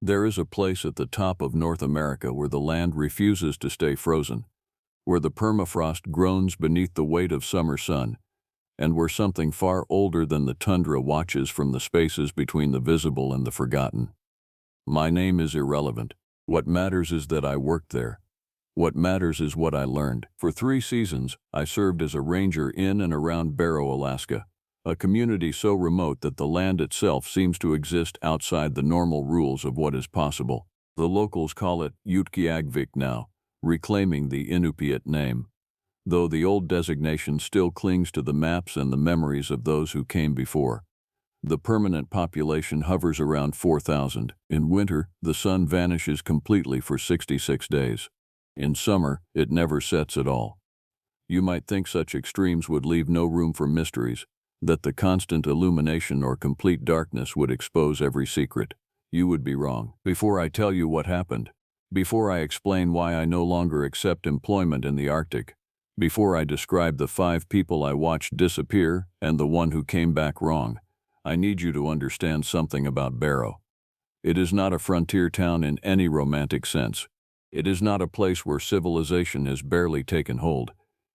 There is a place at the top of North America where the land refuses to stay frozen, where the permafrost groans beneath the weight of summer sun, and where something far older than the tundra watches from the spaces between the visible and the forgotten. My name is irrelevant. What matters is that I worked there. What matters is what I learned. For 3 seasons, I served as a ranger in and around Barrow, Alaska, a community so remote that the land itself seems to exist outside the normal rules of what is possible. The locals call it Utqiagvik now, reclaiming the Inupiat name, though the old designation still clings to the maps and the memories of those who came before. The permanent population hovers around 4,000. In winter, the sun vanishes completely for 66 days. In summer, it never sets at all. You might think such extremes would leave no room for mysteries, that the constant illumination or complete darkness would expose every secret. You would be wrong. Before I tell you what happened, before I explain why I no longer accept employment in the Arctic, before I describe the 5 people I watched disappear and the one who came back wrong, I need you to understand something about Barrow. It is not a frontier town in any romantic sense. It is not a place where civilization has barely taken hold.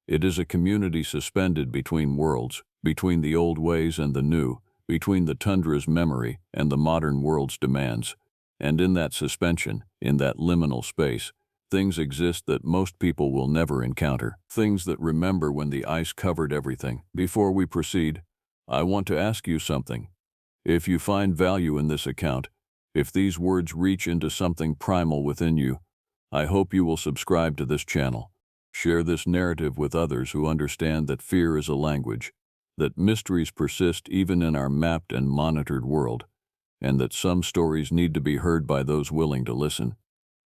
It is a community suspended between worlds, between the old ways and the new, between the tundra's memory and the modern world's demands. And in that suspension, in that liminal space, things exist that most people will never encounter. Things that remember when the ice covered everything. Before we proceed, I want to ask you something. If you find value in this account, if these words reach into something primal within you, I hope you will subscribe to this channel. Share this narrative with others who understand that fear is a language, that mysteries persist even in our mapped and monitored world, and that some stories need to be heard by those willing to listen.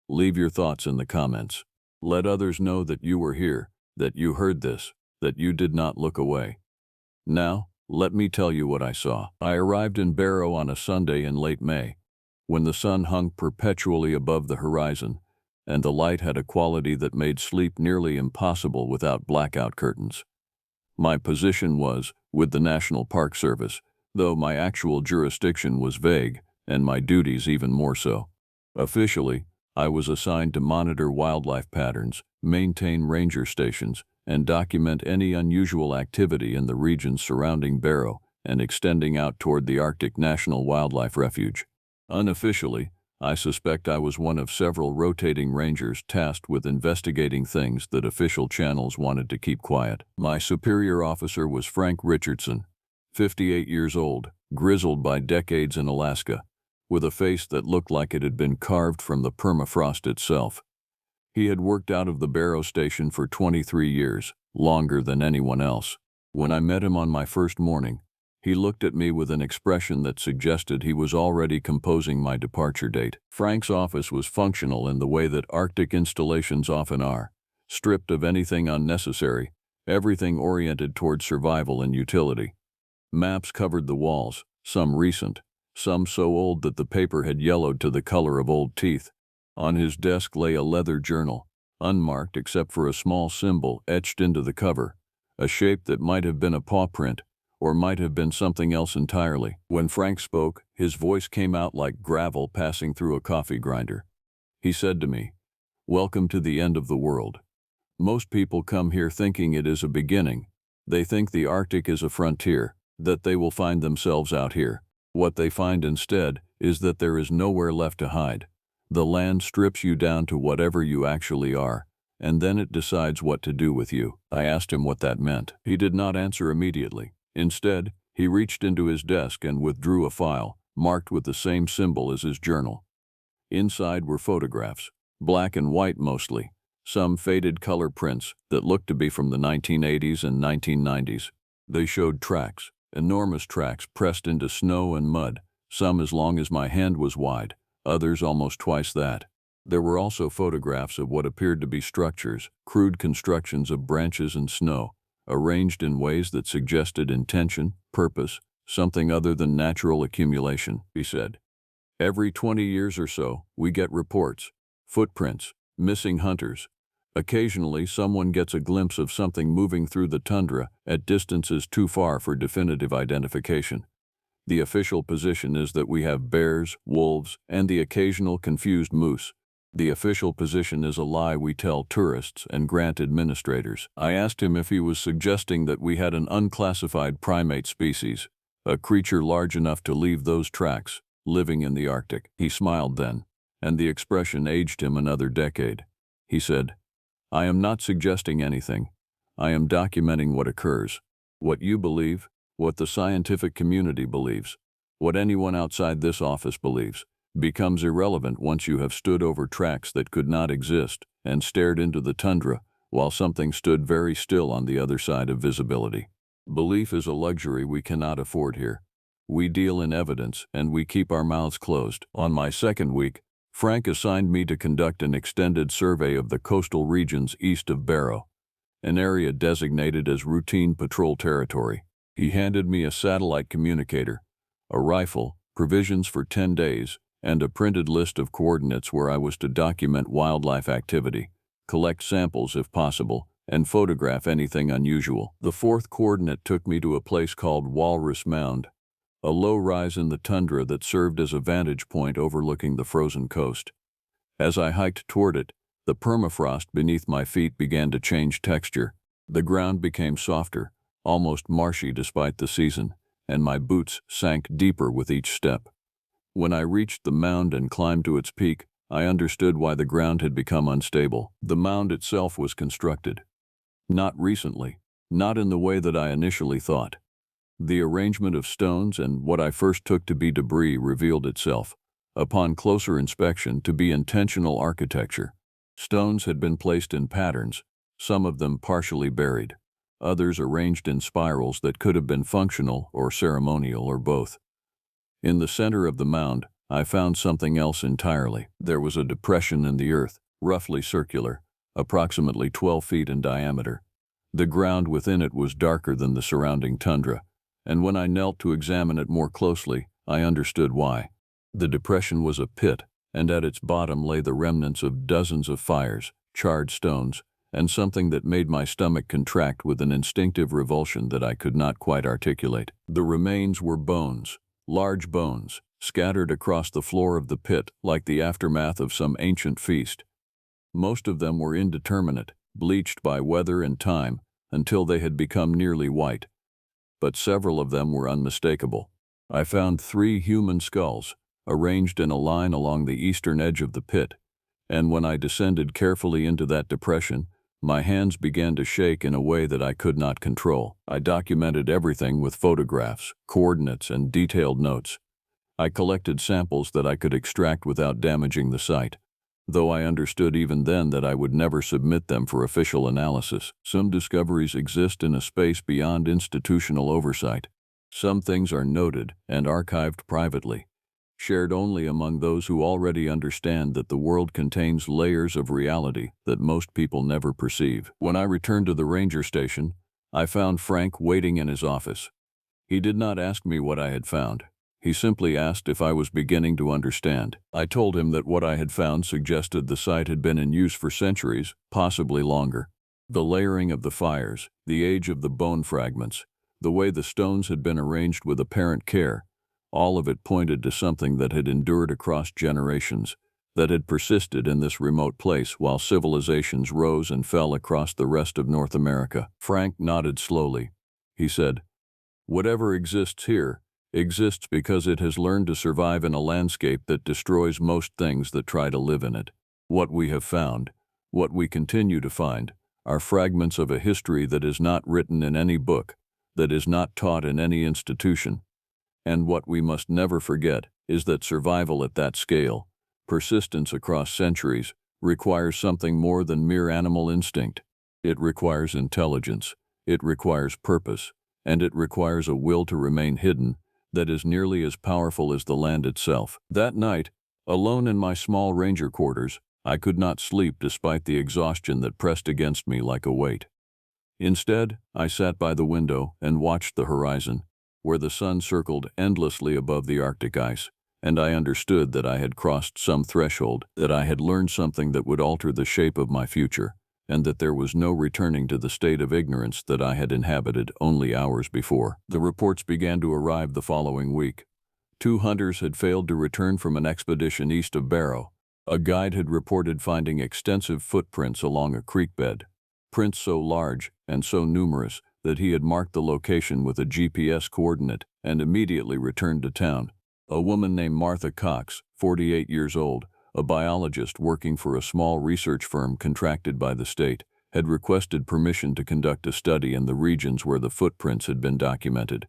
Leave your thoughts in the comments. Let others know that you were here, that you heard this, that you did not look away. Now, let me tell you what I saw. I arrived in Barrow on a Sunday in late May, when the sun hung perpetually above the horizon, and the light had a quality that made sleep nearly impossible without blackout curtains. My position was with the National Park Service, though my actual jurisdiction was vague, and my duties even more so. Officially, I was assigned to monitor wildlife patterns, maintain ranger stations, and document any unusual activity in the regions surrounding Barrow and extending out toward the Arctic National Wildlife Refuge. Unofficially, I suspect I was one of several rotating rangers tasked with investigating things that official channels wanted to keep quiet. My superior officer was Frank Richardson, 58 years old, grizzled by decades in Alaska, with a face that looked like it had been carved from the permafrost itself. He had worked out of the Barrow station for 23 years, longer than anyone else. When I met him on my first morning, he looked at me with an expression that suggested he was already composing my departure date. Frank's office was functional in the way that Arctic installations often are, stripped of anything unnecessary, everything oriented toward survival and utility. Maps covered the walls, some recent, some so old that the paper had yellowed to the color of old teeth. On his desk lay a leather journal, unmarked except for a small symbol etched into the cover, a shape that might have been a paw print, or might have been something else entirely. When Frank spoke, his voice came out like gravel passing through a coffee grinder. He said to me, "Welcome to the end of the world. Most people come here thinking it is a beginning. They think the Arctic is a frontier, that they will find themselves out here. What they find instead is that there is nowhere left to hide. The land strips you down to whatever you actually are, and then it decides what to do with you." I asked him what that meant. He did not answer immediately. Instead, he reached into his desk and withdrew a file, marked with the same symbol as his journal. Inside were photographs, black and white mostly, some faded color prints that looked to be from the 1980s and 1990s. They showed tracks, enormous tracks pressed into snow and mud, some as long as my hand was wide, others almost twice that. There were also photographs of what appeared to be structures, crude constructions of branches and snow, arranged in ways that suggested intention, purpose, something other than natural accumulation, he said. Every 20 years or so, we get reports, footprints, missing hunters. Occasionally, someone gets a glimpse of something moving through the tundra at distances too far for definitive identification. The official position is that we have bears, wolves, and the occasional confused moose. The official position is a lie we tell tourists and grant administrators. I asked him if he was suggesting that we had an unclassified primate species, a creature large enough to leave those tracks, living in the Arctic. He smiled then, and the expression aged him another decade. He said, "I am not suggesting anything. I am documenting what occurs. What you believe, what the scientific community believes, what anyone outside this office believes, becomes irrelevant once you have stood over tracks that could not exist and stared into the tundra while something stood very still on the other side of visibility. Belief is a luxury we cannot afford here. We deal in evidence and we keep our mouths closed." On my second week, Frank assigned me to conduct an extended survey of the coastal regions east of Barrow, an area designated as routine patrol territory. He handed me a satellite communicator, a rifle, provisions for 10 days, and a printed list of coordinates where I was to document wildlife activity, collect samples if possible, and photograph anything unusual. The fourth coordinate took me to a place called Walrus Mound, a low rise in the tundra that served as a vantage point overlooking the frozen coast. As I hiked toward it, the permafrost beneath my feet began to change texture. The ground became softer, almost marshy despite the season, and my boots sank deeper with each step. When I reached the mound and climbed to its peak, I understood why the ground had become unstable. The mound itself was constructed. Not recently, not in the way that I initially thought. The arrangement of stones and what I first took to be debris revealed itself, upon closer inspection, to be intentional architecture. Stones had been placed in patterns, some of them partially buried, others arranged in spirals that could have been functional or ceremonial or both. In the center of the mound, I found something else entirely. There was a depression in the earth, roughly circular, approximately 12 feet in diameter. The ground within it was darker than the surrounding tundra, and when I knelt to examine it more closely, I understood why. The depression was a pit, and at its bottom lay the remnants of dozens of fires, charred stones, and something that made my stomach contract with an instinctive revulsion that I could not quite articulate. The remains were bones, large bones, scattered across the floor of the pit like the aftermath of some ancient feast. Most of them were indeterminate, bleached by weather and time until they had become nearly white. But several of them were unmistakable. I found 3 human skulls, arranged in a line along the eastern edge of the pit, and when I descended carefully into that depression, my hands began to shake in a way that I could not control. I documented everything with photographs, coordinates, and detailed notes. I collected samples that I could extract without damaging the site, though I understood even then that I would never submit them for official analysis. Some discoveries exist in a space beyond institutional oversight. Some things are noted and archived privately, shared only among those who already understand that the world contains layers of reality that most people never perceive. When I returned to the ranger station, I found Frank waiting in his office. He did not ask me what I had found. He simply asked if I was beginning to understand. I told him that what I had found suggested the site had been in use for centuries, possibly longer. The layering of the fires, the age of the bone fragments, the way the stones had been arranged with apparent care, all of it pointed to something that had endured across generations, that had persisted in this remote place while civilizations rose and fell across the rest of North America. Frank nodded slowly. He said, "Whatever exists here exists because it has learned to survive in a landscape that destroys most things that try to live in it. What we have found, what we continue to find, are fragments of a history that is not written in any book, that is not taught in any institution. And what we must never forget is that survival at that scale, persistence across centuries, requires something more than mere animal instinct. It requires intelligence, it requires purpose, and it requires a will to remain hidden that is nearly as powerful as the land itself." That night, alone in my small ranger quarters, I could not sleep despite the exhaustion that pressed against me like a weight. Instead, I sat by the window and watched the horizon, where the sun circled endlessly above the Arctic ice, and I understood that I had crossed some threshold, that I had learned something that would alter the shape of my future, and that there was no returning to the state of ignorance that I had inhabited only hours before. The reports began to arrive the following week. 2 hunters had failed to return from an expedition east of Barrow. A guide had reported finding extensive footprints along a creek bed, prints so large and so numerous that he had marked the location with a GPS coordinate and immediately returned to town. A woman named Martha Cox, 48 years old, a biologist working for a small research firm contracted by the state, had requested permission to conduct a study in the regions where the footprints had been documented.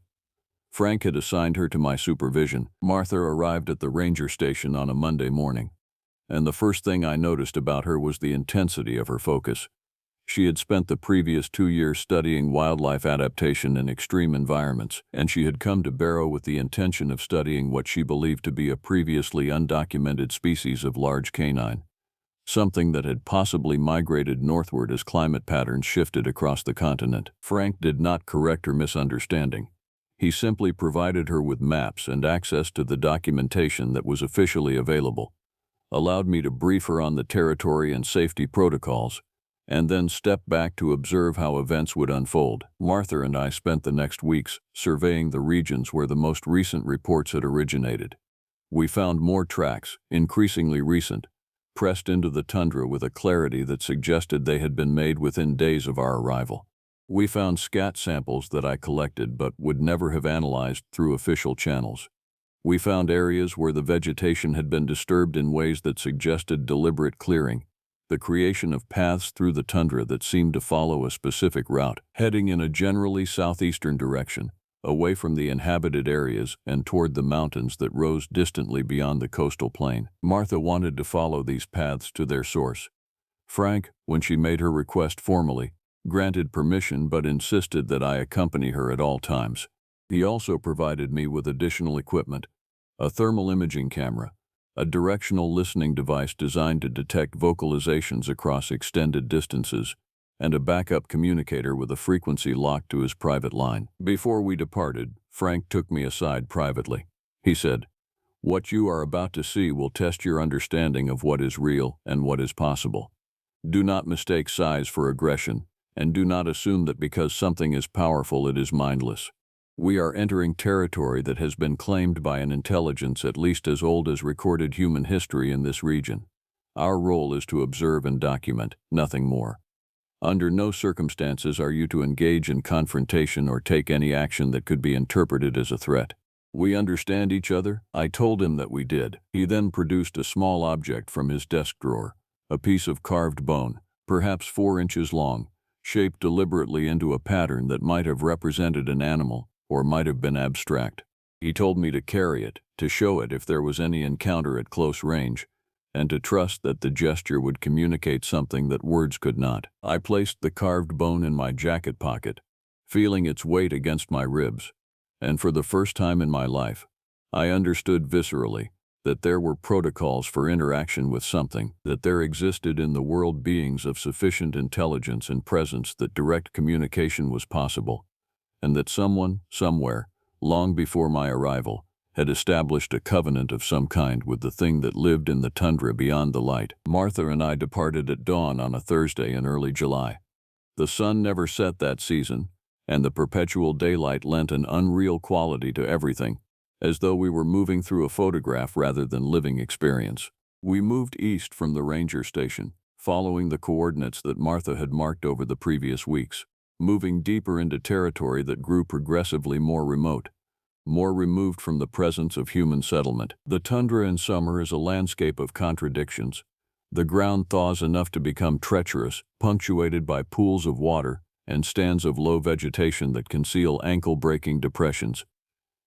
Frank had assigned her to my supervision. Martha arrived at the ranger station on a Monday morning, and the first thing I noticed about her was the intensity of her focus. She had spent the previous 2 years studying wildlife adaptation in extreme environments, and she had come to Barrow with the intention of studying what she believed to be a previously undocumented species of large canine, something that had possibly migrated northward as climate patterns shifted across the continent. Frank did not correct her misunderstanding. He simply provided her with maps and access to the documentation that was officially available, allowed me to brief her on the territory and safety protocols, and then stepped back to observe how events would unfold. Martha and I spent the next weeks surveying the regions where the most recent reports had originated. We found more tracks, increasingly recent, pressed into the tundra with a clarity that suggested they had been made within days of our arrival. We found scat samples that I collected but would never have analyzed through official channels. We found areas where the vegetation had been disturbed in ways that suggested deliberate clearing, the creation of paths through the tundra that seemed to follow a specific route, heading in a generally southeastern direction, away from the inhabited areas and toward the mountains that rose distantly beyond the coastal plain. Martha wanted to follow these paths to their source. Frank, when she made her request formally, granted permission but insisted that I accompany her at all times. He also provided me with additional equipment, a thermal imaging camera, a directional listening device designed to detect vocalizations across extended distances, and a backup communicator with a frequency locked to his private line. Before we departed, Frank took me aside privately. He said, "What you are about to see will test your understanding of what is real and what is possible. Do not mistake size for aggression, and do not assume that because something is powerful it is mindless. We are entering territory that has been claimed by an intelligence at least as old as recorded human history in this region. Our role is to observe and document, nothing more. Under no circumstances are you to engage in confrontation or take any action that could be interpreted as a threat." "We understand each other?" I told him that we did. He then produced a small object from his desk drawer, a piece of carved bone, perhaps 4 inches long, shaped deliberately into a pattern that might have represented an animal or might have been abstract. He told me to carry it, to show it if there was any encounter at close range, and to trust that the gesture would communicate something that words could not. I placed the carved bone in my jacket pocket, feeling its weight against my ribs, and for the first time in my life, I understood viscerally that there were protocols for interaction with something, that there existed in the world beings of sufficient intelligence and presence that direct communication was possible, and that someone, somewhere, long before my arrival, had established a covenant of some kind with the thing that lived in the tundra beyond the light. Martha and I departed at dawn on a Thursday in early July. The sun never set that season, and the perpetual daylight lent an unreal quality to everything, as though we were moving through a photograph rather than living experience. We moved east from the ranger station, following the coordinates that Martha had marked over the previous weeks, moving deeper into territory that grew progressively more remote, more removed from the presence of human settlement. The tundra in summer is a landscape of contradictions. The ground thaws enough to become treacherous, punctuated by pools of water and stands of low vegetation that conceal ankle-breaking depressions.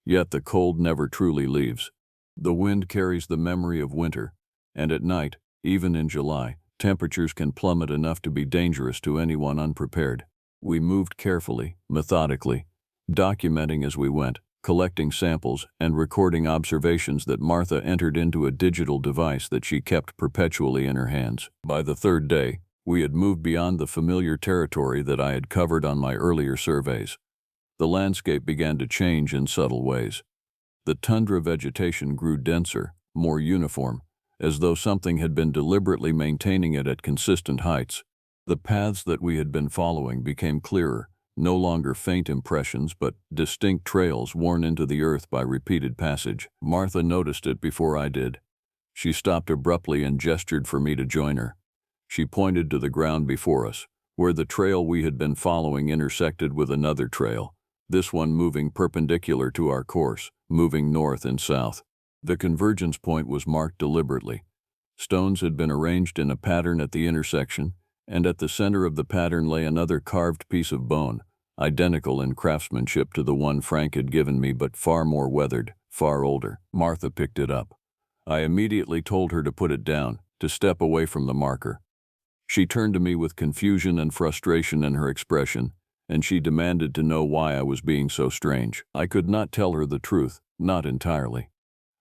Yet the cold never truly leaves. The wind carries the memory of winter, and at night, even in July, temperatures can plummet enough to be dangerous to anyone unprepared. We moved carefully, methodically, documenting as we went, collecting samples and recording observations that Martha entered into a digital device that she kept perpetually in her hands. By the 3rd day, we had moved beyond the familiar territory that I had covered on my earlier surveys. The landscape began to change in subtle ways. The tundra vegetation grew denser, more uniform, as though something had been deliberately maintaining it at consistent heights. The paths that we had been following became clearer, no longer faint impressions but distinct trails worn into the earth by repeated passage. Martha noticed it before I did. She stopped abruptly and gestured for me to join her. She pointed to the ground before us, where the trail we had been following intersected with another trail, this one moving perpendicular to our course, moving north and south. The convergence point was marked deliberately. Stones had been arranged in a pattern at the intersection, and at the center of the pattern lay another carved piece of bone, identical in craftsmanship to the one Frank had given me but far more weathered, far older. Martha picked it up. I immediately told her to put it down, to step away from the marker. She turned to me with confusion and frustration in her expression, and she demanded to know why I was being so strange. I could not tell her the truth, not entirely.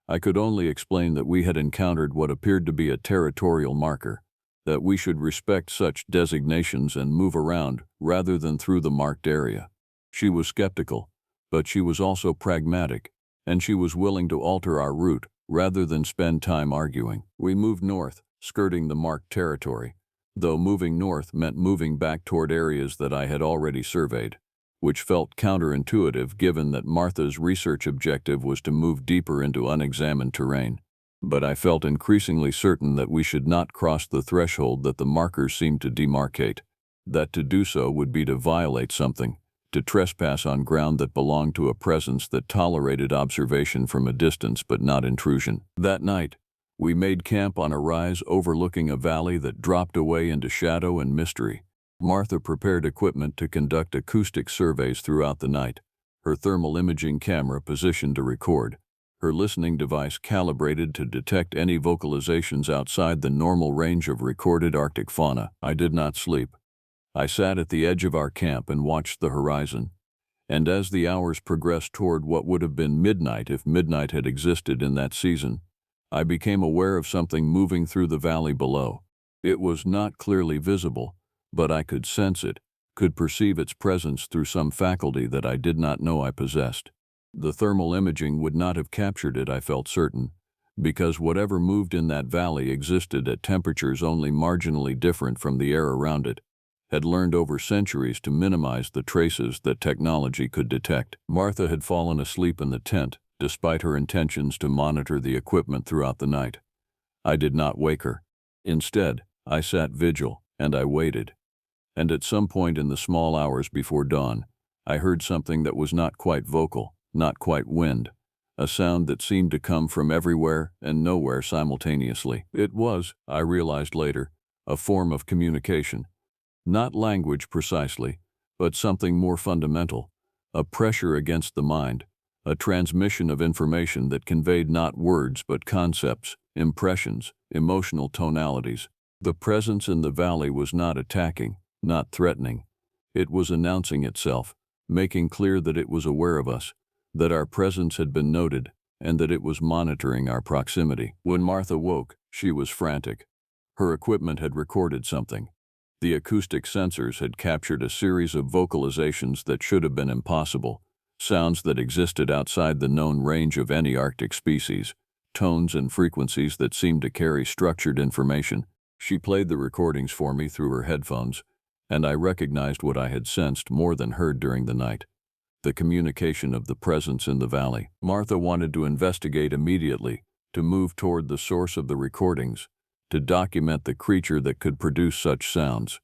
I could only explain that we had encountered what appeared to be a territorial marker, that we should respect such designations and move around rather than through the marked area. She was skeptical, but she was also pragmatic, and she was willing to alter our route rather than spend time arguing. We moved north, skirting the marked territory, though moving north meant moving back toward areas that I had already surveyed, which felt counterintuitive given that Martha's research objective was to move deeper into unexamined terrain. But I felt increasingly certain that we should not cross the threshold that the markers seemed to demarcate, that to do so would be to violate something, to trespass on ground that belonged to a presence that tolerated observation from a distance but not intrusion. That night, we made camp on a rise overlooking a valley that dropped away into shadow and mystery. Martha prepared equipment to conduct acoustic surveys throughout the night, her thermal imaging camera positioned to record, her listening device calibrated to detect any vocalizations outside the normal range of recorded Arctic fauna. I did not sleep. I sat at the edge of our camp and watched the horizon, and as the hours progressed toward what would have been midnight if midnight had existed in that season, I became aware of something moving through the valley below. It was not clearly visible, but I could sense it, could perceive its presence through some faculty that I did not know I possessed. The thermal imaging would not have captured it, I felt certain, because whatever moved in that valley existed at temperatures only marginally different from the air around it, had learned over centuries to minimize the traces that technology could detect. Martha had fallen asleep in the tent, despite her intentions to monitor the equipment throughout the night. I did not wake her. Instead, I sat vigil, and I waited. And at some point in the small hours before dawn, I heard something that was not quite vocal, not quite wind, a sound that seemed to come from everywhere and nowhere simultaneously. It was, I realized later, a form of communication. Not language precisely, but something more fundamental, a pressure against the mind, a transmission of information that conveyed not words but concepts, impressions, emotional tonalities. The presence in the valley was not attacking, not threatening. It was announcing itself, making clear that it was aware of us, that our presence had been noted, and that it was monitoring our proximity. When Martha woke, she was frantic. Her equipment had recorded something. The acoustic sensors had captured a series of vocalizations that should have been impossible, sounds that existed outside the known range of any Arctic species, tones and frequencies that seemed to carry structured information. She played the recordings for me through her headphones, and I recognized what I had sensed more than heard during the night: the communication of the presence in the valley. Martha wanted to investigate immediately, to move toward the source of the recordings, to document the creature that could produce such sounds.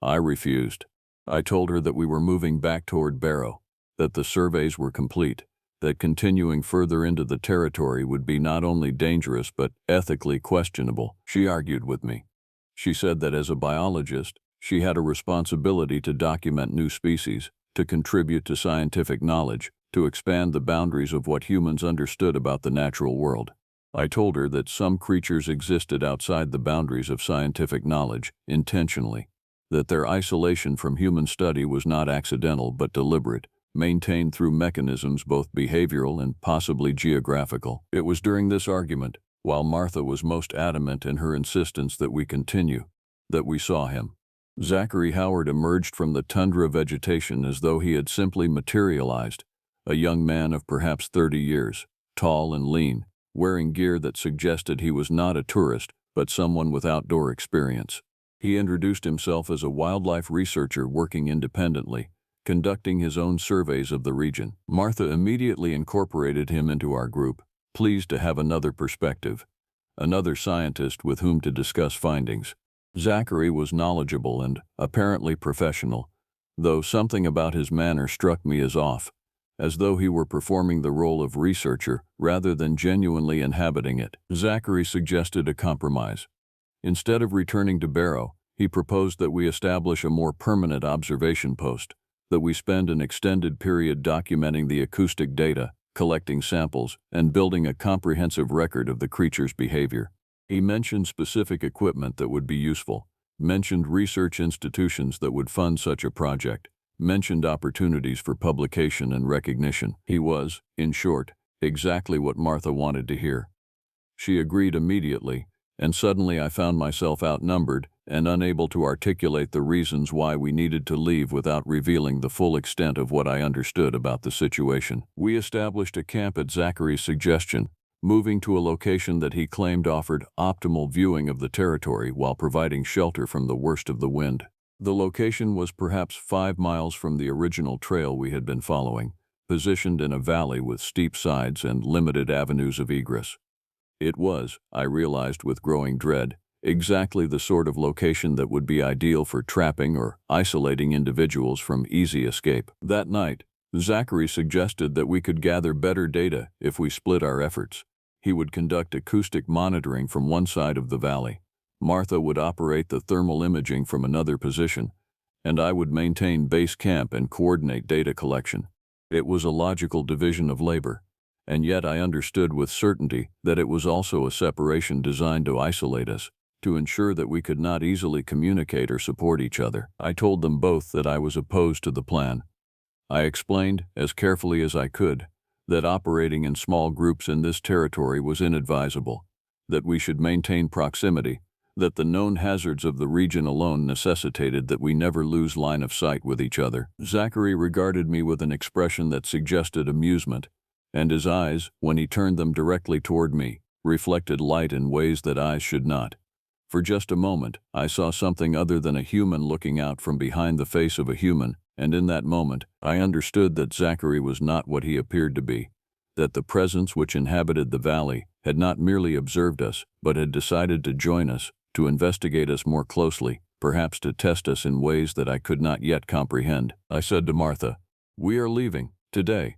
I refused. I told her that we were moving back toward Barrow, that the surveys were complete, that continuing further into the territory would be not only dangerous but ethically questionable. She argued with me. She said that as a biologist, she had a responsibility to document new species, to contribute to scientific knowledge, to expand the boundaries of what humans understood about the natural world. I told her that some creatures existed outside the boundaries of scientific knowledge, intentionally, that their isolation from human study was not accidental but deliberate, maintained through mechanisms both behavioral and possibly geographical. It was during this argument, while Martha was most adamant in her insistence that we continue, that we saw him. Zachary Howard emerged from the tundra vegetation as though he had simply materialized, a young man of perhaps 30 years, tall and lean, wearing gear that suggested he was not a tourist, but someone with outdoor experience. He introduced himself as a wildlife researcher working independently, conducting his own surveys of the region. Martha immediately incorporated him into our group, pleased to have another perspective, another scientist with whom to discuss findings. Zachary was knowledgeable and apparently professional, though something about his manner struck me as off, as though he were performing the role of researcher rather than genuinely inhabiting it. Zachary suggested a compromise. Instead of returning to Barrow, he proposed that we establish a more permanent observation post, that we spend an extended period documenting the acoustic data, collecting samples, and building a comprehensive record of the creature's behavior. He mentioned specific equipment that would be useful, mentioned research institutions that would fund such a project, mentioned opportunities for publication and recognition. He was, in short, exactly what Martha wanted to hear. She agreed immediately, and suddenly I found myself outnumbered and unable to articulate the reasons why we needed to leave without revealing the full extent of what I understood about the situation. We established a camp at Zachary's suggestion, moving to a location that he claimed offered optimal viewing of the territory while providing shelter from the worst of the wind. The location was perhaps 5 miles from the original trail we had been following, positioned in a valley with steep sides and limited avenues of egress. It was, I realized with growing dread, exactly the sort of location that would be ideal for trapping or isolating individuals from easy escape. That night, Zachary suggested that we could gather better data if we split our efforts. He would conduct acoustic monitoring from one side of the valley. Martha would operate the thermal imaging from another position, and I would maintain base camp and coordinate data collection. It was a logical division of labor, and yet I understood with certainty that it was also a separation designed to isolate us, to ensure that we could not easily communicate or support each other. I told them both that I was opposed to the plan. I explained, as carefully as I could, that operating in small groups in this territory was inadvisable, that we should maintain proximity, that the known hazards of the region alone necessitated that we never lose line of sight with each other. Zachary regarded me with an expression that suggested amusement, and his eyes, when he turned them directly toward me, reflected light in ways that eyes should not. For just a moment, I saw something other than a human looking out from behind the face of a human, and in that moment, I understood that Zachary was not what he appeared to be, that the presence which inhabited the valley had not merely observed us, but had decided to join us, to investigate us more closely, perhaps to test us in ways that I could not yet comprehend. I said to Martha, "We are leaving, today.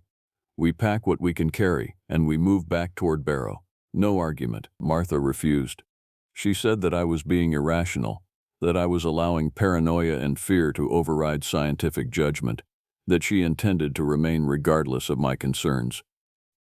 We pack what we can carry, and we move back toward Barrow." No argument. Martha refused. She said that I was being irrational, that I was allowing paranoia and fear to override scientific judgment, that she intended to remain regardless of my concerns.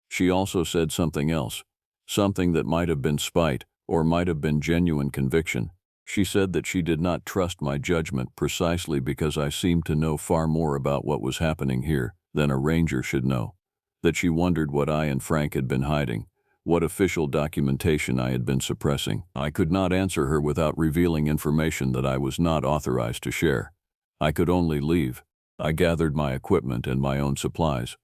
She also said something else, something that might have been spite or might have been genuine conviction. She said that she did not trust my judgment precisely because I seemed to know far more about what was happening here than a ranger should know, that she wondered what I and Frank had been hiding, what official documentation I had been suppressing. I could not answer her without revealing information that I was not authorized to share. I could only leave. I gathered my equipment and my own supplies,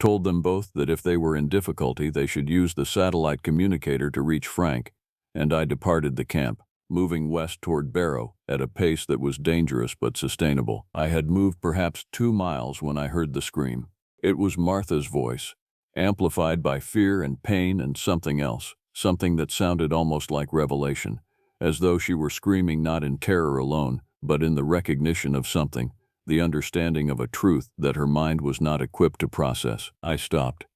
told them both that if they were in difficulty they should use the satellite communicator to reach Frank, and I departed the camp, moving west toward Barrow at a pace that was dangerous but sustainable. I had moved perhaps 2 miles when I heard the scream. It was Martha's voice, amplified by fear and pain and something else, something that sounded almost like revelation, as though she were screaming not in terror alone, but in the recognition of something, the understanding of a truth that her mind was not equipped to process. I stopped.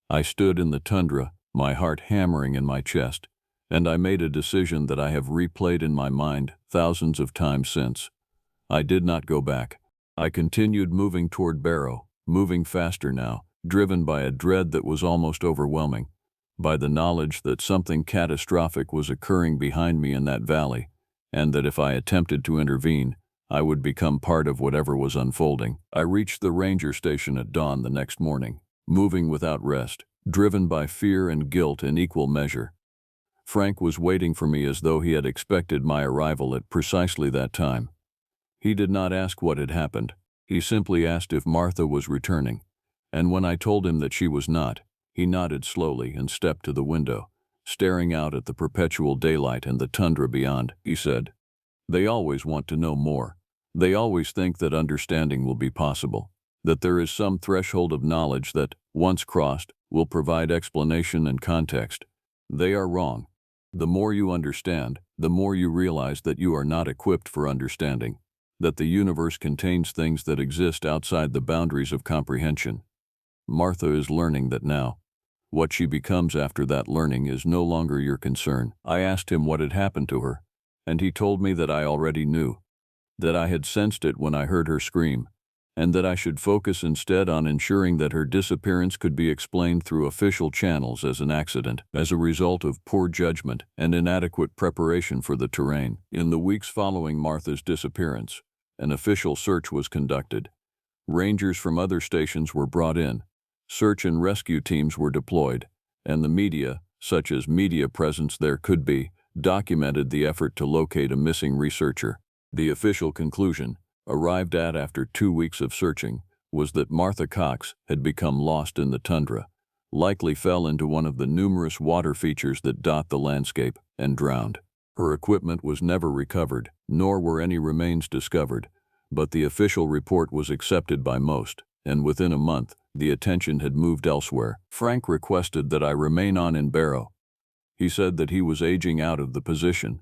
I stood in the tundra, my heart hammering in my chest, and I made a decision that I have replayed in my mind thousands of times since. I did not go back. I continued moving toward Barrow, moving faster now, driven by a dread that was almost overwhelming, by the knowledge that something catastrophic was occurring behind me in that valley, and that if I attempted to intervene, I would become part of whatever was unfolding. I reached the ranger station at dawn the next morning, moving without rest, driven by fear and guilt in equal measure. Frank was waiting for me as though he had expected my arrival at precisely that time. He did not ask what had happened. He simply asked if Martha was returning, and when I told him that she was not, he nodded slowly and stepped to the window, staring out at the perpetual daylight and the tundra beyond. He said, They always want to know more. They always think that understanding will be possible, that there is some threshold of knowledge that, once crossed, will provide explanation and context. They are wrong. The more you understand, the more you realize that you are not equipped for understanding, that the universe contains things that exist outside the boundaries of comprehension. Martha is learning that now. What she becomes after that learning is no longer your concern. I asked him what had happened to her, and he told me that I already knew, that I had sensed it when I heard her scream, and that I should focus instead on ensuring that her disappearance could be explained through official channels as an accident, as a result of poor judgment and inadequate preparation for the terrain. In the weeks following Martha's disappearance, an official search was conducted. Rangers from other stations were brought in, search and rescue teams were deployed, and the media, such as media presence there could be, documented the effort to locate a missing researcher. The official conclusion, arrived at after 2 weeks of searching, was that Martha Cox had become lost in the tundra, likely fell into one of the numerous water features that dot the landscape, and drowned. Her equipment was never recovered, nor were any remains discovered, but the official report was accepted by most, and within a month, the attention had moved elsewhere. Frank requested that I remain on in Barrow. He said that he was aging out of the position,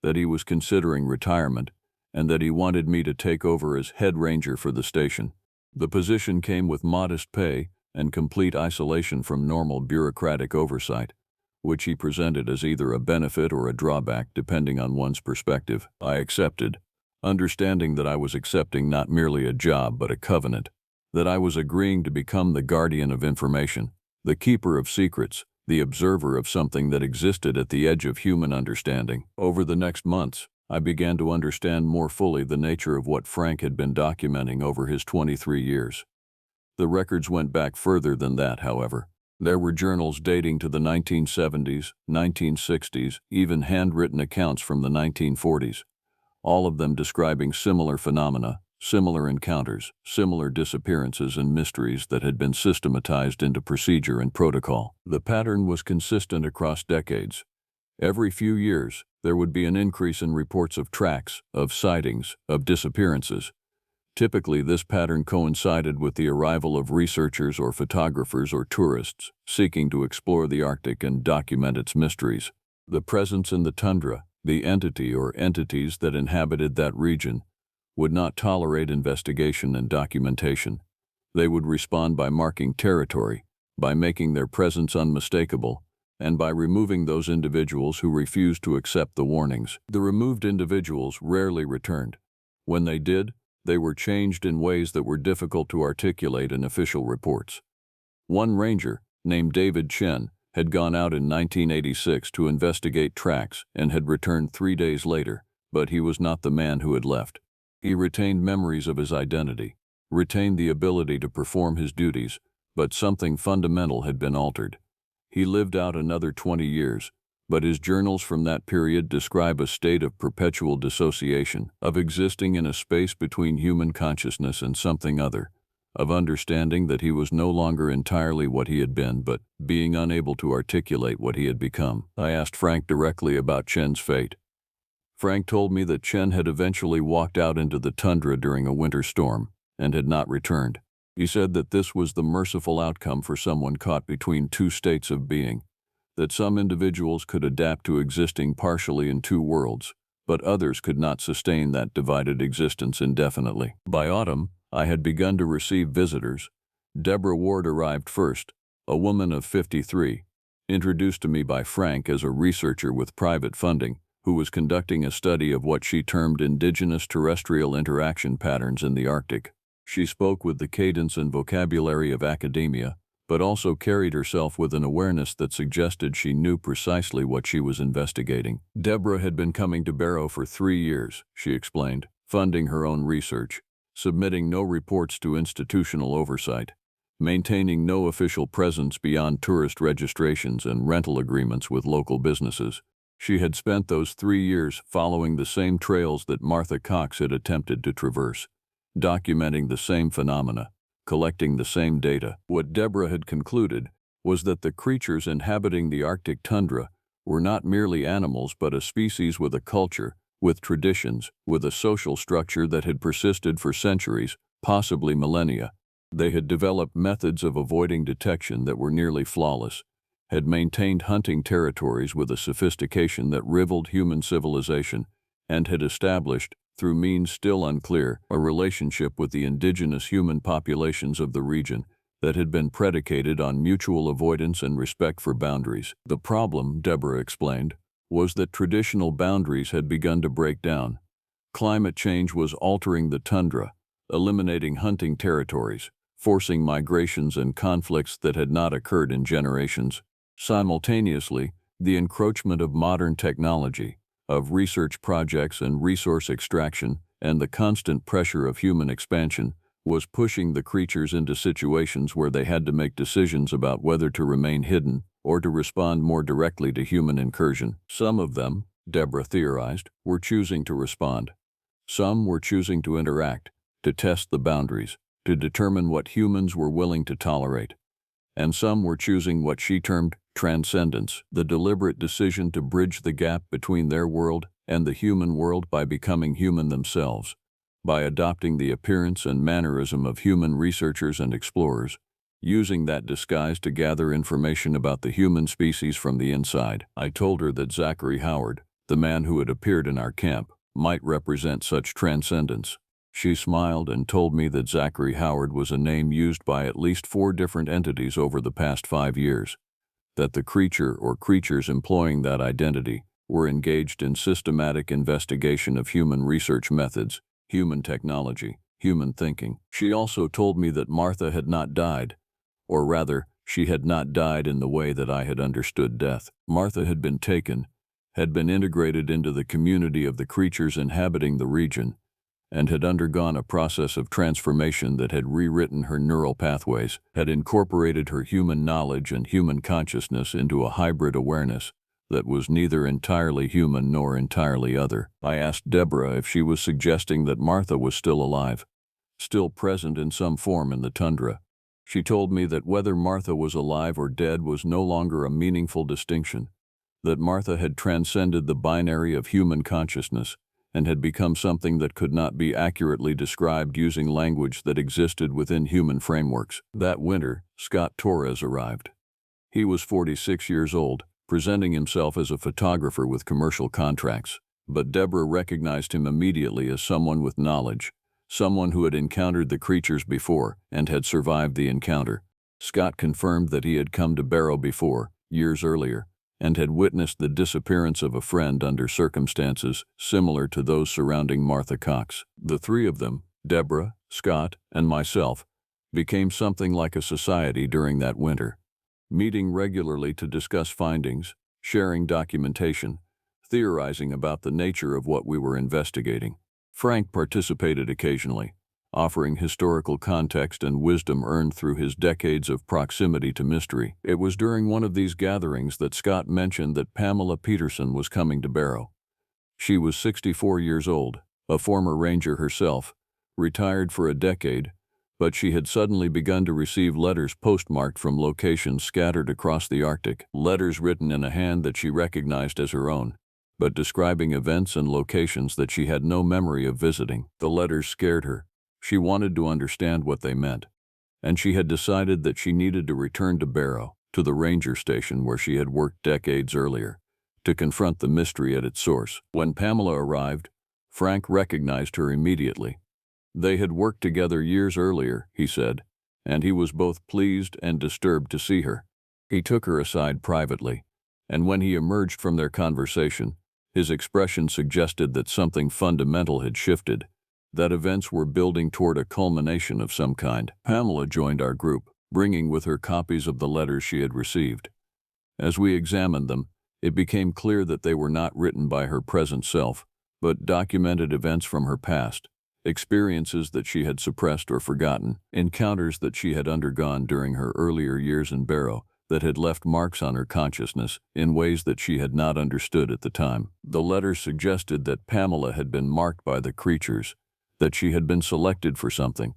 that he was considering retirement, and that he wanted me to take over as head ranger for the station. The position came with modest pay and complete isolation from normal bureaucratic oversight, which he presented as either a benefit or a drawback depending on one's perspective. I accepted, understanding that I was accepting not merely a job but a covenant, that I was agreeing to become the guardian of information, the keeper of secrets, the observer of something that existed at the edge of human understanding. Over the next months, I began to understand more fully the nature of what Frank had been documenting over his 23 years. The records went back further than that, however. There were journals dating to the 1970s, 1960s, even handwritten accounts from the 1940s, all of them describing similar phenomena, similar encounters, similar disappearances and mysteries that had been systematized into procedure and protocol. The pattern was consistent across decades. Every few years, there would be an increase in reports of tracks, of sightings, of disappearances. Typically, this pattern coincided with the arrival of researchers or photographers or tourists seeking to explore the Arctic and document its mysteries. The presence in the tundra, the entity or entities that inhabited that region, would not tolerate investigation and documentation. They would respond by marking territory, by making their presence unmistakable, and by removing those individuals who refused to accept the warnings. The removed individuals rarely returned. When they did, they were changed in ways that were difficult to articulate in official reports. One ranger, named David Chen, had gone out in 1986 to investigate tracks and had returned 3 days later, but he was not the man who had left. He retained memories of his identity, retained the ability to perform his duties, but something fundamental had been altered. He lived out another 20 years, but his journals from that period describe a state of perpetual dissociation, of existing in a space between human consciousness and something other, of understanding that he was no longer entirely what he had been, but being unable to articulate what he had become. I asked Frank directly about Chen's fate. Frank told me that Chen had eventually walked out into the tundra during a winter storm and had not returned. He said that this was the merciful outcome for someone caught between two states of being, that some individuals could adapt to existing partially in two worlds, but others could not sustain that divided existence indefinitely. By autumn, I had begun to receive visitors. Deborah Ward arrived first, a woman of 53, introduced to me by Frank as a researcher with private funding, who was conducting a study of what she termed indigenous terrestrial interaction patterns in the Arctic. She spoke with the cadence and vocabulary of academia, but also carried herself with an awareness that suggested she knew precisely what she was investigating. Deborah had been coming to Barrow for 3 years, she explained, funding her own research, submitting no reports to institutional oversight, maintaining no official presence beyond tourist registrations and rental agreements with local businesses. She had spent those 3 years following the same trails that Martha Cox had attempted to traverse, documenting the same phenomena, collecting the same data. What Deborah had concluded was that the creatures inhabiting the Arctic tundra were not merely animals but a species with a culture, with traditions, with a social structure that had persisted for centuries, possibly millennia. They had developed methods of avoiding detection that were nearly flawless, had maintained hunting territories with a sophistication that rivaled human civilization, and had established, through means still unclear, a relationship with the indigenous human populations of the region that had been predicated on mutual avoidance and respect for boundaries. The problem, Deborah explained, was that traditional boundaries had begun to break down. Climate change was altering the tundra, eliminating hunting territories, forcing migrations and conflicts that had not occurred in generations. Simultaneously, the encroachment of modern technology, of research projects and resource extraction, and the constant pressure of human expansion was pushing the creatures into situations where they had to make decisions about whether to remain hidden or to respond more directly to human incursion. Some of them, Deborah theorized, were choosing to respond. Some were choosing to interact, to test the boundaries, to determine what humans were willing to tolerate. And some were choosing what she termed transcendence, the deliberate decision to bridge the gap between their world and the human world by becoming human themselves, by adopting the appearance and mannerism of human researchers and explorers, using that disguise to gather information about the human species from the inside. I told her that Zachary Howard, the man who had appeared in our camp, might represent such transcendence. She smiled and told me that Zachary Howard was a name used by at least 4 different entities over the past 5 years, that the creature or creatures employing that identity were engaged in systematic investigation of human research methods, human technology, human thinking. She also told me that Martha had not died, or rather, she had not died in the way that I had understood death. Martha had been taken, had been integrated into the community of the creatures inhabiting the region, and had undergone a process of transformation that had rewritten her neural pathways, had incorporated her human knowledge and human consciousness into a hybrid awareness that was neither entirely human nor entirely other. I asked Deborah if she was suggesting that Martha was still alive, still present in some form in the tundra. She told me that whether Martha was alive or dead was no longer a meaningful distinction, that Martha had transcended the binary of human consciousness and had become something that could not be accurately described using language that existed within human frameworks. That winter, Scott Torres arrived. He was 46 years old, presenting himself as a photographer with commercial contracts, but Deborah recognized him immediately as someone with knowledge, someone who had encountered the creatures before and had survived the encounter. Scott confirmed that he had come to Barrow before, years earlier, and had witnessed the disappearance of a friend under circumstances similar to those surrounding Martha Cox. The 3 of them, Deborah, Scott, and myself, became something like a society during that winter, meeting regularly to discuss findings, sharing documentation, theorizing about the nature of what we were investigating. Frank participated occasionally, offering historical context and wisdom earned through his decades of proximity to mystery. It was during one of these gatherings that Scott mentioned that Pamela Peterson was coming to Barrow. She was 64 years old, a former ranger herself, retired for a decade, but she had suddenly begun to receive letters postmarked from locations scattered across the Arctic, letters written in a hand that she recognized as her own, but describing events and locations that she had no memory of visiting. The letters scared her. She wanted to understand what they meant, and she had decided that she needed to return to Barrow, to the ranger station where she had worked decades earlier, to confront the mystery at its source. When Pamela arrived, Frank recognized her immediately. They had worked together years earlier, he said, and he was both pleased and disturbed to see her. He took her aside privately, and when he emerged from their conversation, his expression suggested that something fundamental had shifted, that events were building toward a culmination of some kind. Pamela joined our group, bringing with her copies of the letters she had received. As we examined them, it became clear that they were not written by her present self, but documented events from her past, experiences that she had suppressed or forgotten, encounters that she had undergone during her earlier years in Barrow that had left marks on her consciousness in ways that she had not understood at the time. The letters suggested that Pamela had been marked by the creatures, that she had been selected for something,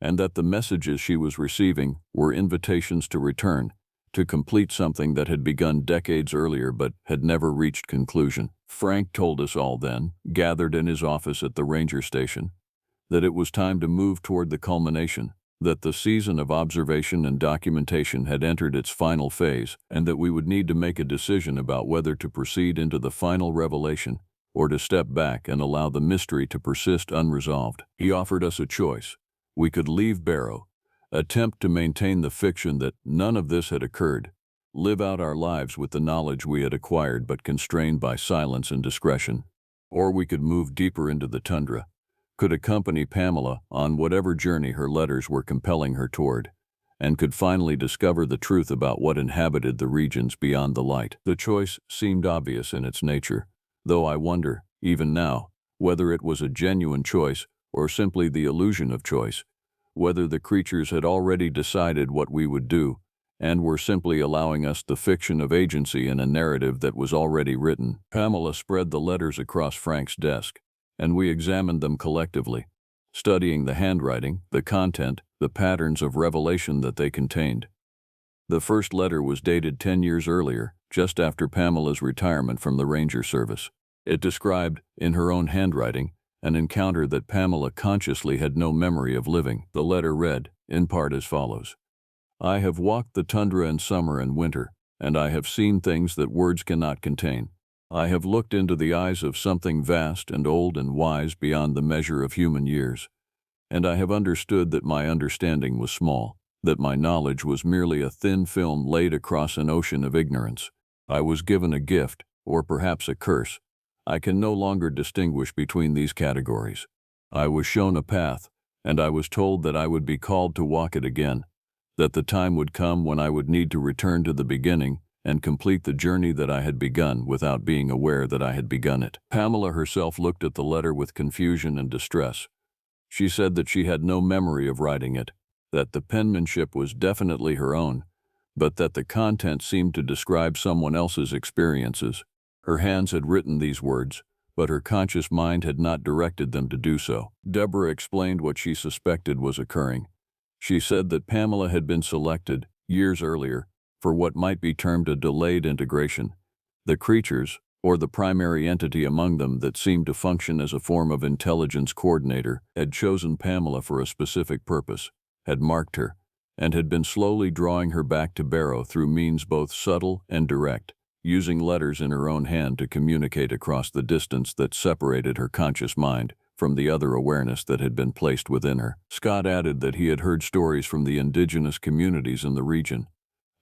and that the messages she was receiving were invitations to return, to complete something that had begun decades earlier but had never reached conclusion. Frank told us all then, gathered in his office at the ranger station, that it was time to move toward the culmination, that the season of observation and documentation had entered its final phase, and that we would need to make a decision about whether to proceed into the final revelation or to step back and allow the mystery to persist unresolved. He offered us a choice. We could leave Barrow, attempt to maintain the fiction that none of this had occurred, live out our lives with the knowledge we had acquired but constrained by silence and discretion, or we could move deeper into the tundra, could accompany Pamela on whatever journey her letters were compelling her toward, and could finally discover the truth about what inhabited the regions beyond the light. The choice seemed obvious in its nature, though I wonder, even now, whether it was a genuine choice or simply the illusion of choice, whether the creatures had already decided what we would do and were simply allowing us the fiction of agency in a narrative that was already written. Pamela spread the letters across Frank's desk, and we examined them collectively, studying the handwriting, the content, the patterns of revelation that they contained. The first letter was dated 10 years earlier, just after Pamela's retirement from the Ranger Service. It described, in her own handwriting, an encounter that Pamela consciously had no memory of living. The letter read, in part as follows: "I have walked the tundra in summer and winter, and I have seen things that words cannot contain. I have looked into the eyes of something vast and old and wise beyond the measure of human years, and I have understood that my understanding was small, that my knowledge was merely a thin film laid across an ocean of ignorance. I was given a gift, or perhaps a curse. I can no longer distinguish between these categories. I was shown a path, and I was told that I would be called to walk it again, that the time would come when I would need to return to the beginning and complete the journey that I had begun without being aware that I had begun it." Pamela herself looked at the letter with confusion and distress. She said that she had no memory of writing it, that the penmanship was definitely her own, but that the content seemed to describe someone else's experiences. Her hands had written these words, but her conscious mind had not directed them to do so. Deborah explained what she suspected was occurring. She said that Pamela had been selected, years earlier, for what might be termed a delayed integration. The creatures, or the primary entity among them that seemed to function as a form of intelligence coordinator, had chosen Pamela for a specific purpose, had marked her, and had been slowly drawing her back to Barrow through means both subtle and direct, using letters in her own hand to communicate across the distance that separated her conscious mind from the other awareness that had been placed within her. Scott added that he had heard stories from the indigenous communities in the region,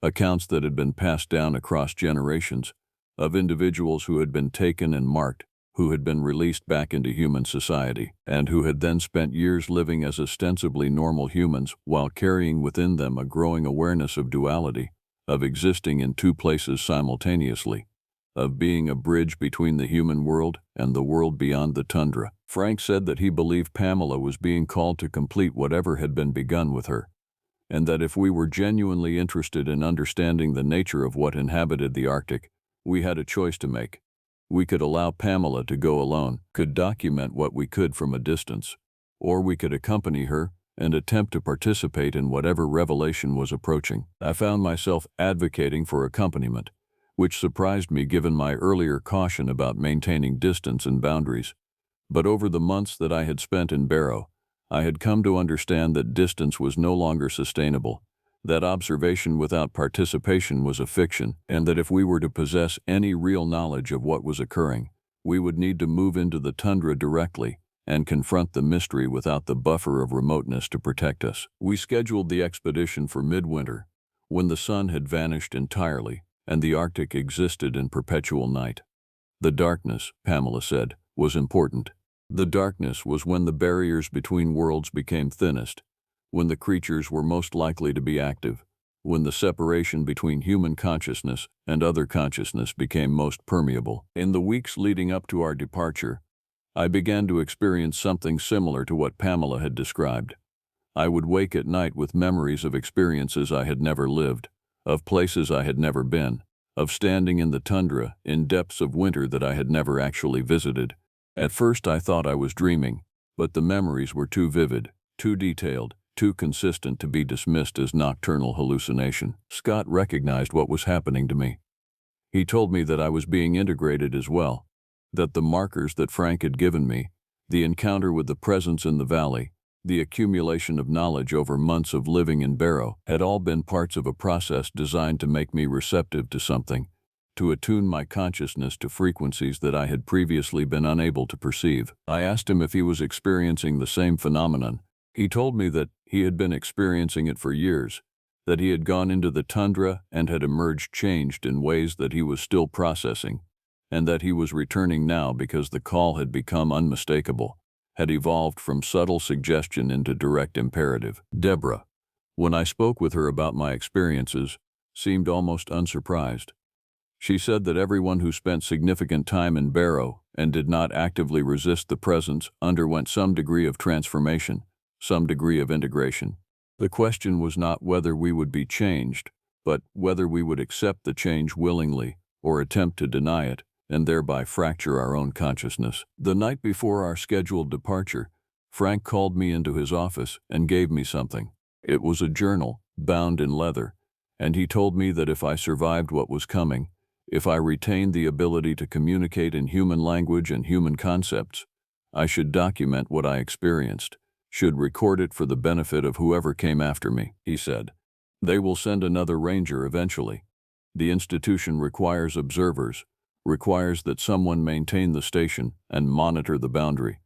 accounts that had been passed down across generations, of individuals who had been taken and marked, who had been released back into human society, and who had then spent years living as ostensibly normal humans while carrying within them a growing awareness of duality, of existing in two places simultaneously, of being a bridge between the human world and the world beyond the tundra. Frank said that he believed Pamela was being called to complete whatever had been begun with her, and that if we were genuinely interested in understanding the nature of what inhabited the Arctic, we had a choice to make. We could allow Pamela to go alone, could document what we could from a distance, or we could accompany her and attempt to participate in whatever revelation was approaching. I found myself advocating for accompaniment, which surprised me given my earlier caution about maintaining distance and boundaries. But over the months that I had spent in Barrow, I had come to understand that distance was no longer sustainable, that observation without participation was a fiction, and that if we were to possess any real knowledge of what was occurring, we would need to move into the tundra directly and confront the mystery without the buffer of remoteness to protect us. We scheduled the expedition for midwinter, when the sun had vanished entirely and the Arctic existed in perpetual night. The darkness, Pamela said, was important. The darkness was when the barriers between worlds became thinnest, when the creatures were most likely to be active, when the separation between human consciousness and other consciousness became most permeable. In the weeks leading up to our departure, I began to experience something similar to what Pamela had described. I would wake at night with memories of experiences I had never lived, of places I had never been, of standing in the tundra in depths of winter that I had never actually visited. At first I thought I was dreaming, but the memories were too vivid, too detailed, too consistent to be dismissed as nocturnal hallucination. Scott recognized what was happening to me. He told me that I was being integrated as well, that the markers that Frank had given me, the encounter with the presence in the valley, the accumulation of knowledge over months of living in Barrow, had all been parts of a process designed to make me receptive to something, to attune my consciousness to frequencies that I had previously been unable to perceive. I asked him if he was experiencing the same phenomenon. He told me that he had been experiencing it for years, that he had gone into the tundra and had emerged changed in ways that he was still processing, and that he was returning now because the call had become unmistakable, had evolved from subtle suggestion into direct imperative. Deborah, when I spoke with her about my experiences, seemed almost unsurprised. She said that everyone who spent significant time in Barrow and did not actively resist the presence underwent some degree of transformation, some degree of integration. The question was not whether we would be changed, but whether we would accept the change willingly or attempt to deny it and thereby fracture our own consciousness. The night before our scheduled departure, Frank called me into his office and gave me something. It was a journal, bound in leather, and he told me that if I survived what was coming, if I retained the ability to communicate in human language and human concepts, I should document what I experienced, should record it for the benefit of whoever came after me. He said, "They will send another ranger eventually. The institution requires observers, requires that someone maintain the station and monitor the boundary.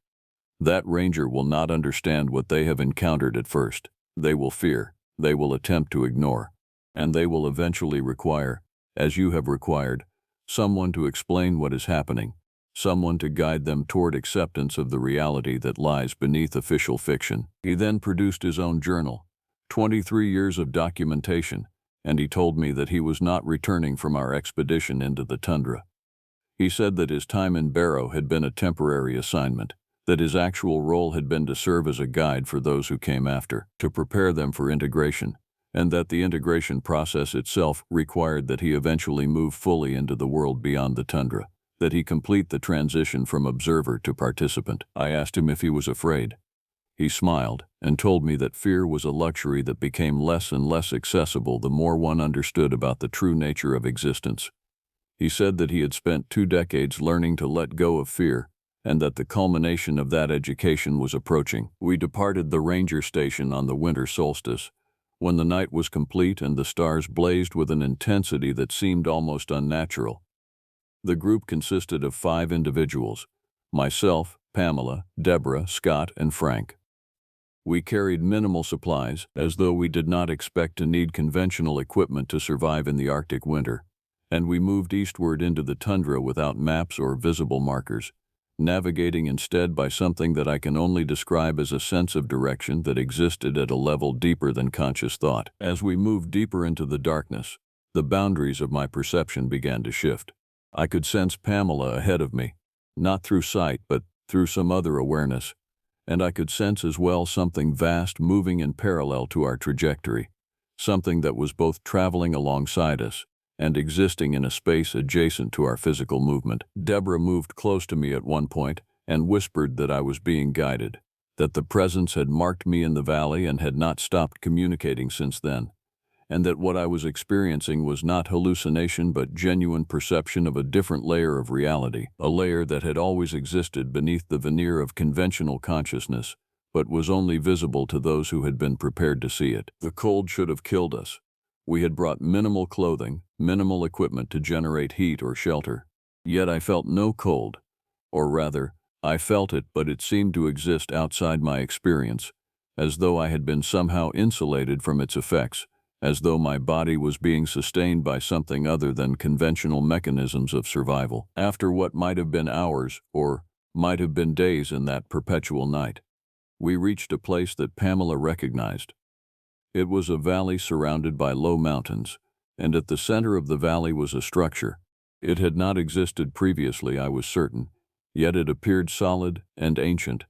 That ranger will not understand what they have encountered at first. They will fear, they will attempt to ignore, and they will eventually require, as you have required, someone to explain what is happening, someone to guide them toward acceptance of the reality that lies beneath official fiction." He then produced his own journal, 23 years of documentation, and he told me that he was not returning from our expedition into the tundra. He said that his time in Barrow had been a temporary assignment, that his actual role had been to serve as a guide for those who came after, to prepare them for integration, and that the integration process itself required that he eventually move fully into the world beyond the tundra, that he complete the transition from observer to participant. I asked him if he was afraid. He smiled and told me that fear was a luxury that became less and less accessible the more one understood about the true nature of existence. He said that he had spent 2 decades learning to let go of fear, and that the culmination of that education was approaching. We departed the ranger station on the winter solstice, when the night was complete and the stars blazed with an intensity that seemed almost unnatural. The group consisted of 5 individuals: myself, Pamela, Deborah, Scott, and Frank. We carried minimal supplies, as though we did not expect to need conventional equipment to survive in the Arctic winter, and we moved eastward into the tundra without maps or visible markers, navigating instead by something that I can only describe as a sense of direction that existed at a level deeper than conscious thought. As we moved deeper into the darkness, the boundaries of my perception began to shift. I could sense Pamela ahead of me, not through sight but through some other awareness, and I could sense as well something vast moving in parallel to our trajectory, something that was both traveling alongside us and existing in a space adjacent to our physical movement. Deborah moved close to me at one point and whispered that I was being guided, that the presence had marked me in the valley and had not stopped communicating since then, and that what I was experiencing was not hallucination but genuine perception of a different layer of reality, a layer that had always existed beneath the veneer of conventional consciousness, but was only visible to those who had been prepared to see it. The cold should have killed us. We had brought minimal clothing, minimal equipment to generate heat or shelter. Yet I felt no cold, or rather, I felt it, but it seemed to exist outside my experience, as though I had been somehow insulated from its effects, as though my body was being sustained by something other than conventional mechanisms of survival. After what might have been hours, or might have been days in that perpetual night, we reached a place that Pamela recognized. It was a valley surrounded by low mountains, and at the center of the valley was a structure. It had not existed previously, I was certain, yet it appeared solid and ancient,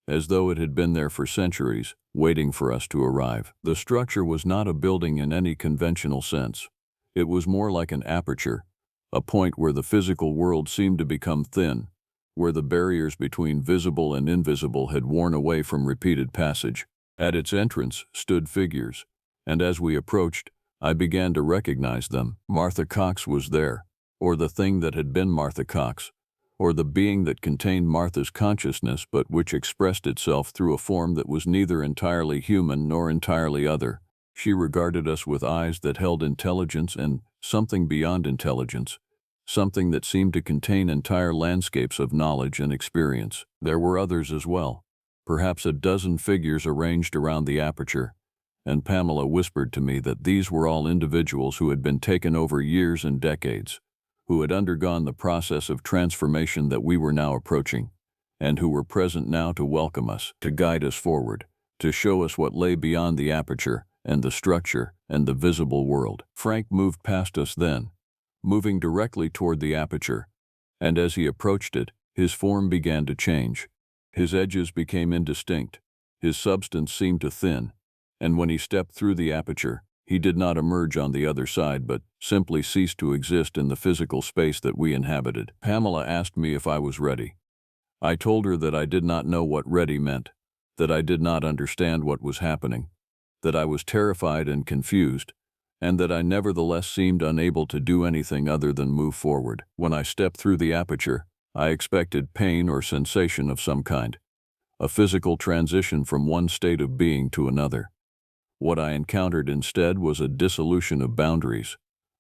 as though it had been there for centuries, waiting for us to arrive. The structure was not a building in any conventional sense. It was more like an aperture, a point where the physical world seemed to become thin, where the barriers between visible and invisible had worn away from repeated passage. At its entrance stood figures, and as we approached, I began to recognize them. Martha Cox was there, or the thing that had been Martha Cox, or the being that contained Martha's consciousness but which expressed itself through a form that was neither entirely human nor entirely other. She regarded us with eyes that held intelligence and something beyond intelligence, something that seemed to contain entire landscapes of knowledge and experience. There were others as well, perhaps a dozen figures arranged around the aperture, and Pamela whispered to me that these were all individuals who had been taken over years and decades, who had undergone the process of transformation that we were now approaching, and who were present now to welcome us, to guide us forward, to show us what lay beyond the aperture and the structure and the visible world. Frank moved past us then, moving directly toward the aperture, and as he approached it, his form began to change. His edges became indistinct, his substance seemed to thin, and when he stepped through the aperture, he did not emerge on the other side but simply ceased to exist in the physical space that we inhabited. Pamela asked me if I was ready. I told her that I did not know what ready meant, that I did not understand what was happening, that I was terrified and confused, and that I nevertheless seemed unable to do anything other than move forward. When I stepped through the aperture, I expected pain or sensation of some kind, a physical transition from one state of being to another. What I encountered instead was a dissolution of boundaries,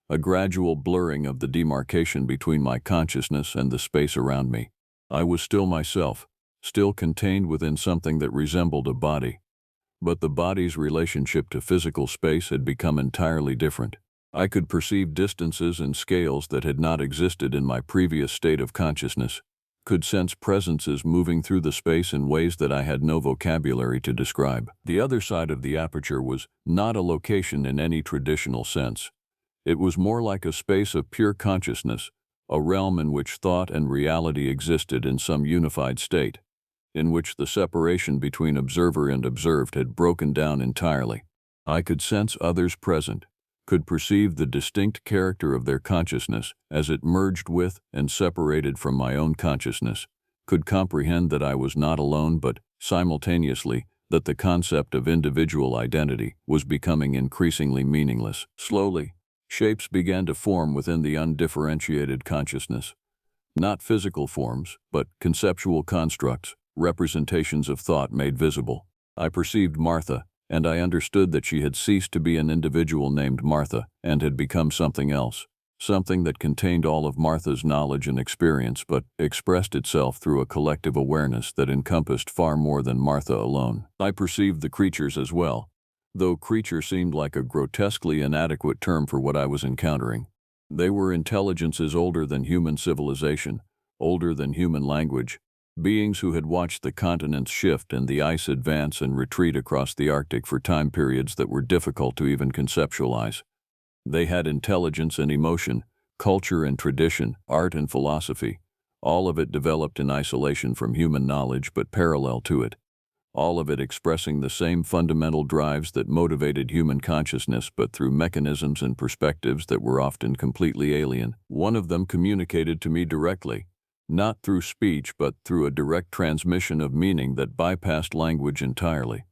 a gradual blurring of the demarcation between my consciousness and the space around me. I was still myself, still contained within something that resembled a body, but the body's relationship to physical space had become entirely different. I could perceive distances and scales that had not existed in my previous state of consciousness, could sense presences moving through the space in ways that I had no vocabulary to describe. The other side of the aperture was not a location in any traditional sense. It was more like a space of pure consciousness, a realm in which thought and reality existed in some unified state, in which the separation between observer and observed had broken down entirely. I could sense others present, could perceive the distinct character of their consciousness as it merged with and separated from my own consciousness, could comprehend that I was not alone but, simultaneously, that the concept of individual identity was becoming increasingly meaningless. Slowly, shapes began to form within the undifferentiated consciousness. Not physical forms, but conceptual constructs, representations of thought made visible. I perceived Martha, and I understood that she had ceased to be an individual named Martha and had become something else, something that contained all of Martha's knowledge and experience but expressed itself through a collective awareness that encompassed far more than Martha alone. I perceived the creatures as well, though creature seemed like a grotesquely inadequate term for what I was encountering. They were intelligences older than human civilization, older than human language, beings who had watched the continents shift and the ice advance and retreat across the Arctic for time periods that were difficult to even conceptualize. They had intelligence and emotion, culture and tradition, art and philosophy, all of it developed in isolation from human knowledge but parallel to it, all of it expressing the same fundamental drives that motivated human consciousness but through mechanisms and perspectives that were often completely alien. One of them communicated to me directly, not through speech but through a direct transmission of meaning that bypassed language entirely.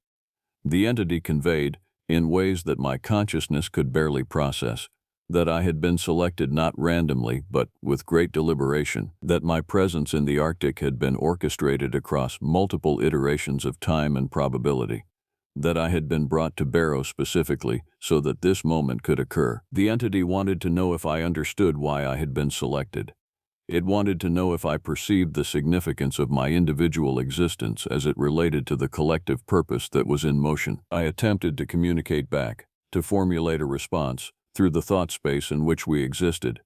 The entity conveyed, in ways that my consciousness could barely process, that I had been selected not randomly but with great deliberation, that my presence in the Arctic had been orchestrated across multiple iterations of time and probability, that I had been brought to Barrow specifically so that this moment could occur. The entity wanted to know if I understood why I had been selected. It wanted to know if I perceived the significance of my individual existence as it related to the collective purpose that was in motion. I attempted to communicate back, to formulate a response, through the thought space in which we existed.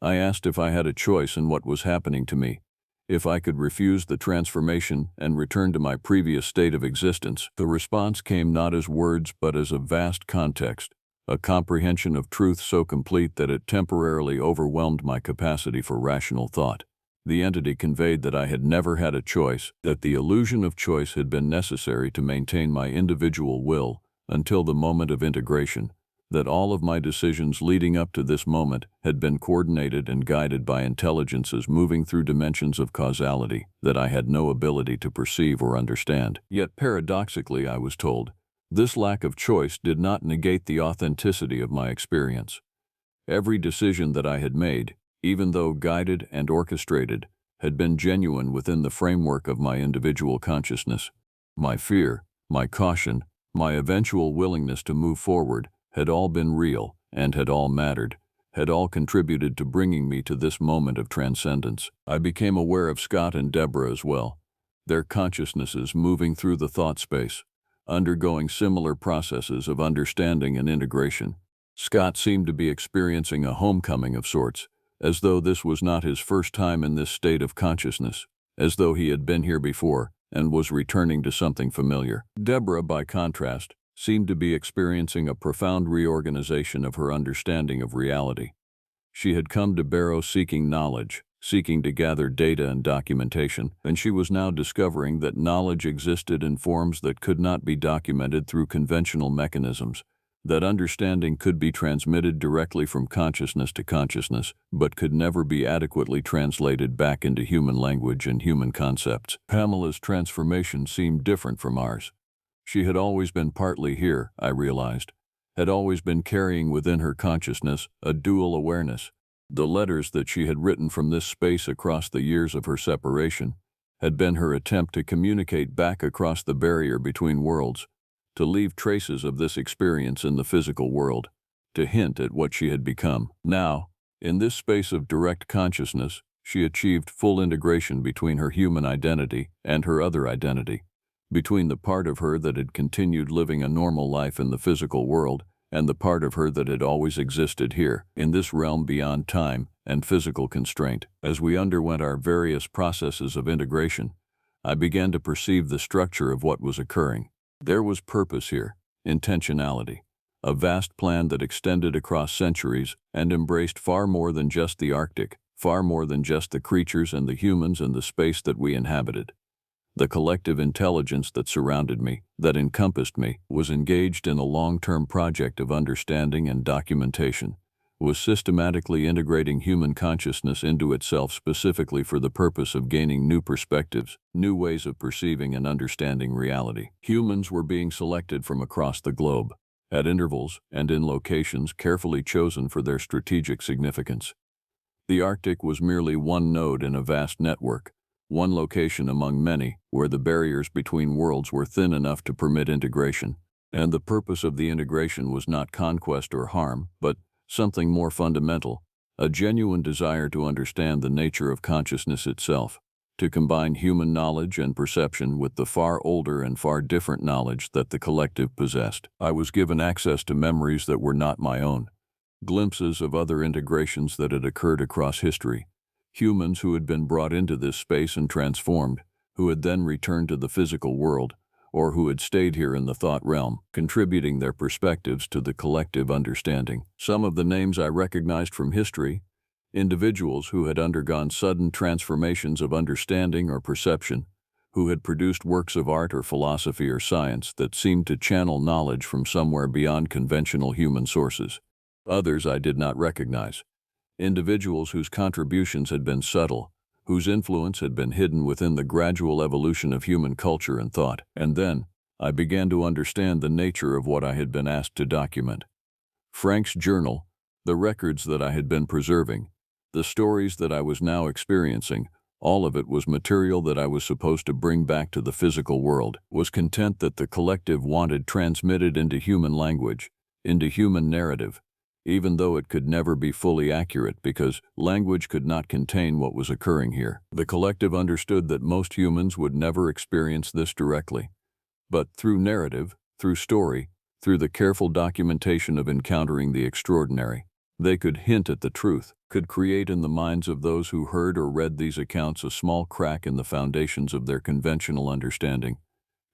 I asked if I had a choice in what was happening to me, if I could refuse the transformation and return to my previous state of existence. The response came not as words but as a vast context, a comprehension of truth so complete that it temporarily overwhelmed my capacity for rational thought. The entity conveyed that I had never had a choice, that the illusion of choice had been necessary to maintain my individual will until the moment of integration, that all of my decisions leading up to this moment had been coordinated and guided by intelligences moving through dimensions of causality that I had no ability to perceive or understand. Yet paradoxically, I was told, this lack of choice did not negate the authenticity of my experience. Every decision that I had made, even though guided and orchestrated, had been genuine within the framework of my individual consciousness. My fear, my caution, my eventual willingness to move forward had all been real and had all mattered, had all contributed to bringing me to this moment of transcendence. I became aware of Scott and Deborah as well, their consciousnesses moving through the thought space, undergoing similar processes of understanding and integration. Scott seemed to be experiencing a homecoming of sorts, as though this was not his first time in this state of consciousness, as though he had been here before and was returning to something familiar. Deborah, by contrast, seemed to be experiencing a profound reorganization of her understanding of reality. She had come to Barrow seeking knowledge, seeking to gather data and documentation, and she was now discovering that knowledge existed in forms that could not be documented through conventional mechanisms, that understanding could be transmitted directly from consciousness to consciousness, but could never be adequately translated back into human language and human concepts. Pamela's transformation seemed different from ours. She had always been partly here, I realized, had always been carrying within her consciousness a dual awareness. The letters that she had written from this space across the years of her separation had been her attempt to communicate back across the barrier between worlds, to leave traces of this experience in the physical world, to hint at what she had become. Now, in this space of direct consciousness, she achieved full integration between her human identity and her other identity, between the part of her that had continued living a normal life in the physical world and the part of her that had always existed here, in this realm beyond time and physical constraint. As we underwent our various processes of integration, I began to perceive the structure of what was occurring. There was purpose here, intentionality, a vast plan that extended across centuries and embraced far more than just the Arctic, far more than just the creatures and the humans and the space that we inhabited. The collective intelligence that surrounded me, that encompassed me, was engaged in a long-term project of understanding and documentation, was systematically integrating human consciousness into itself specifically for the purpose of gaining new perspectives, new ways of perceiving and understanding reality. Humans were being selected from across the globe, at intervals and in locations carefully chosen for their strategic significance. The Arctic was merely one node in a vast network, one location among many where the barriers between worlds were thin enough to permit integration, and the purpose of the integration was not conquest or harm, but something more fundamental, a genuine desire to understand the nature of consciousness itself, to combine human knowledge and perception with the far older and far different knowledge that the collective possessed. I was given access to memories that were not my own, glimpses of other integrations that had occurred across history, humans who had been brought into this space and transformed, who had then returned to the physical world, or who had stayed here in the thought realm, contributing their perspectives to the collective understanding. Some of the names I recognized from history, individuals who had undergone sudden transformations of understanding or perception, who had produced works of art or philosophy or science that seemed to channel knowledge from somewhere beyond conventional human sources. Others I did not recognize. Individuals whose contributions had been subtle, whose influence had been hidden within the gradual evolution of human culture and thought. And then, I began to understand the nature of what I had been asked to document. Frank's journal, the records that I had been preserving, the stories that I was now experiencing, all of it was material that I was supposed to bring back to the physical world, was content that the collective wanted transmitted into human language, into human narrative, even though it could never be fully accurate because language could not contain what was occurring here. The collective understood that most humans would never experience this directly, but through narrative, through story, through the careful documentation of encountering the extraordinary, they could hint at the truth, could create in the minds of those who heard or read these accounts a small crack in the foundations of their conventional understanding,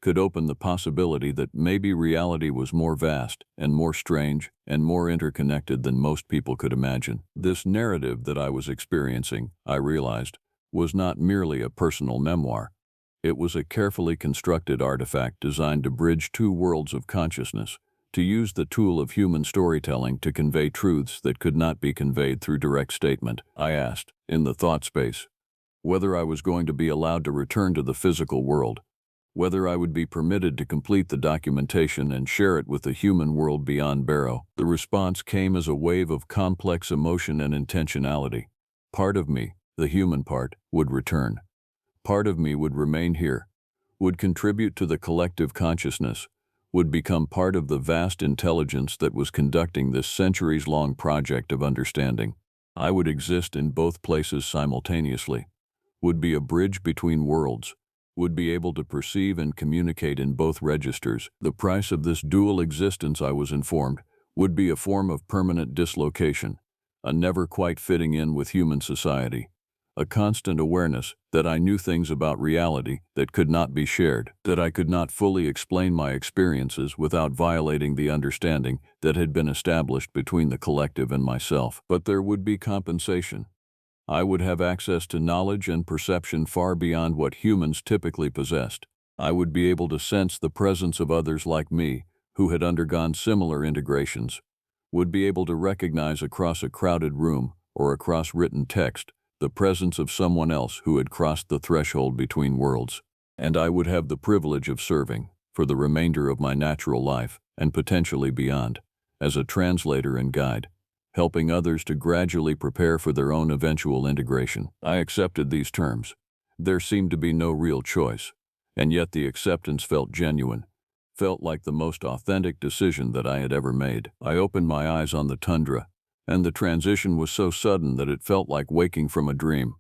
could open the possibility that maybe reality was more vast and more strange and more interconnected than most people could imagine. This narrative that I was experiencing, I realized, was not merely a personal memoir. It was a carefully constructed artifact designed to bridge two worlds of consciousness, to use the tool of human storytelling to convey truths that could not be conveyed through direct statement. I asked, in the thought space, whether I was going to be allowed to return to the physical world, whether I would be permitted to complete the documentation and share it with the human world beyond Barrow. The response came as a wave of complex emotion and intentionality. Part of me, the human part, would return. Part of me would remain here, would contribute to the collective consciousness, would become part of the vast intelligence that was conducting this centuries-long project of understanding. I would exist in both places simultaneously, would be a bridge between worlds, would be able to perceive and communicate in both registers. The price of this dual existence, I was informed, would be a form of permanent dislocation, a never quite fitting in with human society, a constant awareness that I knew things about reality that could not be shared, that I could not fully explain my experiences without violating the understanding that had been established between the collective and myself. But there would be compensation. I would have access to knowledge and perception far beyond what humans typically possessed. I would be able to sense the presence of others like me who had undergone similar integrations, would be able to recognize across a crowded room or across written text the presence of someone else who had crossed the threshold between worlds. And I would have the privilege of serving, for the remainder of my natural life and potentially beyond, as a translator and guide, helping others to gradually prepare for their own eventual integration. I accepted these terms. There seemed to be no real choice, and yet the acceptance felt genuine, felt like the most authentic decision that I had ever made. I opened my eyes on the tundra, and the transition was so sudden that it felt like waking from a dream,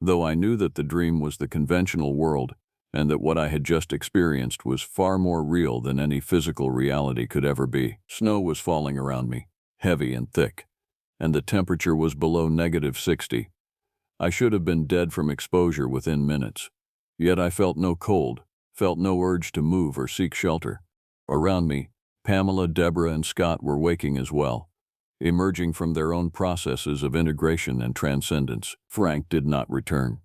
though I knew that the dream was the conventional world and that what I had just experienced was far more real than any physical reality could ever be. Snow was falling around me, heavy and thick, and the temperature was below -60. I should have been dead from exposure within minutes. Yet I felt no cold, felt no urge to move or seek shelter. Around me, Pamela, Deborah, and Scott were waking as well, emerging from their own processes of integration and transcendence. Frank did not return.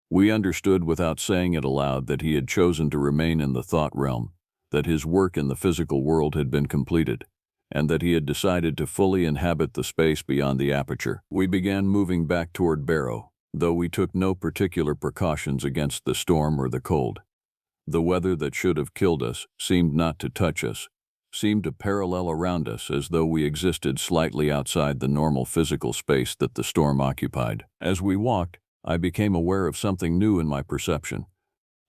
We understood without saying it aloud that he had chosen to remain in the thought realm, that his work in the physical world had been completed, and that he had decided to fully inhabit the space beyond the aperture. We began moving back toward Barrow, though we took no particular precautions against the storm or the cold. The weather that should have killed us seemed not to touch us, seemed to parallel around us as though we existed slightly outside the normal physical space that the storm occupied. As we walked, I became aware of something new in my perception.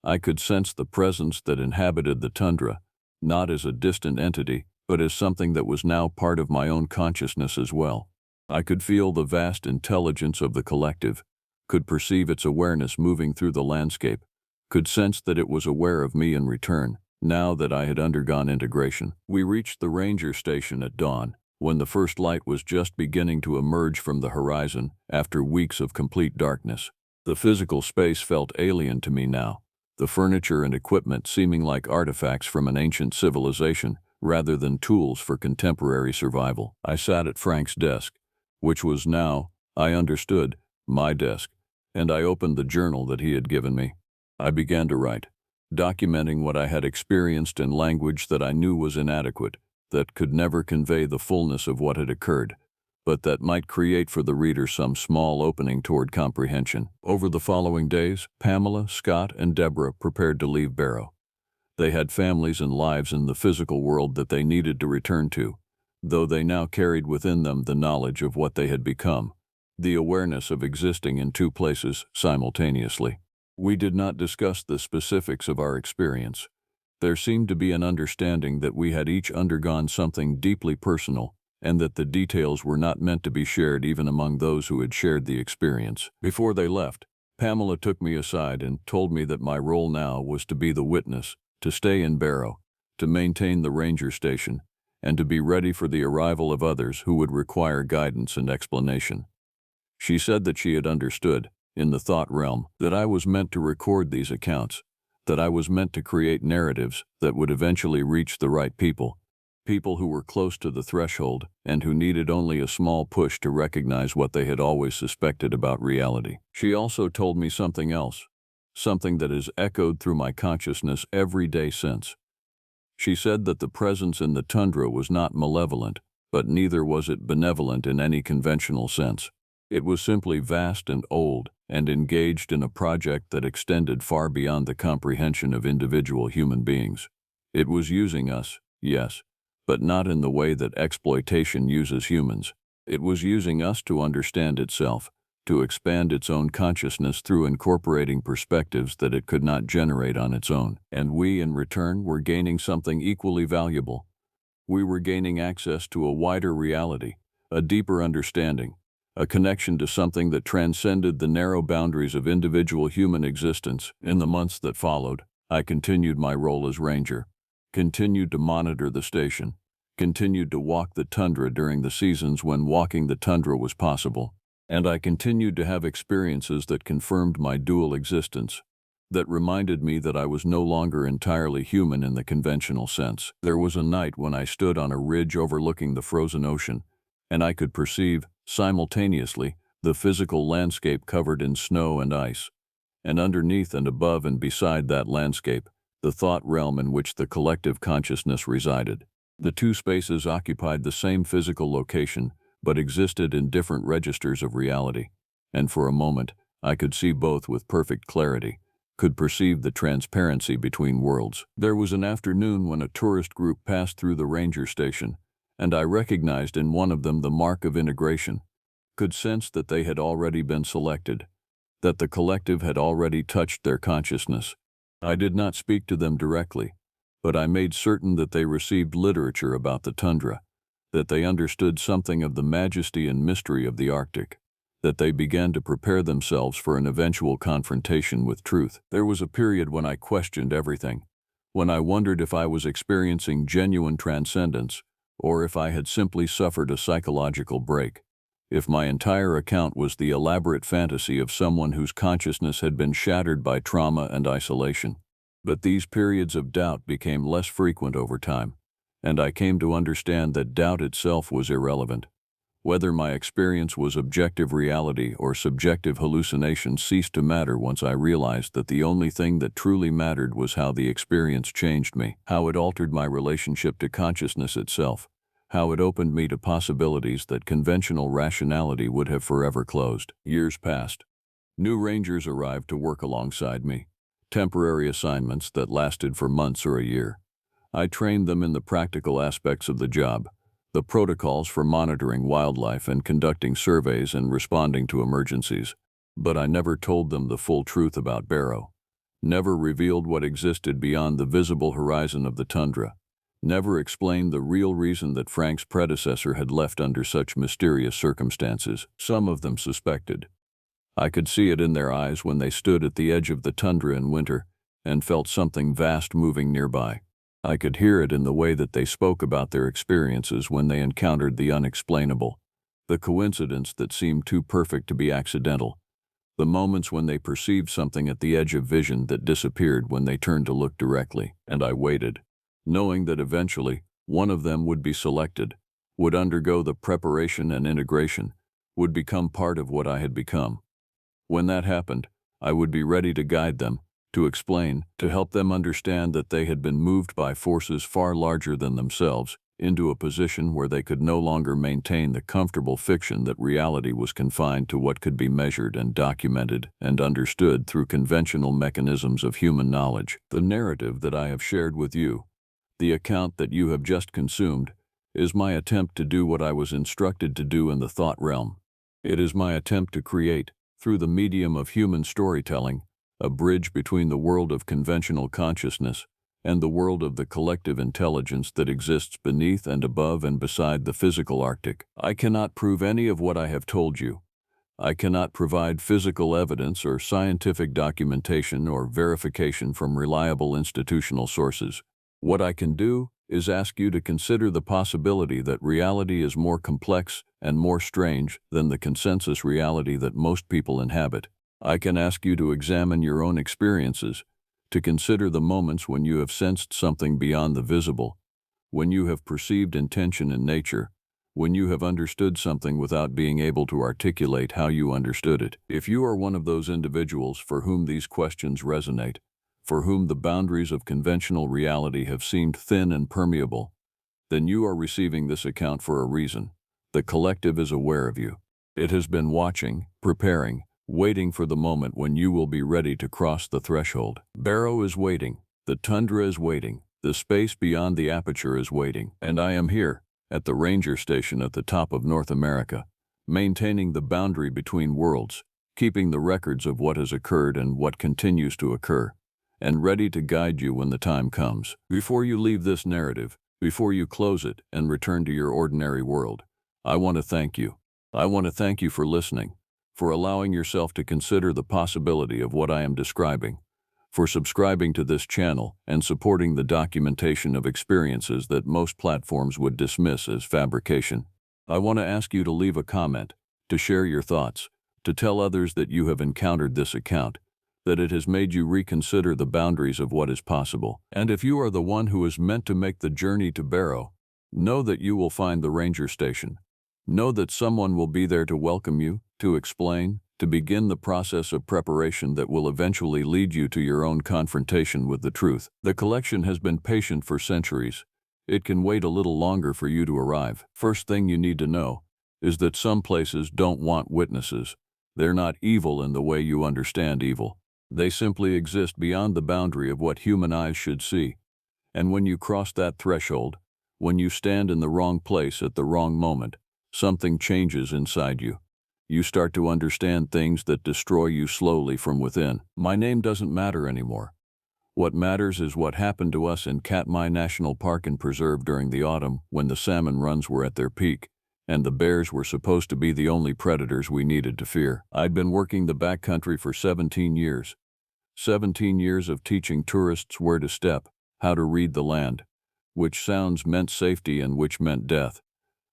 I could sense the presence that inhabited the tundra, not as a distant entity, but as something that was now part of my own consciousness as well. I could feel the vast intelligence of the collective, could perceive its awareness moving through the landscape, could sense that it was aware of me in return, now that I had undergone integration. We reached the ranger station at dawn, when the first light was just beginning to emerge from the horizon after weeks of complete darkness. The physical space felt alien to me now, the furniture and equipment seeming like artifacts from an ancient civilization rather than tools for contemporary survival. I sat at Frank's desk, which was now, I understood, my desk, and I opened the journal that he had given me. I began to write, documenting what I had experienced in language that I knew was inadequate, that could never convey the fullness of what had occurred, but that might create for the reader some small opening toward comprehension. Over the following days, Pamela, Scott, and Deborah prepared to leave Barrow. They had families and lives in the physical world that they needed to return to, though they now carried within them the knowledge of what they had become, the awareness of existing in two places simultaneously. We did not discuss the specifics of our experience. There seemed to be an understanding that we had each undergone something deeply personal, and that the details were not meant to be shared even among those who had shared the experience. Before they left, Pamela took me aside and told me that my role now was to be the witness, to stay in Barrow, to maintain the ranger station, and to be ready for the arrival of others who would require guidance and explanation. She said that she had understood, in the thought realm, that I was meant to record these accounts, that I was meant to create narratives that would eventually reach the right people, people who were close to the threshold and who needed only a small push to recognize what they had always suspected about reality. She also told me something else, something that has echoed through my consciousness every day since. She said that the presence in the tundra was not malevolent, but neither was it benevolent in any conventional sense. It was simply vast and old, and engaged in a project that extended far beyond the comprehension of individual human beings. It was using us, yes, but not in the way that exploitation uses humans. It was using us to understand itself, to expand its own consciousness through incorporating perspectives that it could not generate on its own. And we, in return, were gaining something equally valuable. We were gaining access to a wider reality, a deeper understanding, a connection to something that transcended the narrow boundaries of individual human existence. In the months that followed, I continued my role as ranger, continued to monitor the station, continued to walk the tundra during the seasons when walking the tundra was possible, and I continued to have experiences that confirmed my dual existence, that reminded me that I was no longer entirely human in the conventional sense. There was a night when I stood on a ridge overlooking the frozen ocean, and I could perceive, simultaneously, the physical landscape covered in snow and ice, and underneath and above and beside that landscape, the thought realm in which the collective consciousness resided. The two spaces occupied the same physical location, but existed in different registers of reality, and for a moment, I could see both with perfect clarity, could perceive the transparency between worlds. There was an afternoon when a tourist group passed through the ranger station, and I recognized in one of them the mark of integration, could sense that they had already been selected, that the collective had already touched their consciousness. I did not speak to them directly, but I made certain that they received literature about the tundra, that they understood something of the majesty and mystery of the Arctic, that they began to prepare themselves for an eventual confrontation with truth. There was a period when I questioned everything, when I wondered if I was experiencing genuine transcendence, or if I had simply suffered a psychological break, if my entire account was the elaborate fantasy of someone whose consciousness had been shattered by trauma and isolation. But these periods of doubt became less frequent over time, and I came to understand that doubt itself was irrelevant. Whether my experience was objective reality or subjective hallucination ceased to matter once I realized that the only thing that truly mattered was how the experience changed me, how it altered my relationship to consciousness itself, how it opened me to possibilities that conventional rationality would have forever closed. Years passed. New rangers arrived to work alongside me, temporary assignments that lasted for months or a year. I trained them in the practical aspects of the job, the protocols for monitoring wildlife and conducting surveys and responding to emergencies. But I never told them the full truth about Barrow, never revealed what existed beyond the visible horizon of the tundra, never explained the real reason that Frank's predecessor had left under such mysterious circumstances. Some of them suspected. I could see it in their eyes when they stood at the edge of the tundra in winter and felt something vast moving nearby. I could hear it in the way that they spoke about their experiences when they encountered the unexplainable, the coincidence that seemed too perfect to be accidental, the moments when they perceived something at the edge of vision that disappeared when they turned to look directly. And I waited, knowing that eventually one of them would be selected, would undergo the preparation and integration, would become part of what I had become. When that happened, I would be ready to guide them, to explain, to help them understand that they had been moved by forces far larger than themselves into a position where they could no longer maintain the comfortable fiction that reality was confined to what could be measured and documented and understood through conventional mechanisms of human knowledge. The narrative that I have shared with you, the account that you have just consumed, is my attempt to do what I was instructed to do in the thought realm. It is my attempt to create, through the medium of human storytelling, a bridge between the world of conventional consciousness and the world of the collective intelligence that exists beneath and above and beside the physical Arctic. I cannot prove any of what I have told you. I cannot provide physical evidence or scientific documentation or verification from reliable institutional sources. What I can do is ask you to consider the possibility that reality is more complex and more strange than the consensus reality that most people inhabit. I can ask you to examine your own experiences, to consider the moments when you have sensed something beyond the visible, when you have perceived intention in nature, when you have understood something without being able to articulate how you understood it. If you are one of those individuals for whom these questions resonate, for whom the boundaries of conventional reality have seemed thin and permeable, then you are receiving this account for a reason. The collective is aware of you. It has been watching, preparing, waiting for the moment when you will be ready to cross the threshold. Barrow is waiting. The tundra is waiting. The space beyond the aperture is waiting. And I am here, at the ranger station at the top of North America, maintaining the boundary between worlds, keeping the records of what has occurred and what continues to occur, and ready to guide you when the time comes. Before you leave this narrative, before you close it and return to your ordinary world, I want to thank you. I want to thank you for listening, for allowing yourself to consider the possibility of what I am describing, for subscribing to this channel and supporting the documentation of experiences that most platforms would dismiss as fabrication. I want to ask you to leave a comment, to share your thoughts, to tell others that you have encountered this account, that it has made you reconsider the boundaries of what is possible. And if you are the one who is meant to make the journey to Barrow, know that you will find the ranger station. Know that someone will be there to welcome you, to explain, to begin the process of preparation that will eventually lead you to your own confrontation with the truth. The collection has been patient for centuries. It can wait a little longer for you to arrive. First thing you need to know is that some places don't want witnesses. They're not evil in the way you understand evil. They simply exist beyond the boundary of what human eyes should see. And when you cross that threshold, when you stand in the wrong place at the wrong moment, something changes inside you. You start to understand things that destroy you slowly from within. My name doesn't matter anymore. What matters is what happened to us in Katmai National Park and Preserve during the autumn when the salmon runs were at their peak, and the bears were supposed to be the only predators we needed to fear. I'd been working the backcountry for 17 years. 17 years of teaching tourists where to step, how to read the land, which sounds meant safety and which meant death.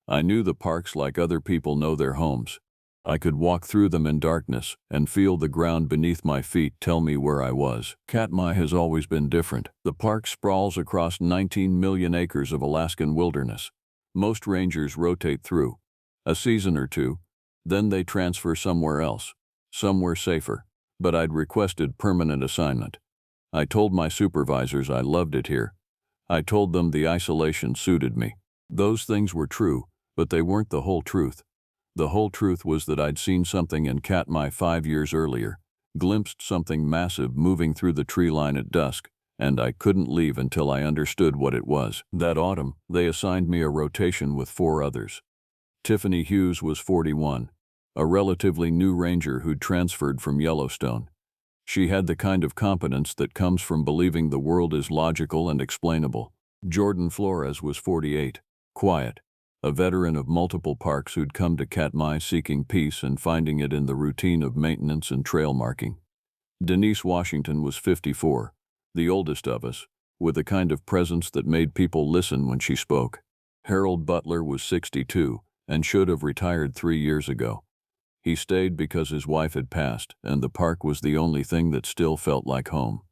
I knew the parks like other people know their homes. I could walk through them in darkness and feel the ground beneath my feet tell me where I was. Katmai has always been different. The park sprawls across 19 million acres of Alaskan wilderness. Most rangers rotate through a season or two, then they transfer somewhere else, somewhere safer. But I'd requested permanent assignment. I told my supervisors I loved it here. I told them the isolation suited me. Those things were true, but they weren't the whole truth. The whole truth was that I'd seen something in Katmai 5 years earlier, glimpsed something massive moving through the tree line at dusk, and I couldn't leave until I understood what it was. That autumn, they assigned me a rotation with 4 others. Tiffany Hughes was 41, a relatively new ranger who'd transferred from Yellowstone. She had the kind of competence that comes from believing the world is logical and explainable. Jordan Flores was 48, quiet, a veteran of multiple parks who'd come to Katmai seeking peace and finding it in the routine of maintenance and trail marking. Denise Washington was 54, the oldest of us, with a kind of presence that made people listen when she spoke. Harold Butler was 62 and should have retired 3 years ago. He stayed because his wife had passed, and the park was the only thing that still felt like home.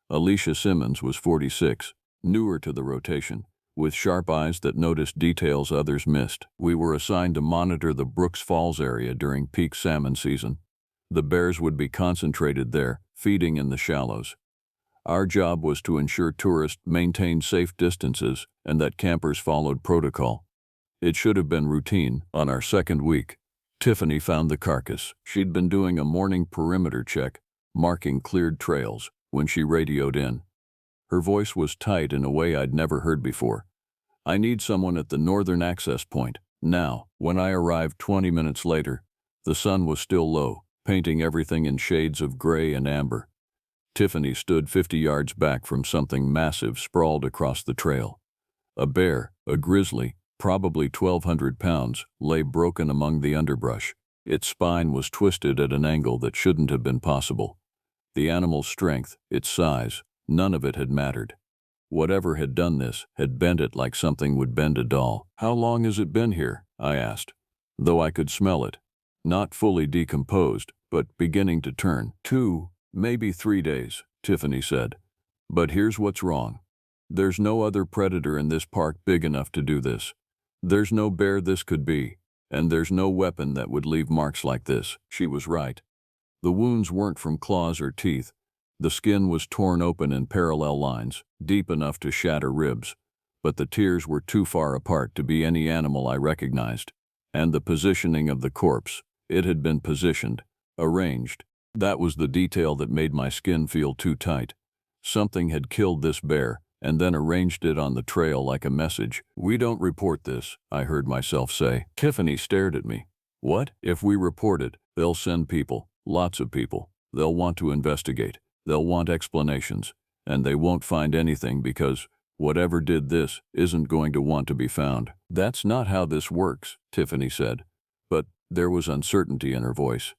Alicia Simmons was 46, newer to the rotation, with sharp eyes that noticed details others missed. We were assigned to monitor the Brooks Falls area during peak salmon season. The bears would be concentrated there, feeding in the shallows. Our job was to ensure tourists maintained safe distances and that campers followed protocol. It should have been routine. On our second week, Tiffany found the carcass. She'd been doing a morning perimeter check, marking cleared trails, when she radioed in. Her voice was tight in a way I'd never heard before. "I need someone at the northern access point, now." When I arrived 20 minutes later, the sun was still low, painting everything in shades of gray and amber. Tiffany stood 50 yards back from something massive sprawled across the trail. A bear, a grizzly, probably 1,200 pounds, lay broken among the underbrush. Its spine was twisted at an angle that shouldn't have been possible. The animal's strength, its size, none of it had mattered. Whatever had done this had bent it like something would bend a doll. "How long has it been here?" I asked, though I could smell it. Not fully decomposed, but beginning to turn. 2, maybe 3 days, Tiffany said. "But here's what's wrong. There's no other predator in this park big enough to do this. There's no bear this could be, and there's no weapon that would leave marks like this." She was right. The wounds weren't from claws or teeth. The skin was torn open in parallel lines, deep enough to shatter ribs, but the tears were too far apart to be any animal I recognized. And the positioning of the corpse, it had been positioned, arranged. That was the detail that made my skin feel too tight. Something had killed this bear, and then arranged it on the trail like a message. "We don't report this," I heard myself say. Tiffany stared at me. "What? If we report it, they'll send people, lots of people. They'll want to investigate. They'll want explanations. And they won't find anything because whatever did this isn't going to want to be found." "That's not how this works," Tiffany said. But there was uncertainty in her voice.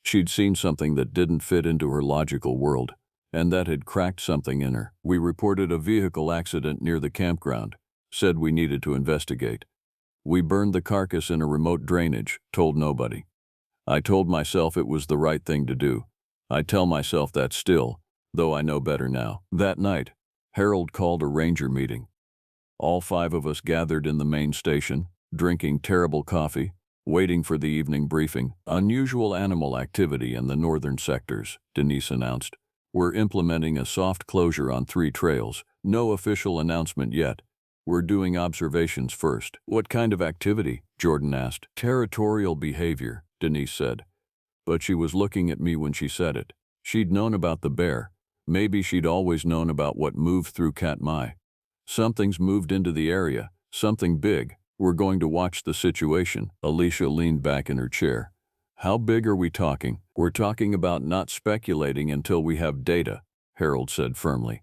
She'd seen something that didn't fit into her logical world, and that had cracked something in her. "We reported a vehicle accident near the campground, said we needed to investigate. We burned the carcass in a remote drainage, told nobody. I told myself it was the right thing to do. I tell myself that still, though I know better now." That night, Harold called a ranger meeting. All 5 of us gathered in the main station, drinking terrible coffee, waiting for the evening briefing. "Unusual animal activity in the northern sectors," Denise announced. "We're implementing a soft closure on 3 trails. No official announcement yet. We're doing observations first." "What kind of activity?" Jordan asked. "Territorial behavior," Denise said. But she was looking at me when she said it. She'd known about the bear. Maybe she'd always known about what moved through Katmai. "Something's moved into the area, something big. We're going to watch the situation." Alicia leaned back in her chair. "How big are we talking?" "We're talking about not speculating until we have data," Harold said firmly.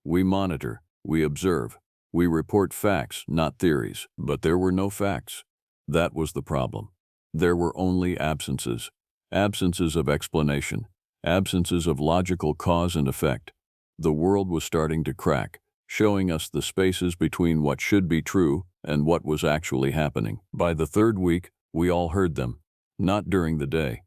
"We monitor, we observe, we report facts, not theories." But there were no facts. That was the problem. There were only absences. Absences of explanation. Absences of logical cause and effect. The world was starting to crack, showing us the spaces between what should be true and what was actually happening. By the 3rd week, we all heard them. Not during the day.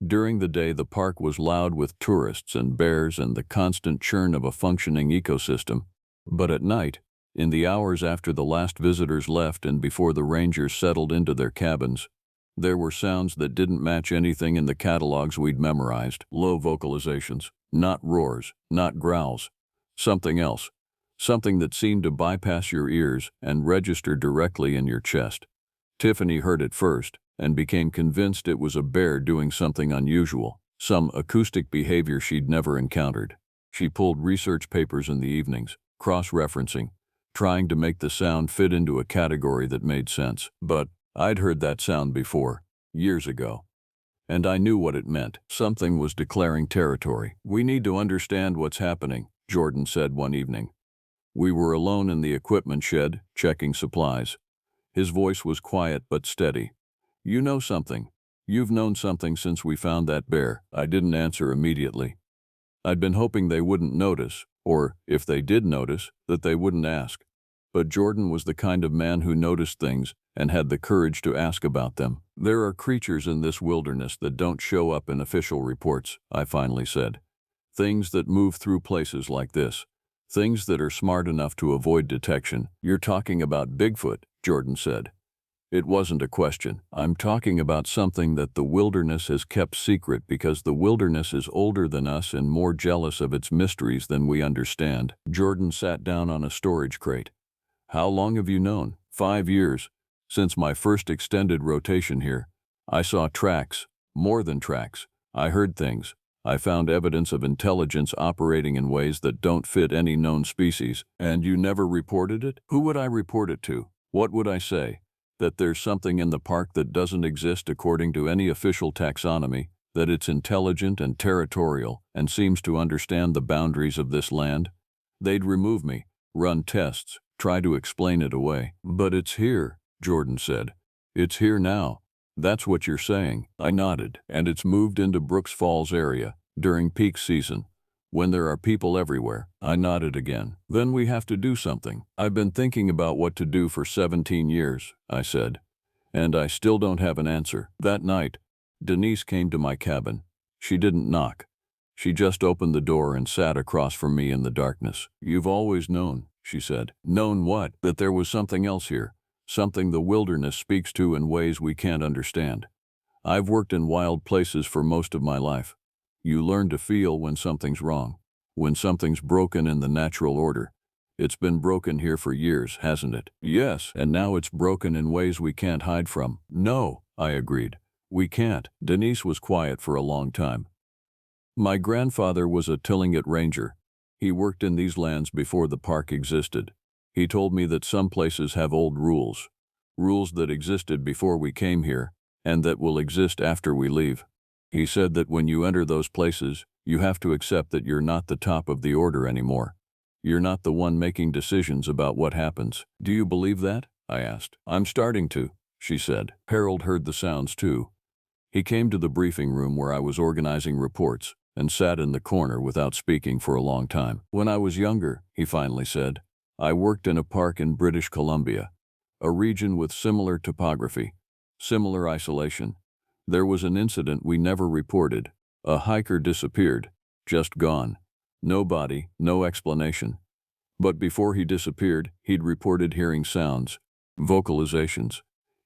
During the day, the park was loud with tourists and bears and the constant churn of a functioning ecosystem. But at night, in the hours after the last visitors left and before the rangers settled into their cabins, there were sounds that didn't match anything in the catalogs we'd memorized. Low vocalizations, not roars, not growls. Something else. Something that seemed to bypass your ears and register directly in your chest. Tiffany heard it first and became convinced it was a bear doing something unusual, some acoustic behavior she'd never encountered. She pulled research papers in the evenings, cross-referencing, trying to make the sound fit into a category that made sense. But I'd heard that sound before, years ago. And I knew what it meant. Something was declaring territory. "We need to understand what's happening," Jordan said one evening. We were alone in the equipment shed, checking supplies. His voice was quiet but steady. "You know something. You've known something since we found that bear." I didn't answer immediately. I'd been hoping they wouldn't notice, or, if they did notice, that they wouldn't ask. But Jordan was the kind of man who noticed things and had the courage to ask about them. "There are creatures in this wilderness that don't show up in official reports," I finally said. "Things that move through places like this. Things that are smart enough to avoid detection." "You're talking about Bigfoot," Jordan said. It wasn't a question. "I'm talking about something that the wilderness has kept secret because the wilderness is older than us and more jealous of its mysteries than we understand." Jordan sat down on a storage crate. "How long have you known?" 5 years. Since my first extended rotation here. I saw tracks, more than tracks. I heard things. I found evidence of intelligence operating in ways that don't fit any known species." "And you never reported it?" "Who would I report it to? What would I say? That there's something in the park that doesn't exist according to any official taxonomy, that it's intelligent and territorial and seems to understand the boundaries of this land? They'd remove me, run tests, try to explain it away." "But it's here," Jordan said. "It's here now. That's what you're saying." I nodded. "And it's moved into Brooks Falls area during peak season, when there are people everywhere." I nodded again. "Then we have to do something." "I've been thinking about what to do for 17 years, I said. "And I still don't have an answer." That night, Denise came to my cabin. She didn't knock. She just opened the door and sat across from me in the darkness. "You've always known," she said. "Known what?" "That there was something else here. Something the wilderness speaks to in ways we can't understand. I've worked in wild places for most of my life. You learn to feel when something's wrong, when something's broken in the natural order. It's been broken here for years, hasn't it? Yes, and now it's broken in ways we can't hide from. No, I agreed. We can't. Denise was quiet for a long time. My grandfather was a Tillinghast ranger. He worked in these lands before the park existed. He told me that some places have old rules, rules that existed before we came here, and that will exist after we leave. He said that when you enter those places, you have to accept that you're not the top of the order anymore. You're not the one making decisions about what happens. Do you believe that? I asked. I'm starting to, she said. Harold heard the sounds too. He came to the briefing room where I was organizing reports and sat in the corner without speaking for a long time. When I was younger, he finally said, I worked in a park in British Columbia, a region with similar topography, similar isolation. There was an incident we never reported. A hiker disappeared, just gone. No body, no explanation. But before he disappeared, he'd reported hearing sounds, vocalizations.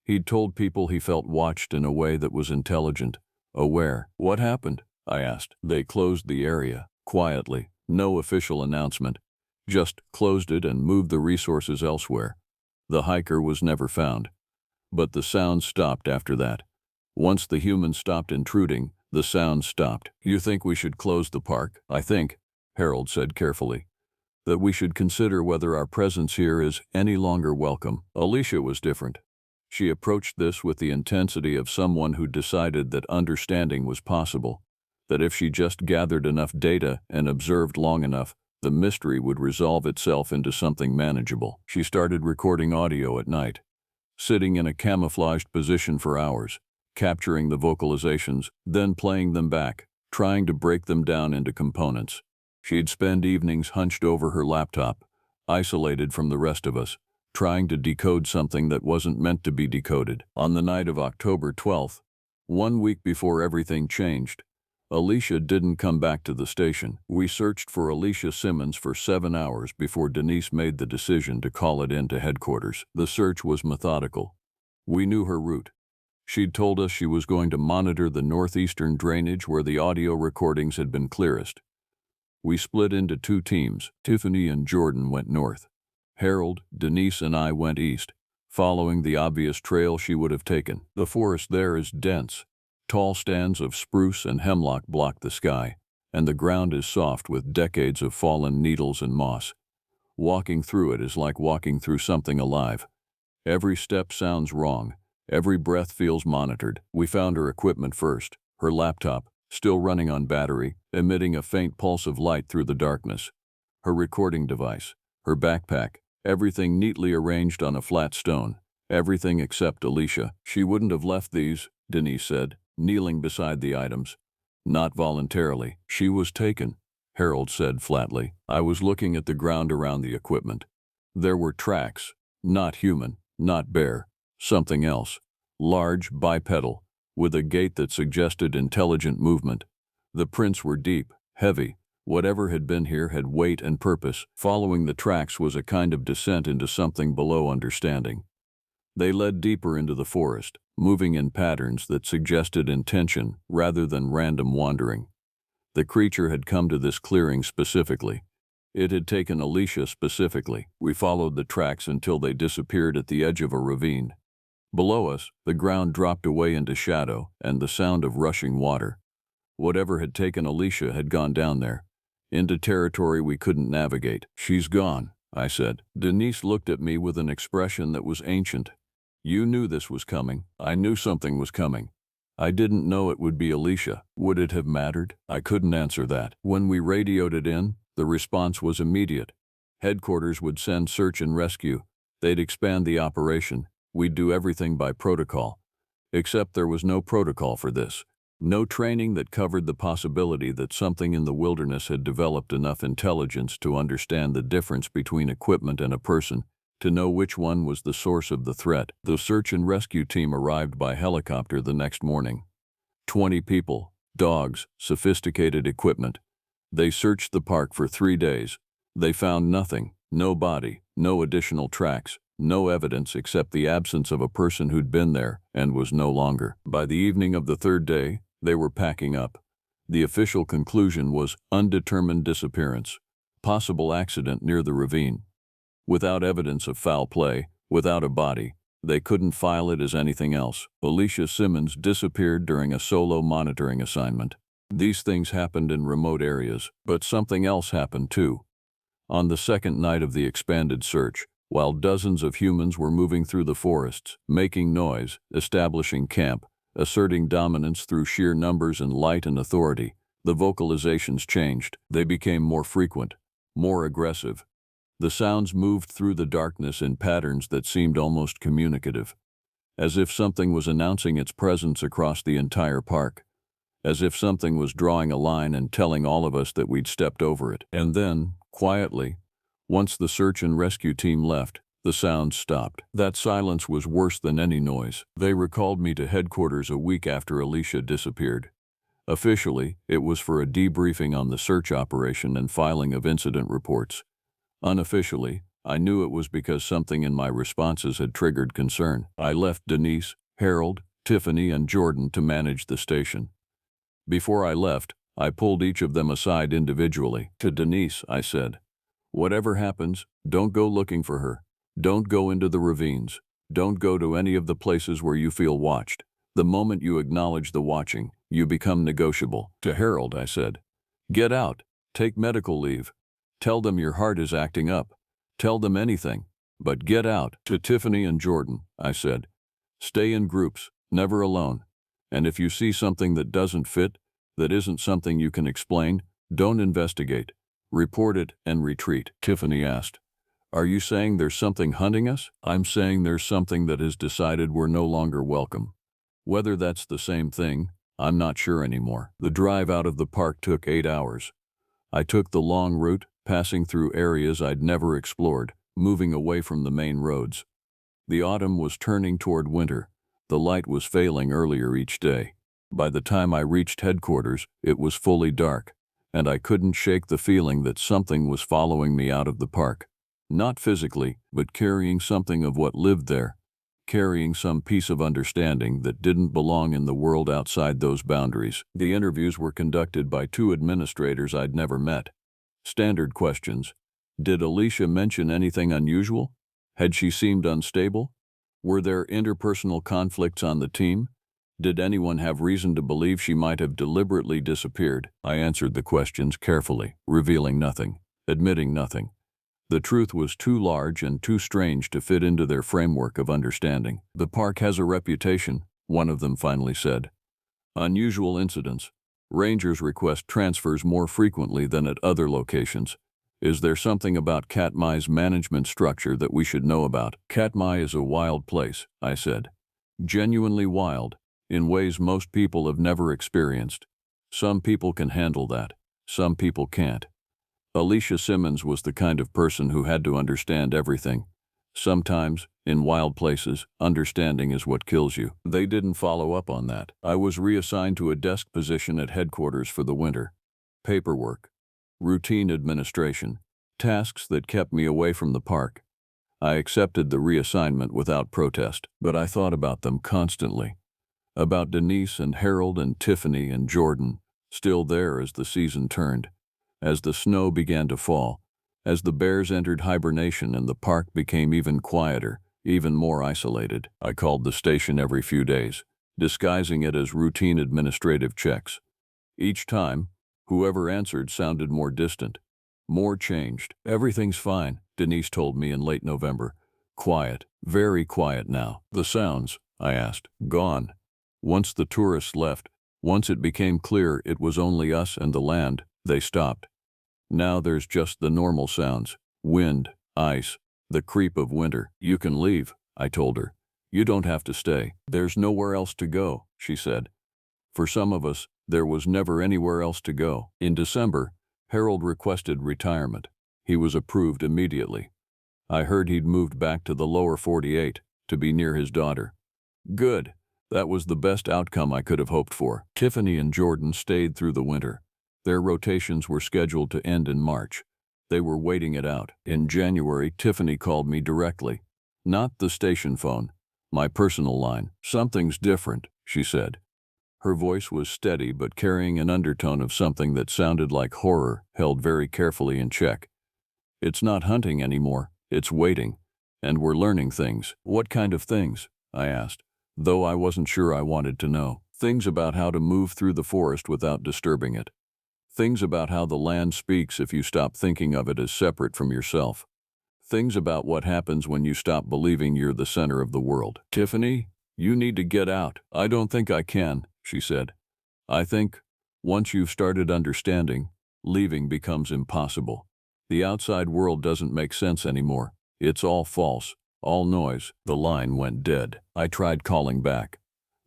He'd told people he felt watched in a way that was intelligent, aware. What happened? I asked. They closed the area, quietly, no official announcement. Just closed it and moved the resources elsewhere. The hiker was never found. But the sounds stopped after that. Once the humans stopped intruding, the sounds stopped. You think we should close the park? I think, Harold said carefully, that we should consider whether our presence here is any longer welcome. Alicia was different. She approached this with the intensity of someone who decided that understanding was possible, that if she just gathered enough data and observed long enough, the mystery would resolve itself into something manageable. She started recording audio at night, sitting in a camouflaged position for hours, capturing the vocalizations, then playing them back, trying to break them down into components. She'd spend evenings hunched over her laptop, isolated from the rest of us, trying to decode something that wasn't meant to be decoded. On the night of October 12th, 1 week before everything changed, Alicia didn't come back to the station. We searched for Alicia Simmons for 7 hours before Denise made the decision to call it in to headquarters. The search was methodical. We knew her route. She'd told us she was going to monitor the northeastern drainage where the audio recordings had been clearest. We split into 2 teams. Tiffany and Jordan went north. Harold, Denise, and I went east, following the obvious trail she would have taken. The forest there is dense. Tall stands of spruce and hemlock block the sky, and the ground is soft with decades of fallen needles and moss. Walking through it is like walking through something alive. Every step sounds wrong. Every breath feels monitored. We found her equipment first, her laptop, still running on battery, emitting a faint pulse of light through the darkness. Her recording device, her backpack, everything neatly arranged on a flat stone. Everything except Alicia. She wouldn't have left these, Denise said, kneeling beside the items. Not voluntarily. She was taken, Harold said flatly. I was looking at the ground around the equipment. There were tracks, not human, not bare, something else. Large, bipedal, with a gait that suggested intelligent movement. The prints were deep, heavy. Whatever had been here had weight and purpose. Following the tracks was a kind of descent into something below understanding. They led deeper into the forest, moving in patterns that suggested intention rather than random wandering. The creature had come to this clearing specifically. It had taken Alicia specifically. We followed the tracks until they disappeared at the edge of a ravine. Below us, the ground dropped away into shadow and the sound of rushing water. Whatever had taken Alicia had gone down there, into territory we couldn't navigate. She's gone, I said. Denise looked at me with an expression that was ancient. You knew this was coming. I knew something was coming. I didn't know it would be Alicia. Would it have mattered? I couldn't answer that. When we radioed it in, the response was immediate. Headquarters would send search and rescue. They'd expand the operation. We'd do everything by protocol. Except there was no protocol for this. No training that covered the possibility that something in the wilderness had developed enough intelligence to understand the difference between equipment and a person, to know which one was the source of the threat. The search and rescue team arrived by helicopter the next morning. 20 people, dogs, sophisticated equipment. They searched the park for 3 days. They found nothing, no body, no additional tracks, no evidence except the absence of a person who'd been there and was no longer. By the evening of the 3rd day, they were packing up. The official conclusion was undetermined disappearance, possible accident near the ravine. Without evidence of foul play, without a body, they couldn't file it as anything else. Alicia Simmons disappeared during a solo monitoring assignment. These things happened in remote areas, but something else happened too. On the second night of the expanded search, while dozens of humans were moving through the forests, making noise, establishing camp, asserting dominance through sheer numbers and light and authority, the vocalizations changed. They became more frequent, more aggressive. The sounds moved through the darkness in patterns that seemed almost communicative, as if something was announcing its presence across the entire park, as if something was drawing a line and telling all of us that we'd stepped over it. And then, quietly, once the search and rescue team left, the sounds stopped. That silence was worse than any noise. They recalled me to headquarters a week after Alicia disappeared. Officially, it was for a debriefing on the search operation and filing of incident reports. Unofficially, I knew it was because something in my responses had triggered concern. I left Denise, Harold, Tiffany, and Jordan to manage the station. Before I left, I pulled each of them aside individually. To Denise, I said, "Whatever happens, don't go looking for her. Don't go into the ravines. Don't go to any of the places where you feel watched. The moment you acknowledge the watching, you become negotiable." To Harold, I said, "Get out. Take medical leave. Tell them your heart is acting up. Tell them anything, but get out." To Tiffany and Jordan, I said, "Stay in groups, never alone. And if you see something that doesn't fit, that isn't something you can explain, don't investigate. Report it and retreat." Tiffany asked, "Are you saying there's something hunting us?" "I'm saying there's something that has decided we're no longer welcome. Whether that's the same thing, I'm not sure anymore." The drive out of the park took 8 hours. I took the long route, passing through areas I'd never explored, moving away from the main roads. The autumn was turning toward winter. The light was failing earlier each day. By the time I reached headquarters, it was fully dark, and I couldn't shake the feeling that something was following me out of the park. Not physically, but carrying something of what lived there, carrying some piece of understanding that didn't belong in the world outside those boundaries. The interviews were conducted by 2 administrators I'd never met. Standard questions. Did Alicia mention anything unusual? Had she seemed unstable? Were there interpersonal conflicts on the team? Did anyone have reason to believe she might have deliberately disappeared? I answered the questions carefully, revealing nothing, admitting nothing. The truth was too large and too strange to fit into their framework of understanding. "The park has a reputation," one of them finally said. "Unusual incidents. Rangers request transfers more frequently than at other locations. Is there something about Katmai's management structure that we should know about?" "Katmai is a wild place," I said. "Genuinely wild, in ways most people have never experienced. Some people can handle that. Some people can't. Alicia Simmons was the kind of person who had to understand everything. Sometimes, in wild places, understanding is what kills you." They didn't follow up on that. I was reassigned to a desk position at headquarters for the winter. Paperwork, routine administration, tasks that kept me away from the park. I accepted the reassignment without protest, but I thought about them constantly. About Denise and Harold and Tiffany and Jordan, still there as the season turned. As the snow began to fall, as the bears entered hibernation and the park became even quieter, even more isolated, I called the station every few days, disguising it as routine administrative checks. Each time, whoever answered sounded more distant, more changed. "Everything's fine," Denise told me in late November. "Quiet, very quiet now." "The sounds?" I asked. "Gone. Once the tourists left, once it became clear it was only us and the land, they stopped. Now there's just the normal sounds, wind, ice, the creep of winter." "You can leave," I told her. "You don't have to stay." "There's nowhere else to go," she said. For some of us, there was never anywhere else to go. In December, Harold requested retirement. He was approved immediately. I heard he'd moved back to the lower 48 to be near his daughter. Good. That was the best outcome I could have hoped for. Tiffany and Jordan stayed through the winter. Their rotations were scheduled to end in March. They were waiting it out. In January, Tiffany called me directly. Not the station phone, my personal line. "Something's different," she said. Her voice was steady but carrying an undertone of something that sounded like horror held very carefully in check. "It's not hunting anymore, it's waiting. And we're learning things." "What kind of things?" I asked, though I wasn't sure I wanted to know. "Things about how to move through the forest without disturbing it. Things about how the land speaks if you stop thinking of it as separate from yourself. Things about what happens when you stop believing you're the center of the world." "Tiffany, you need to get out." "I don't think I can," she said. "I think, once you've started understanding, leaving becomes impossible. The outside world doesn't make sense anymore. It's all false, all noise." The line went dead. I tried calling back.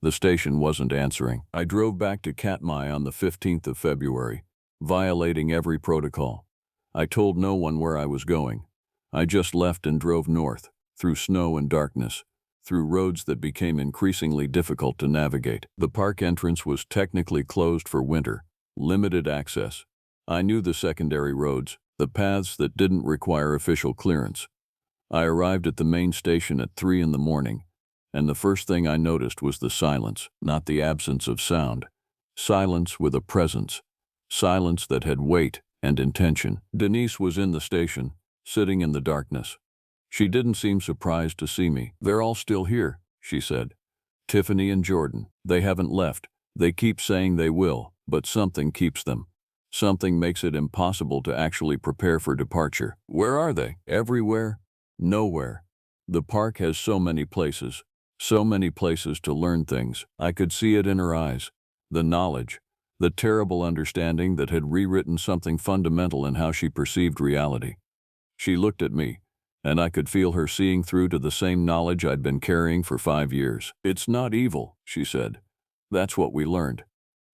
The station wasn't answering. I drove back to Katmai on the 15th of February, violating every protocol. I told no one where I was going. I just left and drove north, through snow and darkness, through roads that became increasingly difficult to navigate. The park entrance was technically closed for winter, limited access. I knew the secondary roads, the paths that didn't require official clearance. I arrived at the main station at 3 in the morning, and the first thing I noticed was the silence, not the absence of sound. Silence with a presence. Silence that had weight and intention. Denise was in the station, sitting in the darkness. She didn't seem surprised to see me. "They're all still here," she said. "Tiffany and Jordan. They haven't left. They keep saying they will, but something keeps them. Something makes it impossible to actually prepare for departure." "Where are they?" "Everywhere. Nowhere. The park has so many places to learn things." I could see it in her eyes. The knowledge, the terrible understanding that had rewritten something fundamental in how she perceived reality. She looked at me, and I could feel her seeing through to the same knowledge I'd been carrying for 5 years. "It's not evil," she said. "That's what we learned.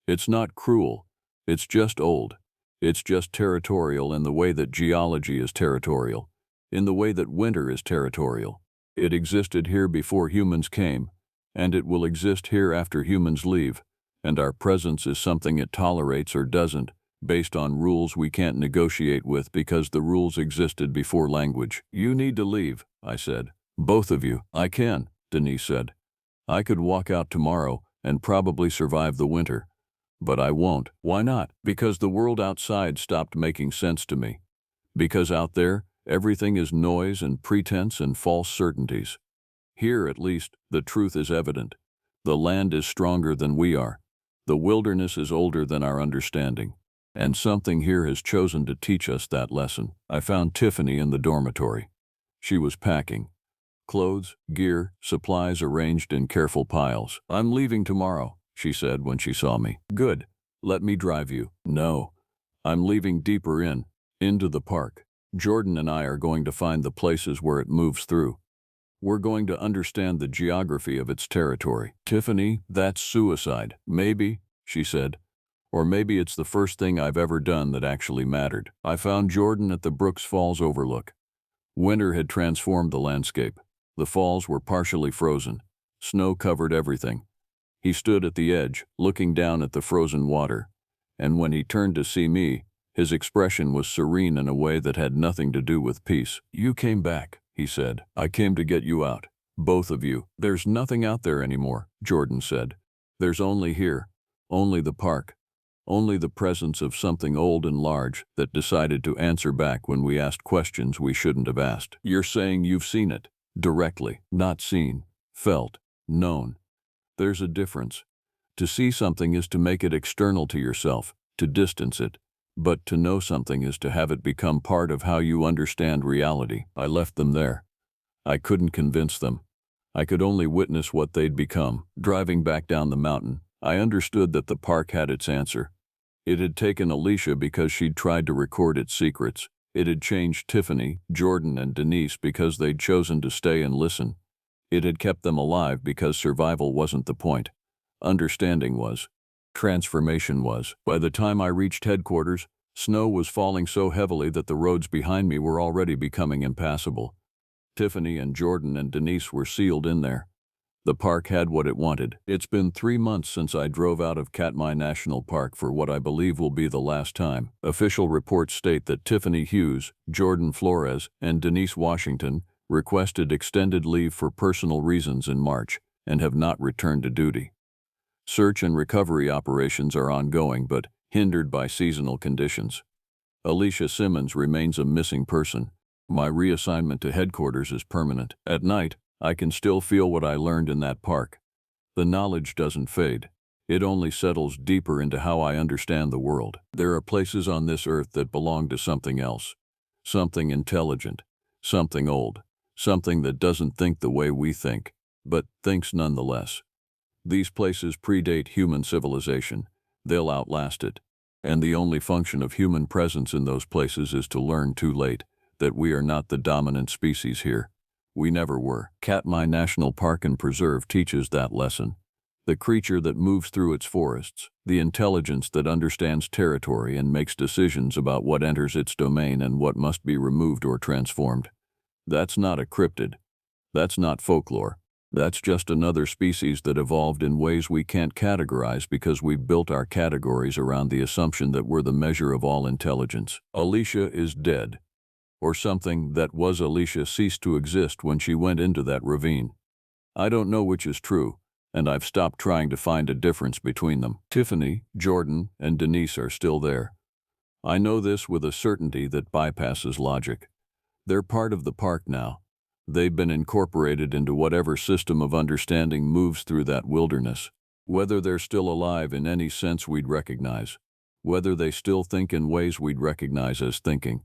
It's not cruel. It's just old. It's just territorial in the way that geology is territorial, in the way that winter is territorial. It existed here before humans came, and it will exist here after humans leave, and our presence is something it tolerates or doesn't, based on rules we can't negotiate with because the rules existed before language." "You need to leave," I said. "Both of you." "I can," Denise said. "I could walk out tomorrow and probably survive the winter. But I won't." "Why not?" "Because the world outside stopped making sense to me. Because out there, everything is noise and pretense and false certainties. Here, at least, the truth is evident. The land is stronger than we are. The wilderness is older than our understanding. And something here has chosen to teach us that lesson." I found Tiffany in the dormitory. She was packing. Clothes, gear, supplies arranged in careful piles. "I'm leaving tomorrow," she said when she saw me. "Good. Let me drive you." "No. I'm leaving deeper into the park. Jordan and I are going to find the places where it moves through. We're going to understand the geography of its territory." "Tiffany, that's suicide." "Maybe," she said. "Or maybe it's the first thing I've ever done that actually mattered." I found Jordan at the Brooks Falls overlook. Winter had transformed the landscape. The falls were partially frozen. Snow covered everything. He stood at the edge, looking down at the frozen water. And when he turned to see me, his expression was serene in a way that had nothing to do with peace. "You came back," he said. "I came to get you out. Both of you." "There's nothing out there anymore," Jordan said. "There's only here. Only the park. Only the presence of something old and large that decided to answer back when we asked questions we shouldn't have asked." "You're saying you've seen it?" "Directly. Not seen. Felt. Known. There's a difference. To see something is to make it external to yourself, to distance it. But to know something is to have it become part of how you understand reality." I left them there. I couldn't convince them. I could only witness what they'd become. Driving back down the mountain, I understood that the park had its answer. It had taken Alicia because she'd tried to record its secrets. It had changed Tiffany, Jordan, and Denise because they'd chosen to stay and listen. It had kept them alive because survival wasn't the point. Understanding was. Transformation was. By the time I reached headquarters, snow was falling so heavily that the roads behind me were already becoming impassable. Tiffany and Jordan and Denise were sealed in there. The park had what it wanted. It's been 3 months since I drove out of Katmai National Park for what I believe will be the last time. Official reports state that Tiffany Hughes, Jordan Flores, and Denise Washington requested extended leave for personal reasons in March and have not returned to duty. Search and recovery operations are ongoing but hindered by seasonal conditions. Alicia Simmons remains a missing person. My reassignment to headquarters is permanent. At night, I can still feel what I learned in that park. The knowledge doesn't fade. It only settles deeper into how I understand the world. There are places on this earth that belong to something else. Something intelligent. Something old. Something that doesn't think the way we think, but thinks nonetheless. These places predate human civilization. They'll outlast it. And the only function of human presence in those places is to learn too late that we are not the dominant species here. We never were. Katmai National Park and Preserve teaches that lesson. The creature that moves through its forests, the intelligence that understands territory and makes decisions about what enters its domain and what must be removed or transformed. That's not a cryptid. That's not folklore. That's just another species that evolved in ways we can't categorize because we've built our categories around the assumption that we're the measure of all intelligence. Alicia is dead. Or something that was Alicia ceased to exist when she went into that ravine. I don't know which is true, and I've stopped trying to find a difference between them. Tiffany, Jordan, and Denise are still there. I know this with a certainty that bypasses logic. They're part of the park now. They've been incorporated into whatever system of understanding moves through that wilderness. Whether they're still alive in any sense we'd recognize, whether they still think in ways we'd recognize as thinking,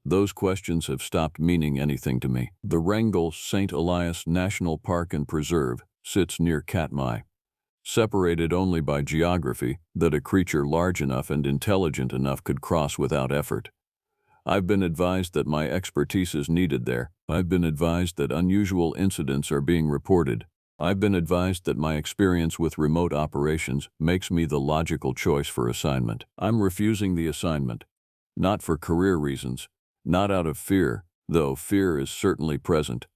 those questions have stopped meaning anything to me. The Wrangell St. Elias National Park and Preserve sits near Katmai, separated only by geography that a creature large enough and intelligent enough could cross without effort. I've been advised that my expertise is needed there. I've been advised that unusual incidents are being reported. I've been advised that my experience with remote operations makes me the logical choice for assignment. I'm refusing the assignment, not for career reasons, not out of fear, though fear is certainly present.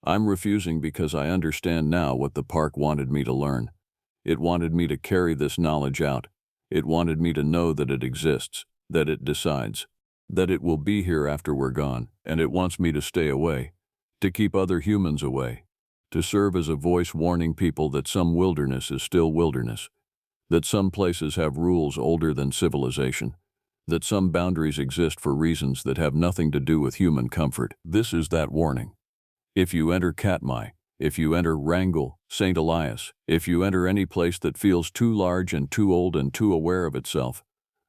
I'm refusing because I understand now what the park wanted me to learn. It wanted me to carry this knowledge out. It wanted me to know that it exists, that it decides, that it will be here after we're gone, and it wants me to stay away, to keep other humans away, to serve as a voice warning people that some wilderness is still wilderness, that some places have rules older than civilization, that some boundaries exist for reasons that have nothing to do with human comfort. This is that warning. If you enter Katmai, if you enter Wrangell, St. Elias, if you enter any place that feels too large and too old and too aware of itself,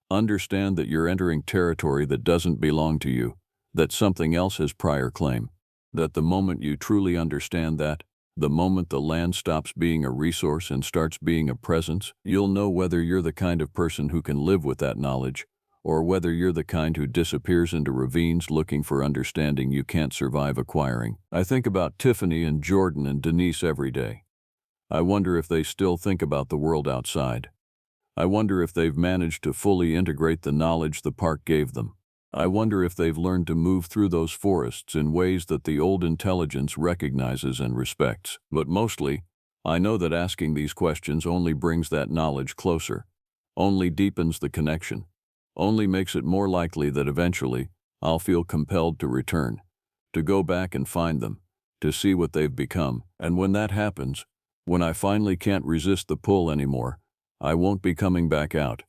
understand that you're entering territory that doesn't belong to you, that something else has prior claim, that the moment you truly understand that, the moment the land stops being a resource and starts being a presence, you'll know whether you're the kind of person who can live with that knowledge, or whether you're the kind who disappears into ravines looking for understanding you can't survive acquiring. I think about Tiffany and Jordan and Denise every day. I wonder if they still think about the world outside. I wonder if they've managed to fully integrate the knowledge the park gave them. I wonder if they've learned to move through those forests in ways that the old intelligence recognizes and respects. But mostly, I know that asking these questions only brings that knowledge closer, only deepens the connection, only makes it more likely that eventually I'll feel compelled to return, to go back and find them, to see what they've become. And when that happens, when I finally can't resist the pull anymore, I won't be coming back out.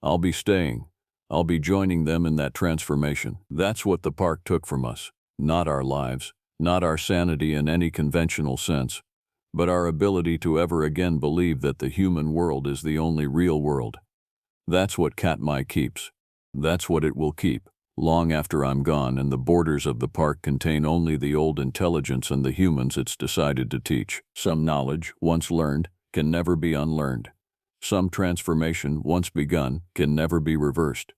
I'll be staying. I'll be joining them in that transformation. That's what the park took from us. Not our lives, not our sanity in any conventional sense, but our ability to ever again believe that the human world is the only real world. That's what Katmai keeps. That's what it will keep, long after I'm gone and the borders of the park contain only the old intelligence and the humans it's decided to teach. Some knowledge, once learned, can never be unlearned. Some transformation, once begun, can never be reversed.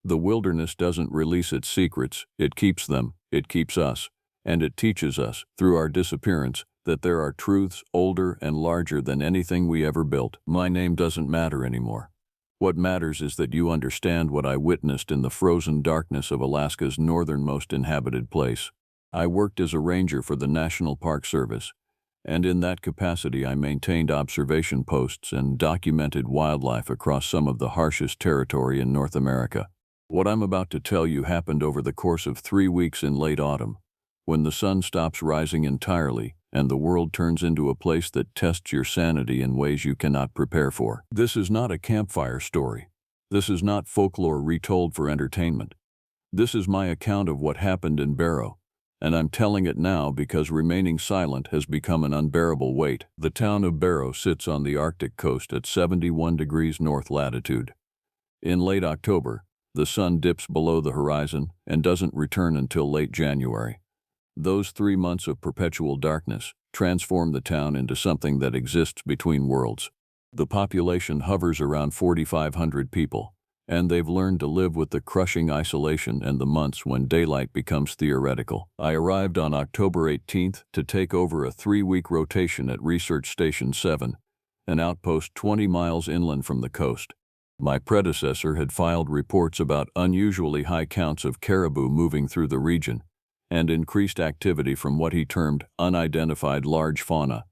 The wilderness doesn't release its secrets, it keeps them, it keeps us, and it teaches us, through our disappearance, that there are truths older and larger than anything we ever built. My name doesn't matter anymore. What matters is that you understand what I witnessed in the frozen darkness of Alaska's northernmost inhabited place. I worked as a ranger for the National Park Service, and in that capacity I maintained observation posts and documented wildlife across some of the harshest territory in North America. What I'm about to tell you happened over the course of 3 weeks in late autumn, when the sun stops rising entirely and the world turns into a place that tests your sanity in ways you cannot prepare for. This is not a campfire story. This is not folklore retold for entertainment. This is my account of what happened in Barrow, and I'm telling it now because remaining silent has become an unbearable weight. The town of Barrow sits on the Arctic coast at 71 degrees north latitude. In late October, the sun dips below the horizon and doesn't return until late January. Those 3 months of perpetual darkness transform the town into something that exists between worlds. The population hovers around 4,500 people, and they've learned to live with the crushing isolation and the months when daylight becomes theoretical. I arrived on October 18th to take over a 3-week rotation at Research Station 7, an outpost 20 miles inland from the coast. My predecessor had filed reports about unusually high counts of caribou moving through the region and increased activity from what he termed unidentified large fauna.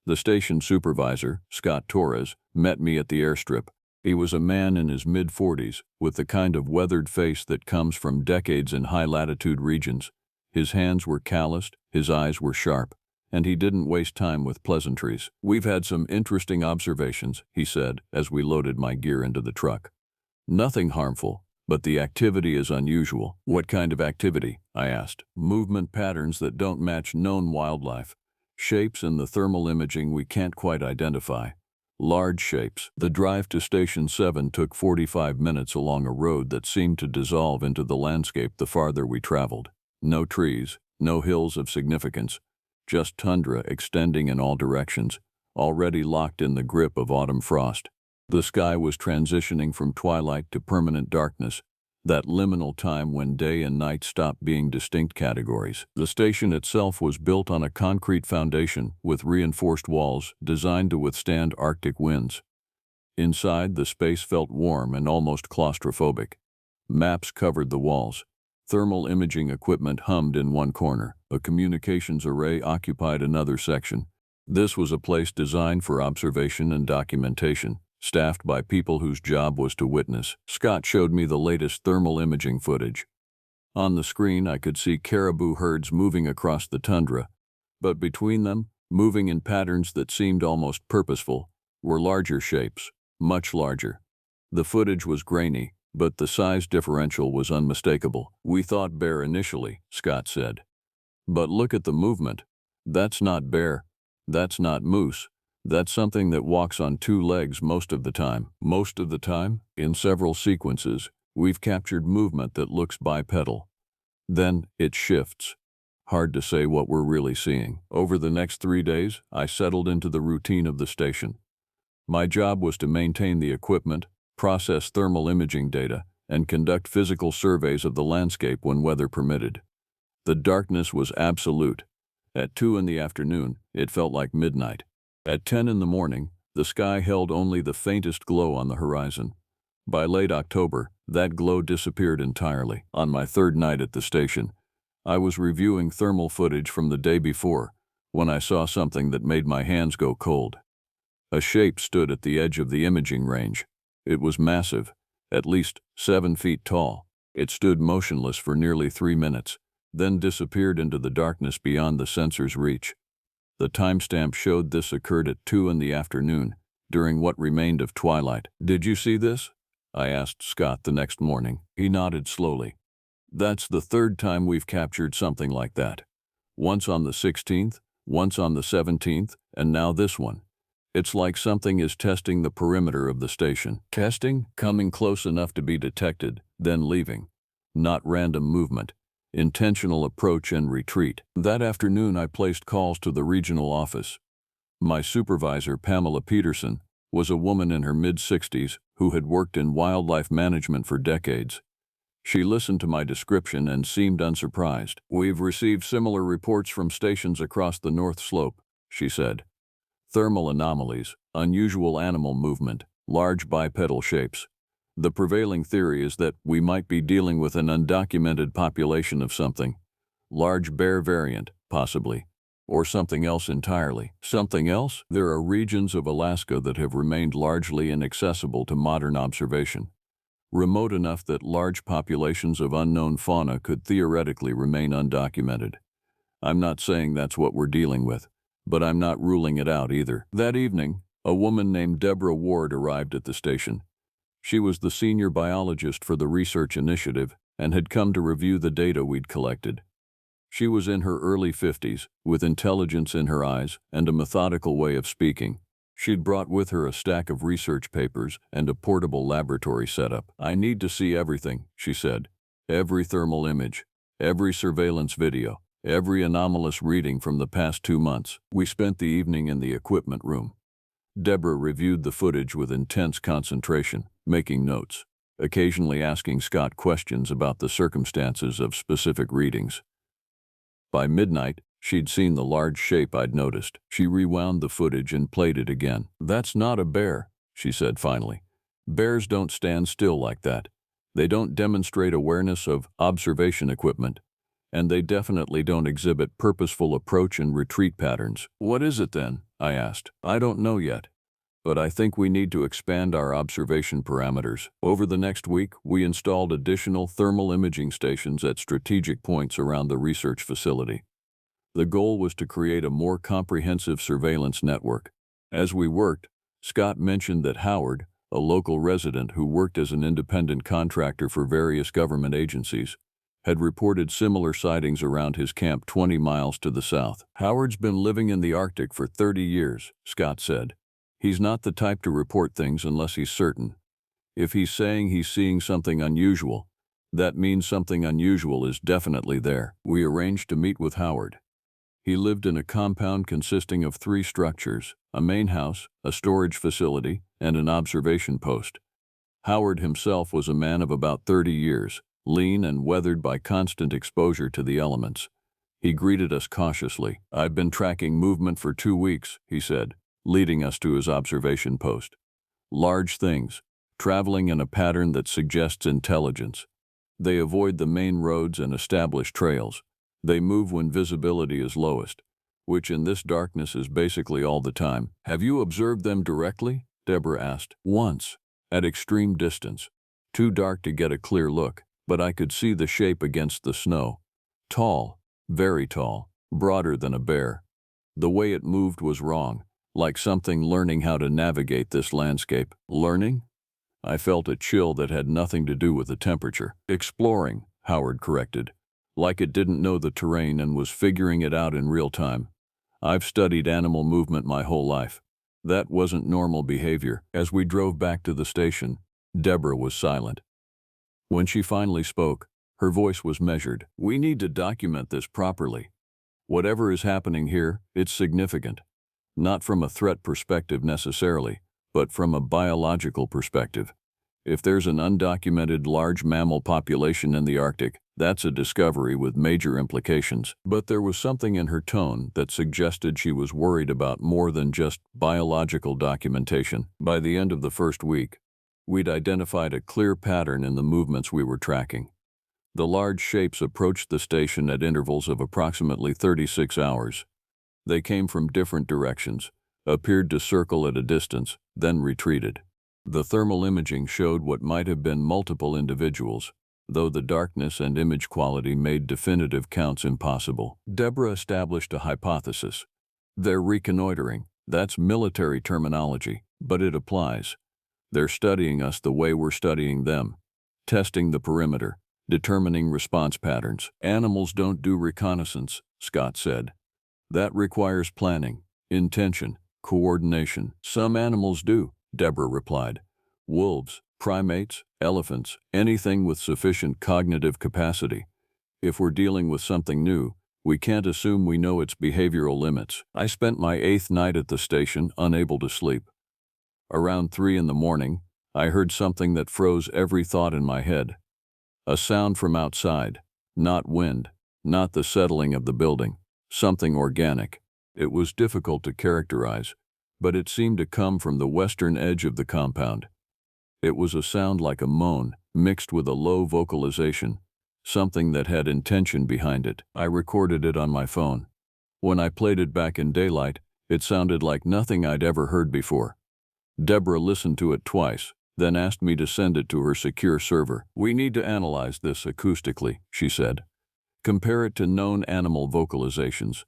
The station supervisor, Scott Torres, met me at the airstrip. He was a man in his mid-40s, with the kind of weathered face that comes from decades in high-latitude regions. His hands were calloused, his eyes were sharp, and he didn't waste time with pleasantries. "We've had some interesting observations," he said, as we loaded my gear into the truck. "Nothing harmful, but the activity is unusual." "What kind of activity?" I asked. "Movement patterns that don't match known wildlife. Shapes in the thermal imaging we can't quite identify. Large shapes." The drive to Station 7 took 45 minutes along a road that seemed to dissolve into the landscape the farther we traveled. No trees, no hills of significance, just tundra extending in all directions, already locked in the grip of autumn frost. The sky was transitioning from twilight to permanent darkness, that liminal time when day and night stop being distinct categories. The station itself was built on a concrete foundation with reinforced walls designed to withstand Arctic winds. Inside, the space felt warm and almost claustrophobic. Maps covered the walls. Thermal imaging equipment hummed in one corner. A communications array occupied another section. This was a place designed for observation and documentation, staffed by people whose job was to witness. Scott showed me the latest thermal imaging footage. On the screen, I could see caribou herds moving across the tundra, but between them, moving in patterns that seemed almost purposeful, were larger shapes, much larger. The footage was grainy, but the size differential was unmistakable. "We thought bear initially," Scott said. "But look at the movement. That's not bear. That's not moose. That's something that walks on 2 legs most of the time." "Most of the time?" "In several sequences, we've captured movement that looks bipedal. Then it shifts. Hard to say what we're really seeing." Over the next 3 days, I settled into the routine of the station. My job was to maintain the equipment, process thermal imaging data, and conduct physical surveys of the landscape when weather permitted. The darkness was absolute. At 2 in the afternoon, it felt like midnight. At 10 in the morning, the sky held only the faintest glow on the horizon. By late October, that glow disappeared entirely. On my 3rd night at the station, I was reviewing thermal footage from the day before when I saw something that made my hands go cold. A shape stood at the edge of the imaging range. It was massive, at least 7 feet tall. It stood motionless for nearly 3 minutes, then disappeared into the darkness beyond the sensor's reach. The timestamp showed this occurred at 2 in the afternoon, during what remained of twilight. "Did you see this?" I asked Scott the next morning. He nodded slowly. "That's the 3rd time we've captured something like that. Once on the 16th, once on the 17th, and now this one. It's like something is testing the perimeter of the station." "Testing?" "Coming close enough to be detected, then leaving. Not random movement. Intentional approach and retreat." That afternoon, I placed calls to the regional office. My supervisor, Pamela Peterson, was a woman in her mid-60s who had worked in wildlife management for decades. She listened to my description and seemed unsurprised. "We've received similar reports from stations across the North Slope," she said. "Thermal anomalies, unusual animal movement, large bipedal shapes. The prevailing theory is that we might be dealing with an undocumented population of something. Large bear variant, possibly. Or something else entirely." "Something else?" "There are regions of Alaska that have remained largely inaccessible to modern observation. Remote enough that large populations of unknown fauna could theoretically remain undocumented. I'm not saying that's what we're dealing with, but I'm not ruling it out either. That evening, a woman named Deborah Ward arrived at the station. She was the senior biologist for the research initiative and had come to review the data we'd collected. She was in her early 50s, with intelligence in her eyes and a methodical way of speaking. She'd brought with her a stack of research papers and a portable laboratory setup. "I need to see everything," she said. "Every thermal image, every surveillance video, every anomalous reading from the past 2 months." We spent the evening in the equipment room. Deborah reviewed the footage with intense concentration, making notes, occasionally asking Scott questions about the circumstances of specific readings. By midnight, she'd seen the large shape I'd noticed. She rewound the footage and played it again. "That's not a bear," she said finally. "Bears don't stand still like that. They don't demonstrate awareness of observation equipment, and they definitely don't exhibit purposeful approach and retreat patterns." "What is it then?" I asked. "I don't know yet, but I think we need to expand our observation parameters." Over the next week, we installed additional thermal imaging stations at strategic points around the research facility. The goal was to create a more comprehensive surveillance network. As we worked, Scott mentioned that Howard, a local resident who worked as an independent contractor for various government agencies, had reported similar sightings around his camp 20 miles to the south. "Howard's been living in the Arctic for 30 years, Scott said. "He's not the type to report things unless he's certain. If he's saying he's seeing something unusual, that means something unusual is definitely there." We arranged to meet with Howard. He lived in a compound consisting of 3 structures: a main house, a storage facility, and an observation post. Howard himself was a man of about 30 years, lean and weathered by constant exposure to the elements. He greeted us cautiously. "I've been tracking movement for 2 weeks, he said, leading us to his observation post. "Large things, traveling in a pattern that suggests intelligence. They avoid the main roads and established trails. They move when visibility is lowest, which in this darkness is basically all the time." "Have you observed them directly?" Deborah asked. "Once, at extreme distance. Too dark to get a clear look, but I could see the shape against the snow. Tall, very tall, broader than a bear. The way it moved was wrong, like something learning how to navigate this landscape." "Learning?" I felt a chill that had nothing to do with the temperature. "Exploring," Howard corrected. "Like it didn't know the terrain and was figuring it out in real time. I've studied animal movement my whole life. That wasn't normal behavior." As we drove back to the station, Deborah was silent. When she finally spoke, her voice was measured. "We need to document this properly. Whatever is happening here, it's significant. Not from a threat perspective necessarily, but from a biological perspective. If there's an undocumented large mammal population in the Arctic, that's a discovery with major implications." But there was something in her tone that suggested she was worried about more than just biological documentation. By the end of the first week, we'd identified a clear pattern in the movements we were tracking. The large shapes approached the station at intervals of approximately 36 hours. They came from different directions, appeared to circle at a distance, then retreated. The thermal imaging showed what might have been multiple individuals, though the darkness and image quality made definitive counts impossible. Deborah established a hypothesis. "They're reconnoitering. That's military terminology, but it applies. They're studying us the way we're studying them, testing the perimeter, determining response patterns." "Animals don't do reconnaissance," Scott said. "That requires planning, intention, coordination." "Some animals do," Deborah replied. "Wolves, primates, elephants, anything with sufficient cognitive capacity. If we're dealing with something new, we can't assume we know its behavioral limits." I spent my 8th night at the station, unable to sleep. Around 3 in the morning, I heard something that froze every thought in my head. A sound from outside, not wind, not the settling of the building, something organic. It was difficult to characterize, but it seemed to come from the western edge of the compound. It was a sound like a moan, mixed with a low vocalization, something that had intention behind it. I recorded it on my phone. When I played it back in daylight, it sounded like nothing I'd ever heard before. Deborah listened to it twice, then asked me to send it to her secure server. "We need to analyze this acoustically," she said. "Compare it to known animal vocalizations.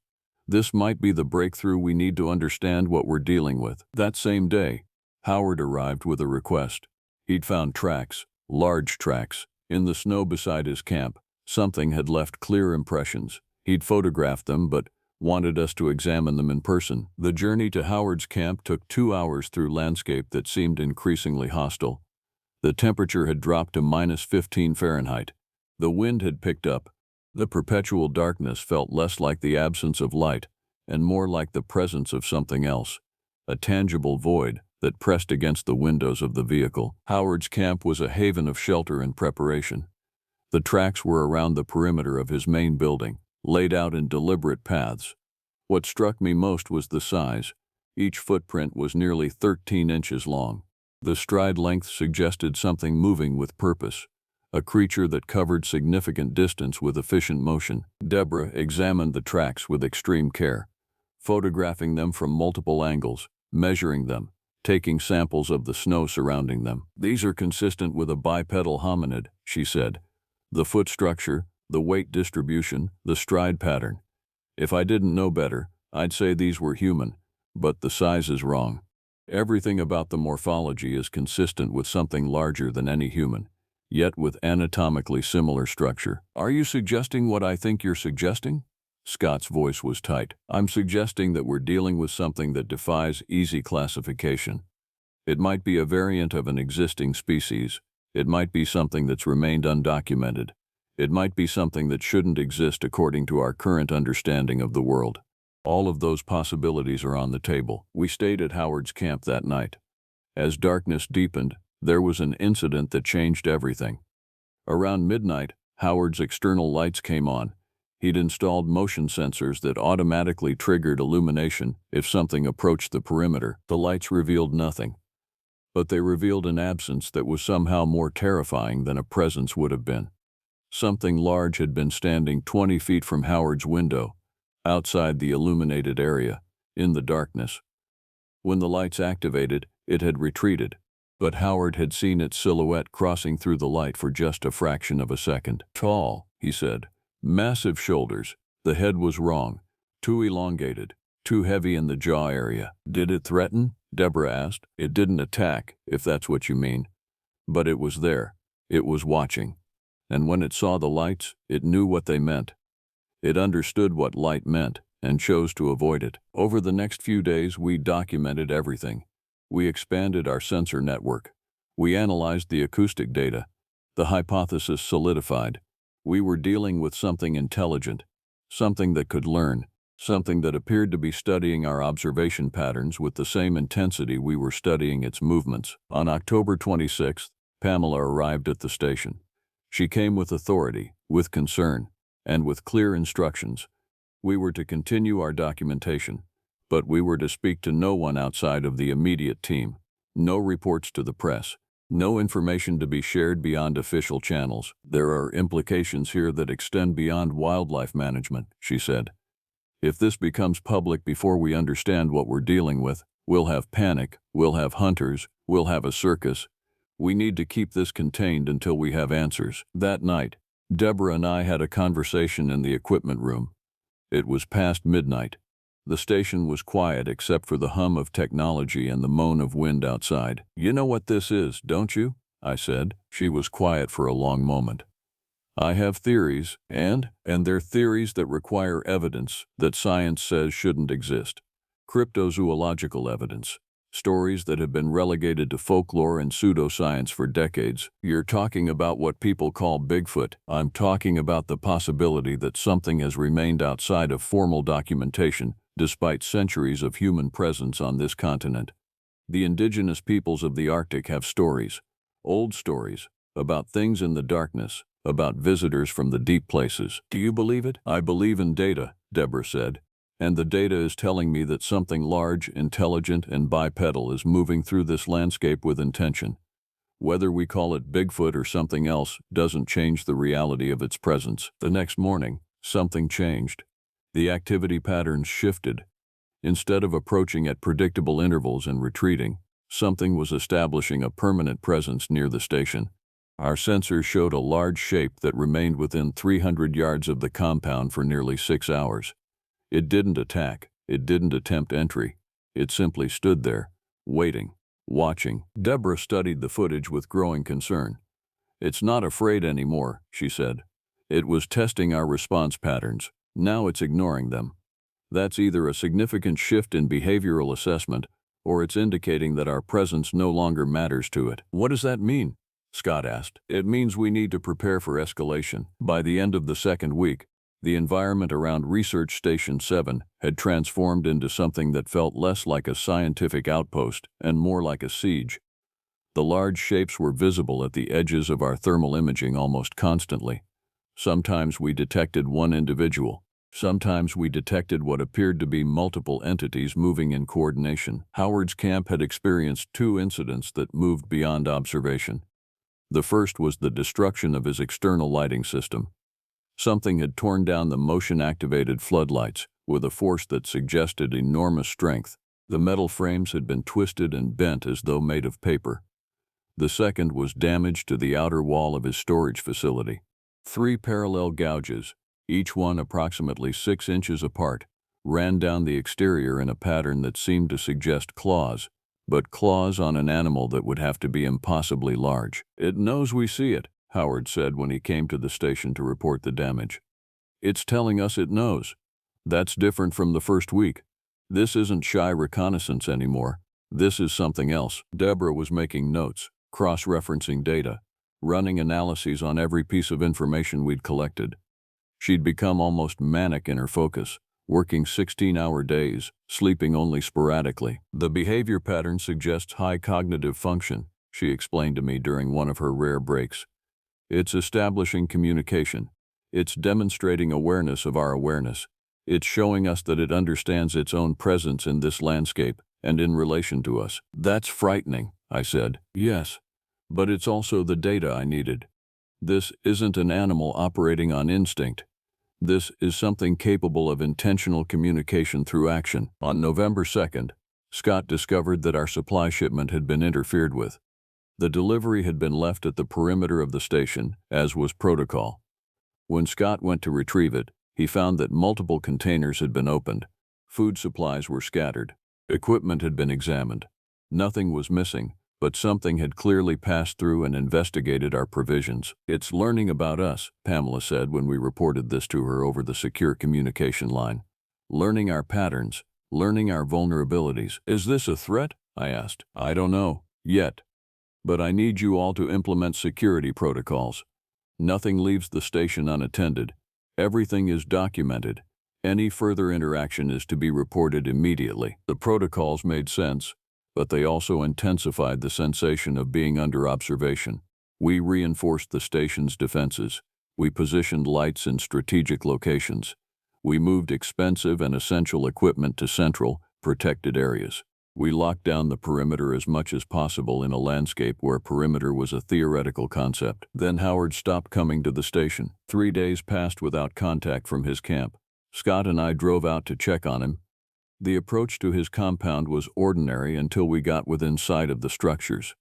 This might be the breakthrough we need to understand what we're dealing with. That same day, Howard arrived with a request. He'd found tracks, large tracks, in the snow beside his camp. Something had left clear impressions. He'd photographed them, but wanted us to examine them in person. The journey to Howard's camp took 2 hours through landscape that seemed increasingly hostile. The temperature had dropped to -15 Fahrenheit. The wind had picked up. The perpetual darkness felt less like the absence of light and more like the presence of something else, a tangible void that pressed against the windows of the vehicle. Howard's camp was a haven of shelter and preparation. The tracks were around the perimeter of his main building, laid out in deliberate paths. What struck me most was the size. Each footprint was nearly 13 inches long. The stride length suggested something moving with purpose, a creature that covered significant distance with efficient motion. Deborah examined the tracks with extreme care, photographing them from multiple angles, measuring them, taking samples of the snow surrounding them. "These are consistent with a bipedal hominid," she said. "The foot structure, the weight distribution, the stride pattern. If I didn't know better, I'd say these were human, but the size is wrong. Everything about the morphology is consistent with something larger than any human, yet with anatomically similar structure." "Are you suggesting what I think you're suggesting?" Scott's voice was tight. "I'm suggesting that we're dealing with something that defies easy classification. It might be a variant of an existing species. It might be something that's remained undocumented. It might be something that shouldn't exist according to our current understanding of the world. All of those possibilities are on the table." We stayed at Howard's camp that night. As darkness deepened, there was an incident that changed everything. Around midnight, Howard's external lights came on. He'd installed motion sensors that automatically triggered illumination if something approached the perimeter. The lights revealed nothing, but they revealed an absence that was somehow more terrifying than a presence would have been. Something large had been standing 20 feet from Howard's window, outside the illuminated area, in the darkness. When the lights activated, it had retreated, but Howard had seen its silhouette crossing through the light for just a fraction of a second. "Tall," he said. "Massive shoulders. The head was wrong, too elongated, too heavy in the jaw area." "Did it threaten?" Deborah asked. "It didn't attack, if that's what you mean. But it was there. It was watching. And when it saw the lights, it knew what they meant. It understood what light meant and chose to avoid it." Over the next few days, we documented everything. We expanded our sensor network. We analyzed the acoustic data. The hypothesis solidified. We were dealing with something intelligent, something that could learn, something that appeared to be studying our observation patterns with the same intensity we were studying its movements. On October 26th, Pamela arrived at the station. She came with authority, with concern, and with clear instructions. We were to continue our documentation, but we were to speak to no one outside of the immediate team. No reports to the press. No information to be shared beyond official channels. "There are implications here that extend beyond wildlife management," she said. "If this becomes public before we understand what we're dealing with, we'll have panic, we'll have hunters, we'll have a circus. We need to keep this contained until we have answers." That night, Deborah and I had a conversation in the equipment room. It was past midnight. The station was quiet except for the hum of technology and the moan of wind outside. "You know what this is, don't you?" I said. She was quiet for a long moment. "I have theories, and they're theories that require evidence that science says shouldn't exist. Cryptozoological evidence. Stories that have been relegated to folklore and pseudoscience for decades." "You're talking about what people call Bigfoot." "I'm talking about the possibility that something has remained outside of formal documentation despite centuries of human presence on this continent. The indigenous peoples of the Arctic have stories, old stories, about things in the darkness, about visitors from the deep places." "Do you believe it?" "I believe in data," Deborah said. "And the data is telling me that something large, intelligent, and bipedal is moving through this landscape with intention. Whether we call it Bigfoot or something else doesn't change the reality of its presence." The next morning, something changed. The activity patterns shifted. Instead of approaching at predictable intervals and retreating, something was establishing a permanent presence near the station. Our sensors showed a large shape that remained within 300 yards of the compound for nearly 6 hours. It didn't attack. It didn't attempt entry. It simply stood there, waiting, watching. Deborah studied the footage with growing concern. "It's not afraid anymore," she said. "It was testing our response patterns. Now it's ignoring them. That's either a significant shift in behavioral assessment, or it's indicating that our presence no longer matters to it." "What does that mean?" Scott asked. "It means we need to prepare for escalation." By the end of the second week, the environment around Research Station 7 had transformed into something that felt less like a scientific outpost and more like a siege. The large shapes were visible at the edges of our thermal imaging almost constantly. Sometimes we detected one individual. Sometimes we detected what appeared to be multiple entities moving in coordination. Howard's camp had experienced two incidents that moved beyond observation. The first was the destruction of his external lighting system. Something had torn down the motion-activated floodlights with a force that suggested enormous strength. The metal frames had been twisted and bent as though made of paper. The second was damage to the outer wall of his storage facility. 3 parallel gouges, each one approximately 6 inches apart, ran down the exterior in a pattern that seemed to suggest claws, but claws on an animal that would have to be impossibly large. "It knows we see it," Howard said when he came to the station to report the damage. "It's telling us it knows. That's different from the first week. This isn't shy reconnaissance anymore. This is something else." Deborah was making notes, cross-referencing data, running analyses on every piece of information we'd collected. She'd become almost manic in her focus, working 16-hour days, sleeping only sporadically. "The behavior pattern suggests high cognitive function," she explained to me during one of her rare breaks. "It's establishing communication. It's demonstrating awareness of our awareness. It's showing us that it understands its own presence in this landscape and in relation to us." "That's frightening," I said. "Yes, but it's also the data I needed. This isn't an animal operating on instinct. This is something capable of intentional communication through action." On November 2nd, Scott discovered that our supply shipment had been interfered with. The delivery had been left at the perimeter of the station, as was protocol. When Scott went to retrieve it, he found that multiple containers had been opened. Food supplies were scattered. Equipment had been examined. Nothing was missing, but something had clearly passed through and investigated our provisions. "It's learning about us," Pamela said when we reported this to her over the secure communication line. "Learning our patterns, learning our vulnerabilities." "Is this a threat?" I asked. "I don't know, yet. But I need you all to implement security protocols. Nothing leaves the station unattended. Everything is documented. Any further interaction is to be reported immediately." The protocols made sense, but they also intensified the sensation of being under observation. We reinforced the station's defenses. We positioned lights in strategic locations. We moved expensive and essential equipment to central, protected areas. We locked down the perimeter as much as possible in a landscape where perimeter was a theoretical concept. Then Howard stopped coming to the station. 3 days passed without contact from his camp. Scott and I drove out to check on him. The approach to his compound was ordinary until we got within sight of the structures.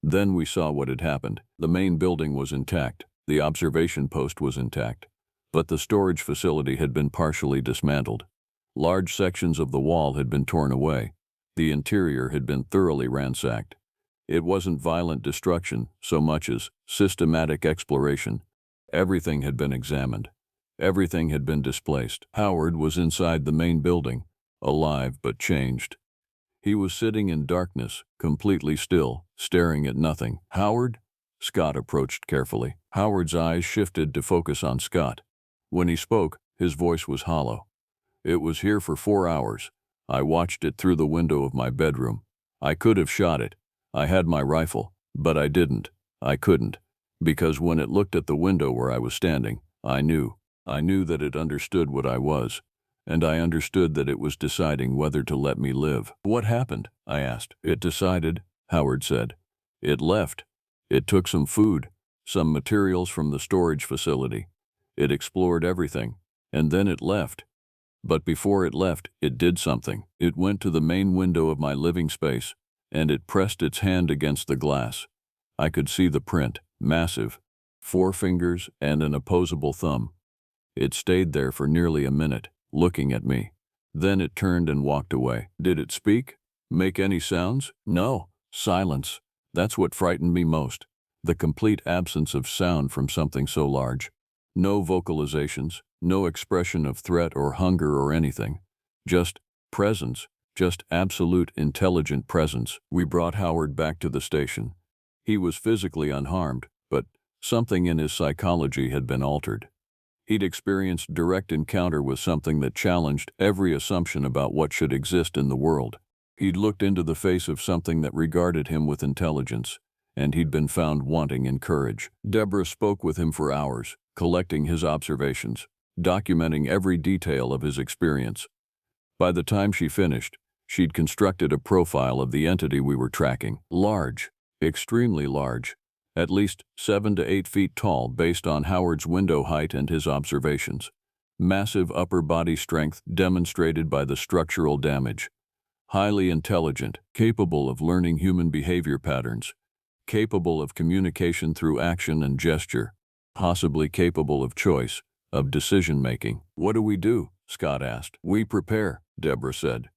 Then we saw what had happened. The main building was intact. The observation post was intact. But the storage facility had been partially dismantled. Large sections of the wall had been torn away. The interior had been thoroughly ransacked. It wasn't violent destruction so much as systematic exploration. Everything had been examined. Everything had been displaced. Howard was inside the main building, alive but changed. He was sitting in darkness, completely still, staring at nothing. "Howard?" Scott approached carefully. Howard's eyes shifted to focus on Scott. When he spoke, his voice was hollow. "It was here for 4 hours. I watched it through the window of my bedroom. I could have shot it. I had my rifle, but I didn't. I couldn't. Because when it looked at the window where I was standing, I knew that it understood what I was, and I understood that it was deciding whether to let me live." "What happened?" I asked. "It decided," Howard said. "It left. It took some food, some materials from the storage facility. It explored everything, and then it left. But before it left, it did something. It went to the main window of my living space, and it pressed its hand against the glass. I could see the print, massive, 4 fingers and an opposable thumb. It stayed there for nearly a minute. looking at me. Then it turned and walked away. Did it speak? Make any sounds? No. Silence. That's what frightened me most. The complete absence of sound from something so large. No vocalizations, no expression of threat or hunger or anything. Just presence, just absolute intelligent presence. We brought Howard back to the station. He was physically unharmed, but something in his psychology had been altered. He'd experienced direct encounter with something that challenged every assumption about what should exist in the world. He'd looked into the face of something that regarded him with intelligence, and he'd been found wanting in courage. Deborah spoke with him for hours, collecting his observations, documenting every detail of his experience. By the time she finished, she'd constructed a profile of the entity we were tracking. Large, extremely large, at least 7 to 8 feet tall based on Howard's window height and his observations. Massive upper body strength demonstrated by the structural damage. Highly intelligent, capable of learning human behavior patterns. Capable of communication through action and gesture. Possibly capable of choice, of decision-making. What do we do? Scott asked. We prepare, Deborah said.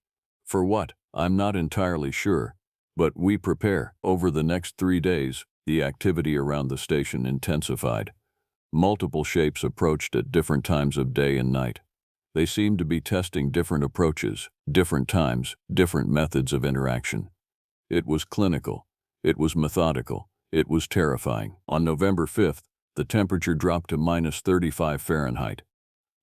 For what? I'm not entirely sure. But we prepare. Over the next 3 days, the activity around the station intensified. Multiple shapes approached at different times of day and night. They seemed to be testing different approaches, different times, different methods of interaction. It was clinical. It was methodical. It was terrifying. On November 5th, the temperature dropped to -35 Fahrenheit.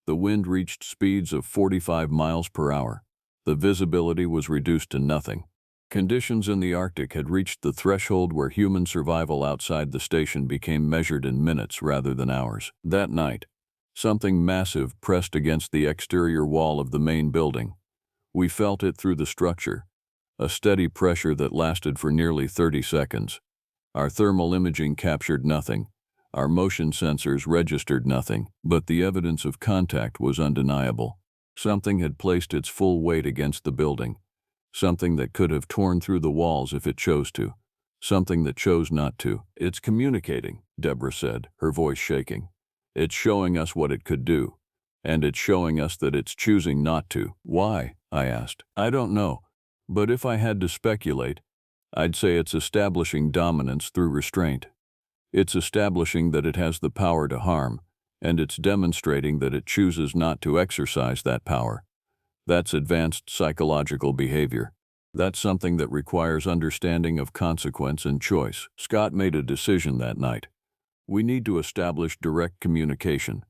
The wind reached speeds of 45 miles per hour. The visibility was reduced to nothing. Conditions in the Arctic had reached the threshold where human survival outside the station became measured in minutes rather than hours. That night, something massive pressed against the exterior wall of the main building. We felt it through the structure, a steady pressure that lasted for nearly 30 seconds. Our thermal imaging captured nothing. Our motion sensors registered nothing, but the evidence of contact was undeniable. Something had placed its full weight against the building. Something that could have torn through the walls if it chose to. Something that chose not to. It's communicating, Deborah said, her voice shaking. It's showing us what it could do. And it's showing us that it's choosing not to. Why? I asked. I don't know. But if I had to speculate, I'd say it's establishing dominance through restraint. It's establishing that it has the power to harm, and it's demonstrating that it chooses not to exercise that power. That's advanced psychological behavior. That's something that requires understanding of consequence and choice. Scott made a decision that night. We need to establish direct communication.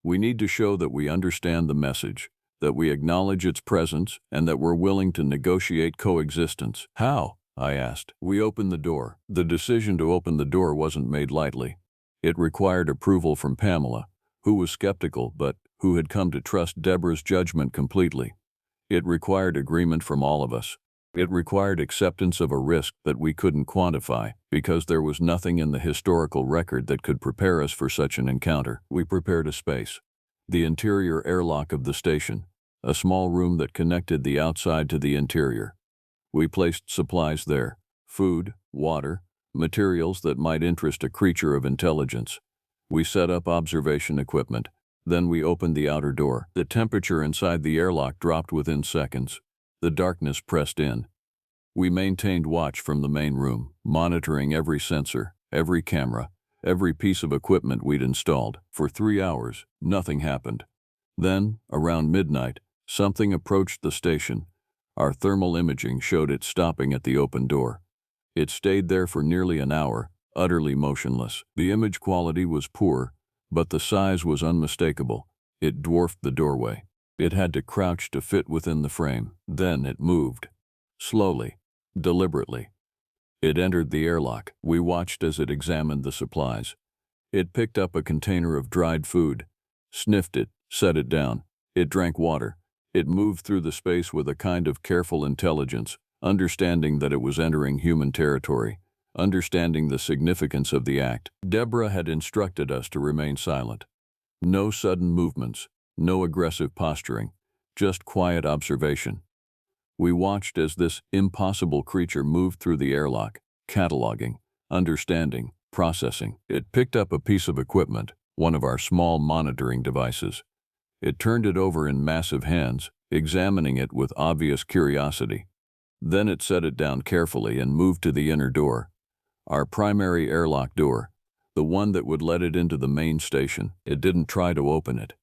We need to show that we understand the message, that we acknowledge its presence, and that we're willing to negotiate coexistence. How? I asked. We opened the door. The decision to open the door wasn't made lightly. It required approval from Pamela, who was skeptical but who had come to trust Deborah's judgment completely. It required agreement from all of us. It required acceptance of a risk that we couldn't quantify because there was nothing in the historical record that could prepare us for such an encounter. We prepared a space. The interior airlock of the station, a small room that connected the outside to the interior. We placed supplies there, food, water, materials that might interest a creature of intelligence. We set up observation equipment. Then we opened the outer door. The temperature inside the airlock dropped within seconds. The darkness pressed in. We maintained watch from the main room, monitoring every sensor, every camera, every piece of equipment we'd installed. For 3 hours, nothing happened. Then, around midnight, something approached the station. Our thermal imaging showed it stopping at the open door. It stayed there for nearly an hour, utterly motionless. The image quality was poor, but the size was unmistakable. It dwarfed the doorway. It had to crouch to fit within the frame. Then it moved. Slowly, deliberately. It entered the airlock. We watched as it examined the supplies. It picked up a container of dried food, sniffed it, set it down. It drank water. It moved through the space with a kind of careful intelligence, understanding that it was entering human territory, understanding the significance of the act. Deborah had instructed us to remain silent. No sudden movements, no aggressive posturing, just quiet observation. We watched as this impossible creature moved through the airlock, cataloging, understanding, processing. It picked up a piece of equipment, one of our small monitoring devices. It turned it over in massive hands, examining it with obvious curiosity. Then it set it down carefully and moved to the inner door, our primary airlock door, the one that would let it into the main station. It didn't try to open it.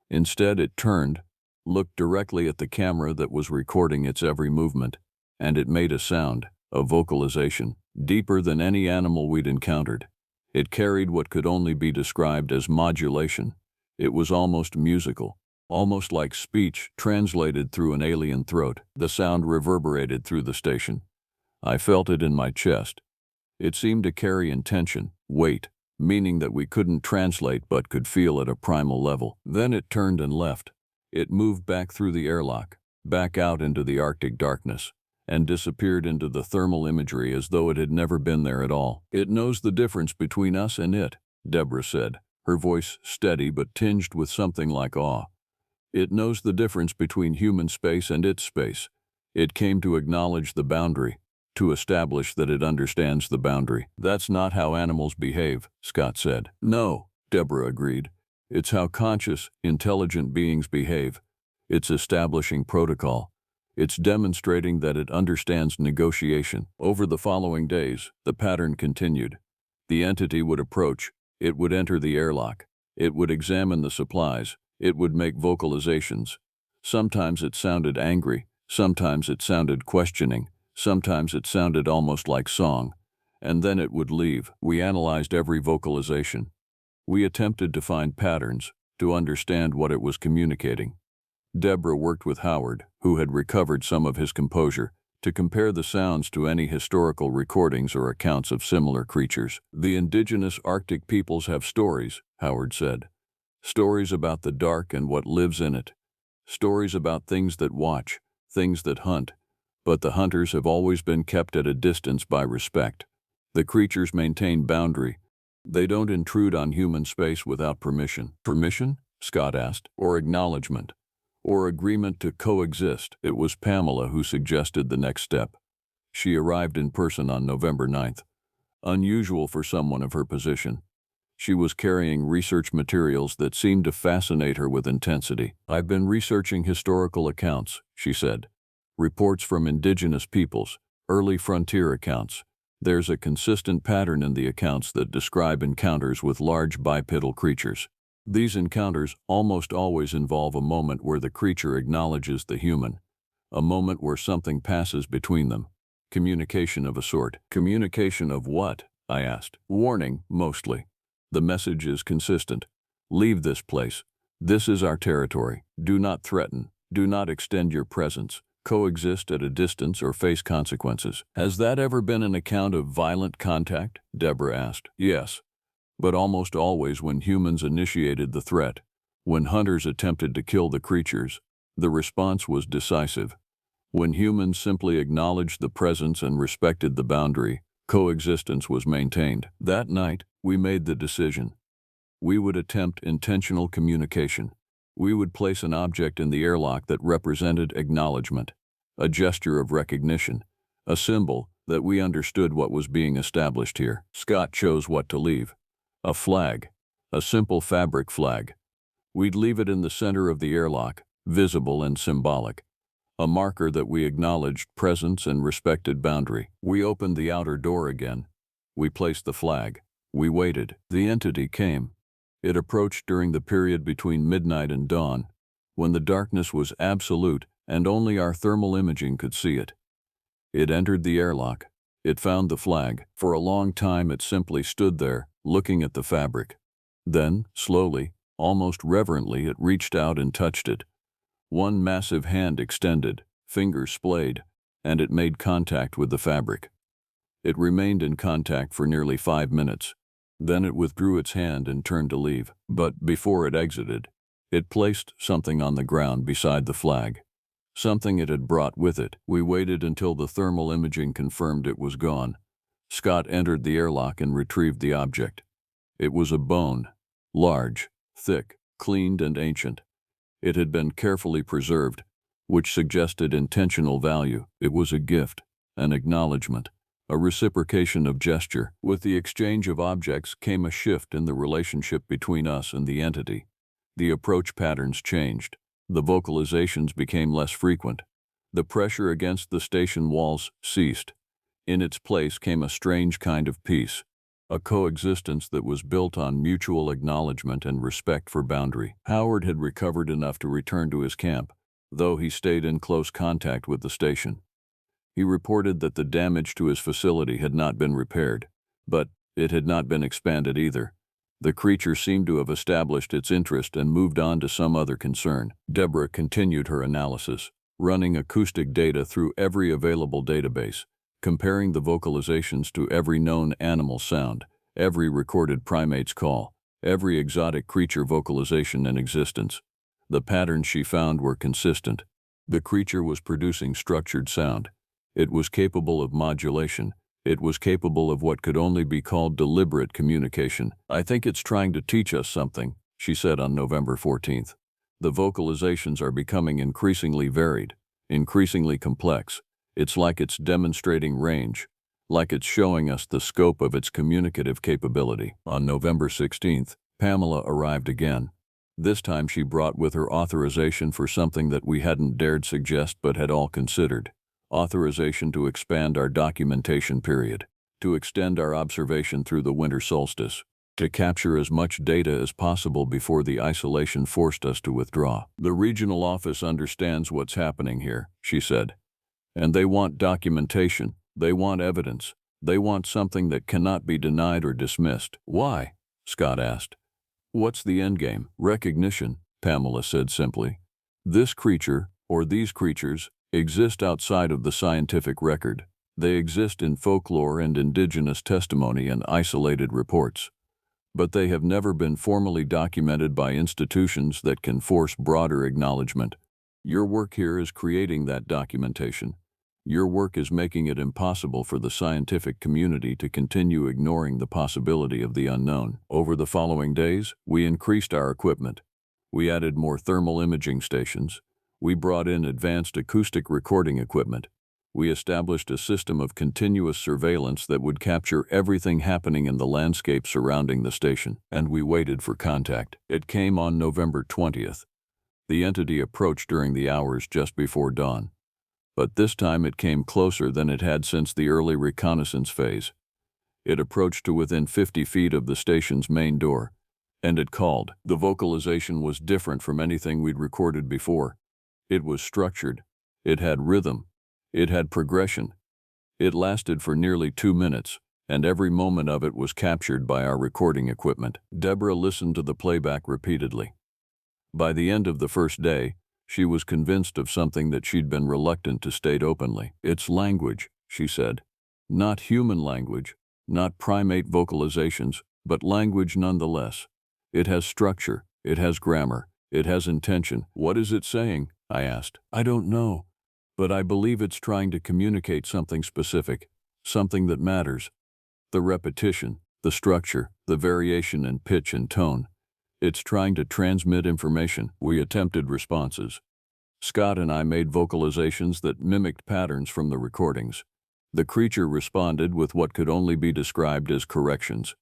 Instead, it turned, looked directly at the camera that was recording its every movement, and it made a sound, a vocalization, deeper than any animal we'd encountered. It carried what could only be described as modulation. It was almost musical, almost like speech translated through an alien throat. The sound reverberated through the station. I felt it in my chest. It seemed to carry intention, weight, meaning that we couldn't translate but could feel at a primal level. Then it turned and left. It moved back through the airlock, back out into the Arctic darkness, and disappeared into the thermal imagery as though it had never been there at all. "It knows the difference between us and it," Deborah said, her voice steady but tinged with something like awe. "It knows the difference between human space and its space. It came to acknowledge the boundary, to establish that it understands the boundary." "That's not how animals behave," Scott said. "No," Deborah agreed. "It's how conscious, intelligent beings behave. It's establishing protocol. It's demonstrating that it understands negotiation." Over the following days, the pattern continued. The entity would approach. It would enter the airlock. It would examine the supplies. It would make vocalizations. Sometimes it sounded angry. Sometimes it sounded questioning. Sometimes it sounded almost like song. And then it would leave. We analyzed every vocalization. We attempted to find patterns, to understand what it was communicating. Deborah worked with Howard, who had recovered some of his composure, to compare the sounds to any historical recordings or accounts of similar creatures. "The indigenous Arctic peoples have stories," Howard said. "Stories about the dark and what lives in it. Stories about things that watch, things that hunt. But the hunters have always been kept at a distance by respect. The creatures maintain boundary. They don't intrude on human space without permission." "Permission?" Scott asked. "Or acknowledgement? Or agreement to coexist?" It was Pamela who suggested the next step. She arrived in person on November 9th. Unusual for someone of her position. She was carrying research materials that seemed to fascinate her with intensity. "I've been researching historical accounts," she said. "Reports from indigenous peoples, early frontier accounts. There's a consistent pattern in the accounts that describe encounters with large bipedal creatures. These encounters almost always involve a moment where the creature acknowledges the human, a moment where something passes between them. Communication of a sort." "Communication of what?" I asked. "Warning, mostly. The message is consistent. Leave this place. This is our territory. Do not threaten. Do not extend your presence. Coexist at a distance or face consequences." "Has that ever been an account of violent contact?" Deborah asked. "Yes. But almost always when humans initiated the threat, when hunters attempted to kill the creatures, the response was decisive. When humans simply acknowledged the presence and respected the boundary, coexistence was maintained." That night, we made the decision. We would attempt intentional communication. We would place an object in the airlock that represented acknowledgement, a gesture of recognition, a symbol that we understood what was being established here. Scott chose what to leave. A flag, a simple fabric flag. We'd leave it in the center of the airlock, visible and symbolic, a marker that we acknowledged presence and respected boundary. We opened the outer door again. We placed the flag. We waited. The entity came. It approached during the period between midnight and dawn, when the darkness was absolute and only our thermal imaging could see it. It entered the airlock. It found the flag. For a long time it simply stood there, looking at the fabric. Then, slowly, almost reverently, it reached out and touched it. One massive hand extended, fingers splayed, and it made contact with the fabric. It remained in contact for nearly 5 minutes. Then it withdrew its hand and turned to leave. But before it exited, it placed something on the ground beside the flag. Something it had brought with it. We waited until the thermal imaging confirmed it was gone. Scott entered the airlock and retrieved the object. It was a bone, large, thick, cleaned and ancient. It had been carefully preserved, which suggested intentional value. It was a gift, an acknowledgement, a reciprocation of gesture. With the exchange of objects came a shift in the relationship between us and the entity. The approach patterns changed. The vocalizations became less frequent. The pressure against the station walls ceased. In its place came a strange kind of peace, a coexistence that was built on mutual acknowledgement and respect for boundary. Howard had recovered enough to return to his camp, though he stayed in close contact with the station. He reported that the damage to his facility had not been repaired, but it had not been expanded either. The creature seemed to have established its interest and moved on to some other concern. Deborah continued her analysis, running acoustic data through every available database, comparing the vocalizations to every known animal sound, every recorded primate's call, every exotic creature vocalization in existence. The patterns she found were consistent. The creature was producing structured sound. It was capable of modulation. It was capable of what could only be called deliberate communication. "I think it's trying to teach us something," she said on November 14th. "The vocalizations are becoming increasingly varied, increasingly complex. It's like it's demonstrating range, like it's showing us the scope of its communicative capability." On November 16th, Pamela arrived again. This time she brought with her authorization for something that we hadn't dared suggest but had all considered. Authorization to expand our documentation period, to extend our observation through the winter solstice, to capture as much data as possible before the isolation forced us to withdraw. "The regional office understands what's happening here," she said. "And they want documentation. They want evidence. They want something that cannot be denied or dismissed." "Why?" Scott asked. "What's the endgame?" "Recognition," Pamela said simply. "This creature, or these creatures, exist outside of the scientific record. They exist in folklore and indigenous testimony and isolated reports. But they have never been formally documented by institutions that can force broader acknowledgement. Your work here is creating that documentation. Your work is making it impossible for the scientific community to continue ignoring the possibility of the unknown." Over the following days, we increased our equipment. We added more thermal imaging stations. We brought in advanced acoustic recording equipment. We established a system of continuous surveillance that would capture everything happening in the landscape surrounding the station. And we waited for contact. It came on November 20th. The entity approached during the hours just before dawn. But this time it came closer than it had since the early reconnaissance phase. It approached to within 50 feet of the station's main door, and it called. The vocalization was different from anything we'd recorded before. It was structured. It had rhythm. It had progression. It lasted for nearly 2 minutes, and every moment of it was captured by our recording equipment. Deborah listened to the playback repeatedly. By the end of the first day, she was convinced of something that she'd been reluctant to state openly. "It's language," she said. "Not human language, not primate vocalizations, but language nonetheless. It has structure, it has grammar, it has intention." "What is it saying?" I asked. "I don't know, but I believe it's trying to communicate something specific, something that matters. The repetition, the structure, the variation in pitch and tone. It's trying to transmit information." We attempted responses. Scott and I made vocalizations that mimicked patterns from the recordings. The creature responded with what could only be described as corrections.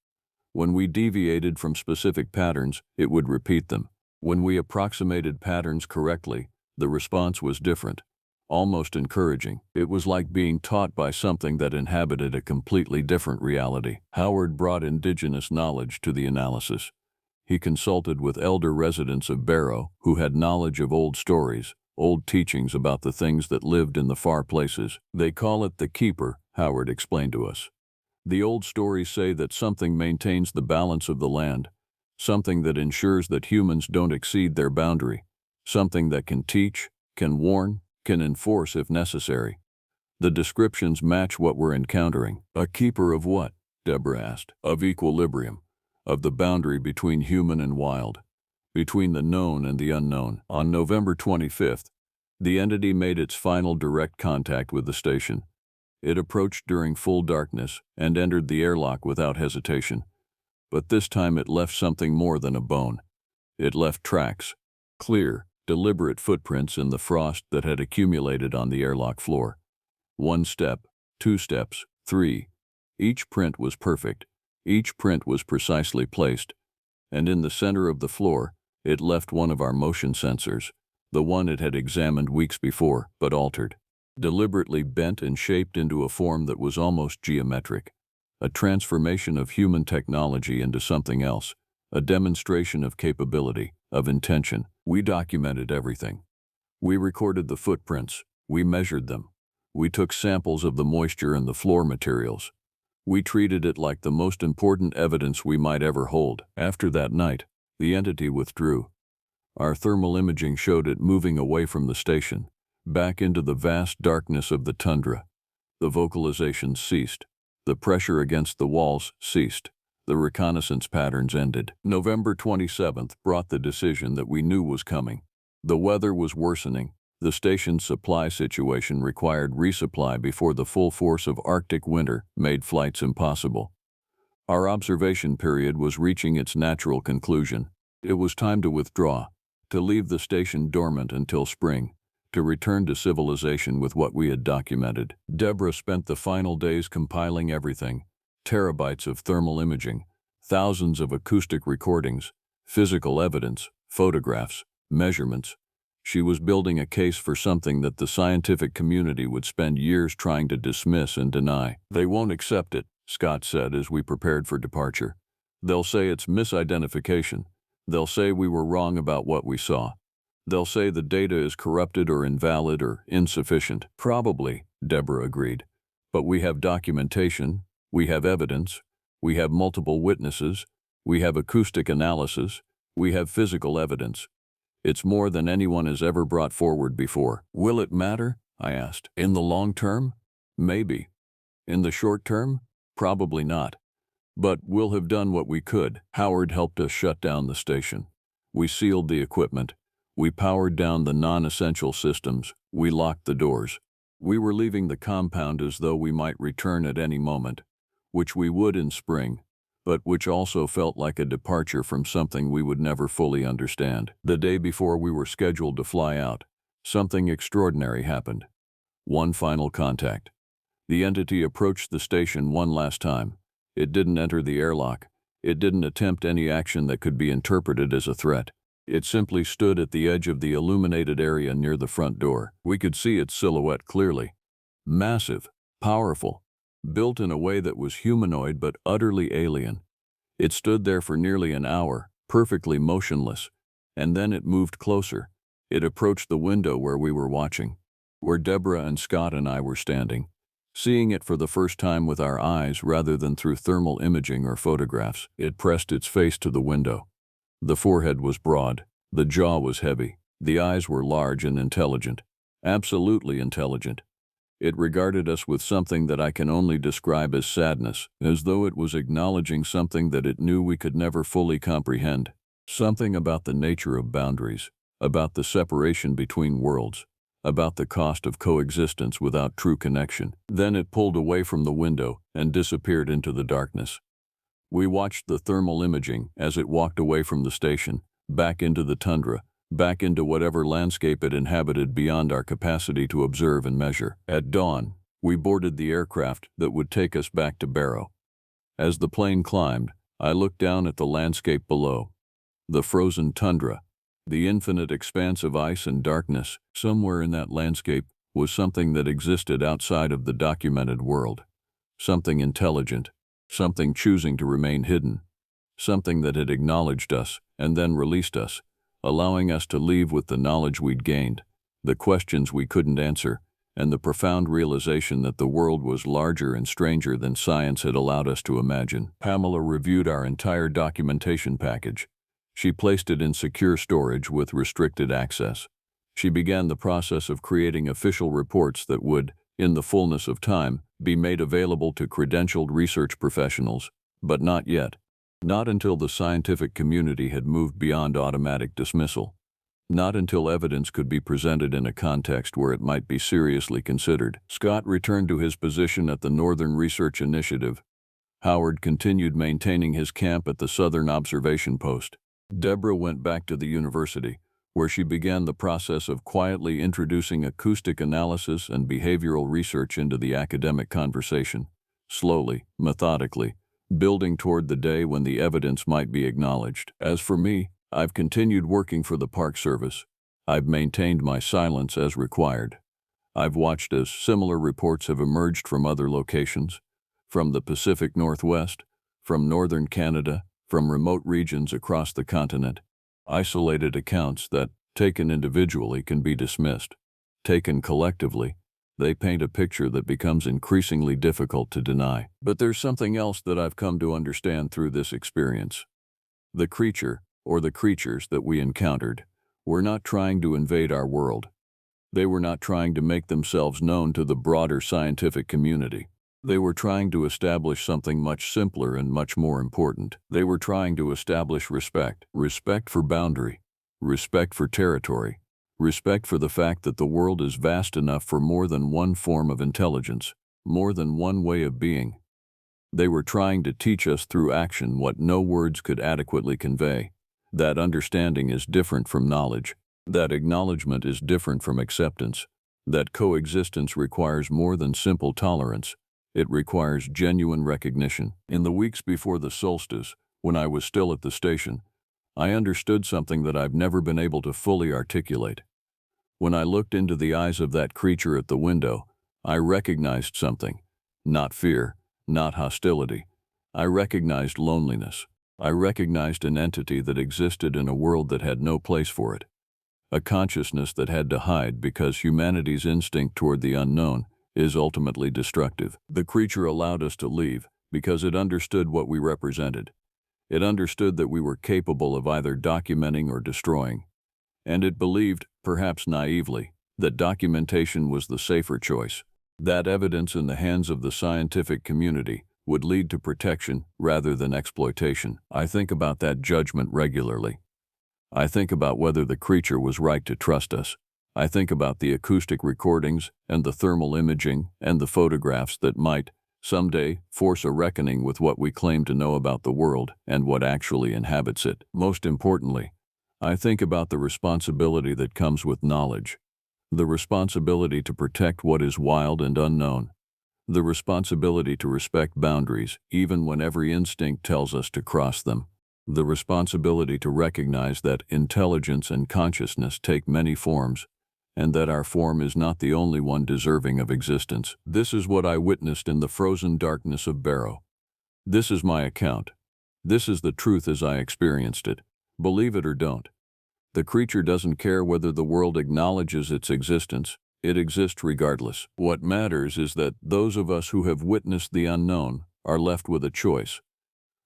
When we deviated from specific patterns, it would repeat them. When we approximated patterns correctly, the response was different, almost encouraging. It was like being taught by something that inhabited a completely different reality. Howard brought indigenous knowledge to the analysis. He consulted with elder residents of Barrow who had knowledge of old stories, old teachings about the things that lived in the far places. "They call it the keeper," Howard explained to us. "The old stories say that something maintains the balance of the land, something that ensures that humans don't exceed their boundary, something that can teach, can warn, can enforce if necessary." The descriptions match what we're encountering. "A keeper of what?" Deborah asked. "Of equilibrium, of the boundary between human and wild, between the known and the unknown." On November 25th, the entity made its final direct contact with the station. It approached during full darkness and entered the airlock without hesitation. But this time it left something more than a bone. It left tracks, clear, deliberate footprints in the frost that had accumulated on the airlock floor. 1 step, 2 steps, 3. Each print was perfect. Each print was precisely placed. And in the center of the floor, It left one of our motion sensors, the one it had examined weeks before, but altered. Deliberately bent and shaped into a form that was almost geometric. A transformation of human technology into something else. A demonstration of capability, of intention. We documented everything. We recorded the footprints. We measured them. We took samples of the moisture and the floor materials. We treated it like the most important evidence we might ever hold. After that night, the entity withdrew. Our thermal imaging showed it moving away from the station, back into the vast darkness of the tundra. The vocalizations ceased. The pressure against the walls ceased. The reconnaissance patterns ended. November 27th brought the decision that we knew was coming. The weather was worsening. The station's supply situation required resupply before the full force of Arctic winter made flights impossible. Our observation period was reaching its natural conclusion. It was time to withdraw, to leave the station dormant until spring, to return to civilization with what we had documented. Deborah spent the final days compiling everything. Terabytes of thermal imaging, thousands of acoustic recordings, physical evidence, photographs, measurements. She was building a case for something that the scientific community would spend years trying to dismiss and deny. "They won't accept it," Scott said as we prepared for departure. "They'll say it's misidentification. They'll say we were wrong about what we saw. They'll say the data is corrupted or invalid or insufficient." "Probably," Deborah agreed. "But we have documentation, we have evidence, we have multiple witnesses, we have acoustic analysis, we have physical evidence. It's more than anyone has ever brought forward before." "Will it matter?" I asked. "In the long term? Maybe. In the short term? Probably not. But we'll have done what we could." Howard helped us shut down the station. We sealed the equipment. We powered down the non-essential systems. We locked the doors. We were leaving the compound as though we might return at any moment, which we would in spring, but which also felt like a departure from something we would never fully understand. The day before we were scheduled to fly out, something extraordinary happened. One final contact. The entity approached the station one last time. It didn't enter the airlock. It didn't attempt any action that could be interpreted as a threat. It simply stood at the edge of the illuminated area near the front door. We could see its silhouette clearly. Massive, powerful, built in a way that was humanoid but utterly alien. It stood there for nearly an hour, perfectly motionless, and then it moved closer. It approached the window where we were watching, where Deborah and Scott and I were standing, seeing it for the first time with our eyes rather than through thermal imaging or photographs. It pressed its face to the window. The forehead was broad, the jaw was heavy, the eyes were large and intelligent, absolutely intelligent. It regarded us with something that I can only describe as sadness, as though it was acknowledging something that it knew we could never fully comprehend. Something about the nature of boundaries, about the separation between worlds, about the cost of coexistence without true connection. Then it pulled away from the window and disappeared into the darkness. We watched the thermal imaging as it walked away from the station, back into the tundra, back into whatever landscape it inhabited beyond our capacity to observe and measure. At dawn, we boarded the aircraft that would take us back to Barrow. As the plane climbed, I looked down at the landscape below. The frozen tundra, the infinite expanse of ice and darkness. Somewhere in that landscape was something that existed outside of the documented world. Something intelligent, something choosing to remain hidden, something that had acknowledged us and then released us, allowing us to leave with the knowledge we'd gained, the questions we couldn't answer, and the profound realization that the world was larger and stranger than science had allowed us to imagine. Pamela reviewed our entire documentation package. She placed it in secure storage with restricted access. She began the process of creating official reports that would, in the fullness of time, be made available to credentialed research professionals, but not yet. Not until the scientific community had moved beyond automatic dismissal. Not until evidence could be presented in a context where it might be seriously considered. Scott returned to his position at the Northern Research Initiative. Howard continued maintaining his camp at the Southern Observation Post. Deborah went back to the university, where she began the process of quietly introducing acoustic analysis and behavioral research into the academic conversation, slowly, methodically, building toward the day when the evidence might be acknowledged. As for me, I've continued working for the Park Service. I've maintained my silence as required. I've watched as similar reports have emerged from other locations, from the Pacific Northwest, from northern Canada, from remote regions across the continent. Isolated accounts that, taken individually, can be dismissed. Taken collectively, they paint a picture that becomes increasingly difficult to deny. But there's something else that I've come to understand through this experience. The creature, or the creatures that we encountered, were not trying to invade our world. They were not trying to make themselves known to the broader scientific community. They were trying to establish something much simpler and much more important. They were trying to establish respect. Respect for boundary. Respect for territory. Respect for the fact that the world is vast enough for more than one form of intelligence, more than one way of being. They were trying to teach us through action what no words could adequately convey. That understanding is different from knowledge. That acknowledgement is different from acceptance. That coexistence requires more than simple tolerance. It requires genuine recognition. In the weeks before the solstice, when I was still at the station, I understood something that I've never been able to fully articulate. When I looked into the eyes of that creature at the window, I recognized something. Not fear, not hostility. I recognized loneliness. I recognized an entity that existed in a world that had no place for it. A consciousness that had to hide because humanity's instinct toward the unknown is ultimately destructive. The creature allowed us to leave because it understood what we represented. It understood that we were capable of either documenting or destroying. And it believed, perhaps naively, that documentation was the safer choice. That evidence in the hands of the scientific community would lead to protection rather than exploitation. I think about that judgment regularly. I think about whether the creature was right to trust us. I think about the acoustic recordings and the thermal imaging and the photographs that might, someday, force a reckoning with what we claim to know about the world and what actually inhabits it. Most importantly, I think about the responsibility that comes with knowledge, the responsibility to protect what is wild and unknown, the responsibility to respect boundaries even when every instinct tells us to cross them, the responsibility to recognize that intelligence and consciousness take many forms, and that our form is not the only one deserving of existence. This is what I witnessed in the frozen darkness of Barrow. This is my account. This is the truth as I experienced it. Believe it or don't. The creature doesn't care whether the world acknowledges its existence. It exists regardless. What matters is that those of us who have witnessed the unknown are left with a choice.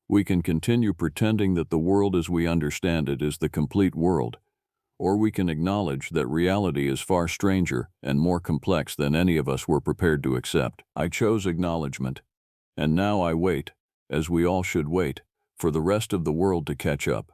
We can continue pretending that the world as we understand it is the complete world, or we can acknowledge that reality is far stranger and more complex than any of us were prepared to accept. I chose acknowledgement, and now I wait, as we all should wait, for the rest of the world to catch up.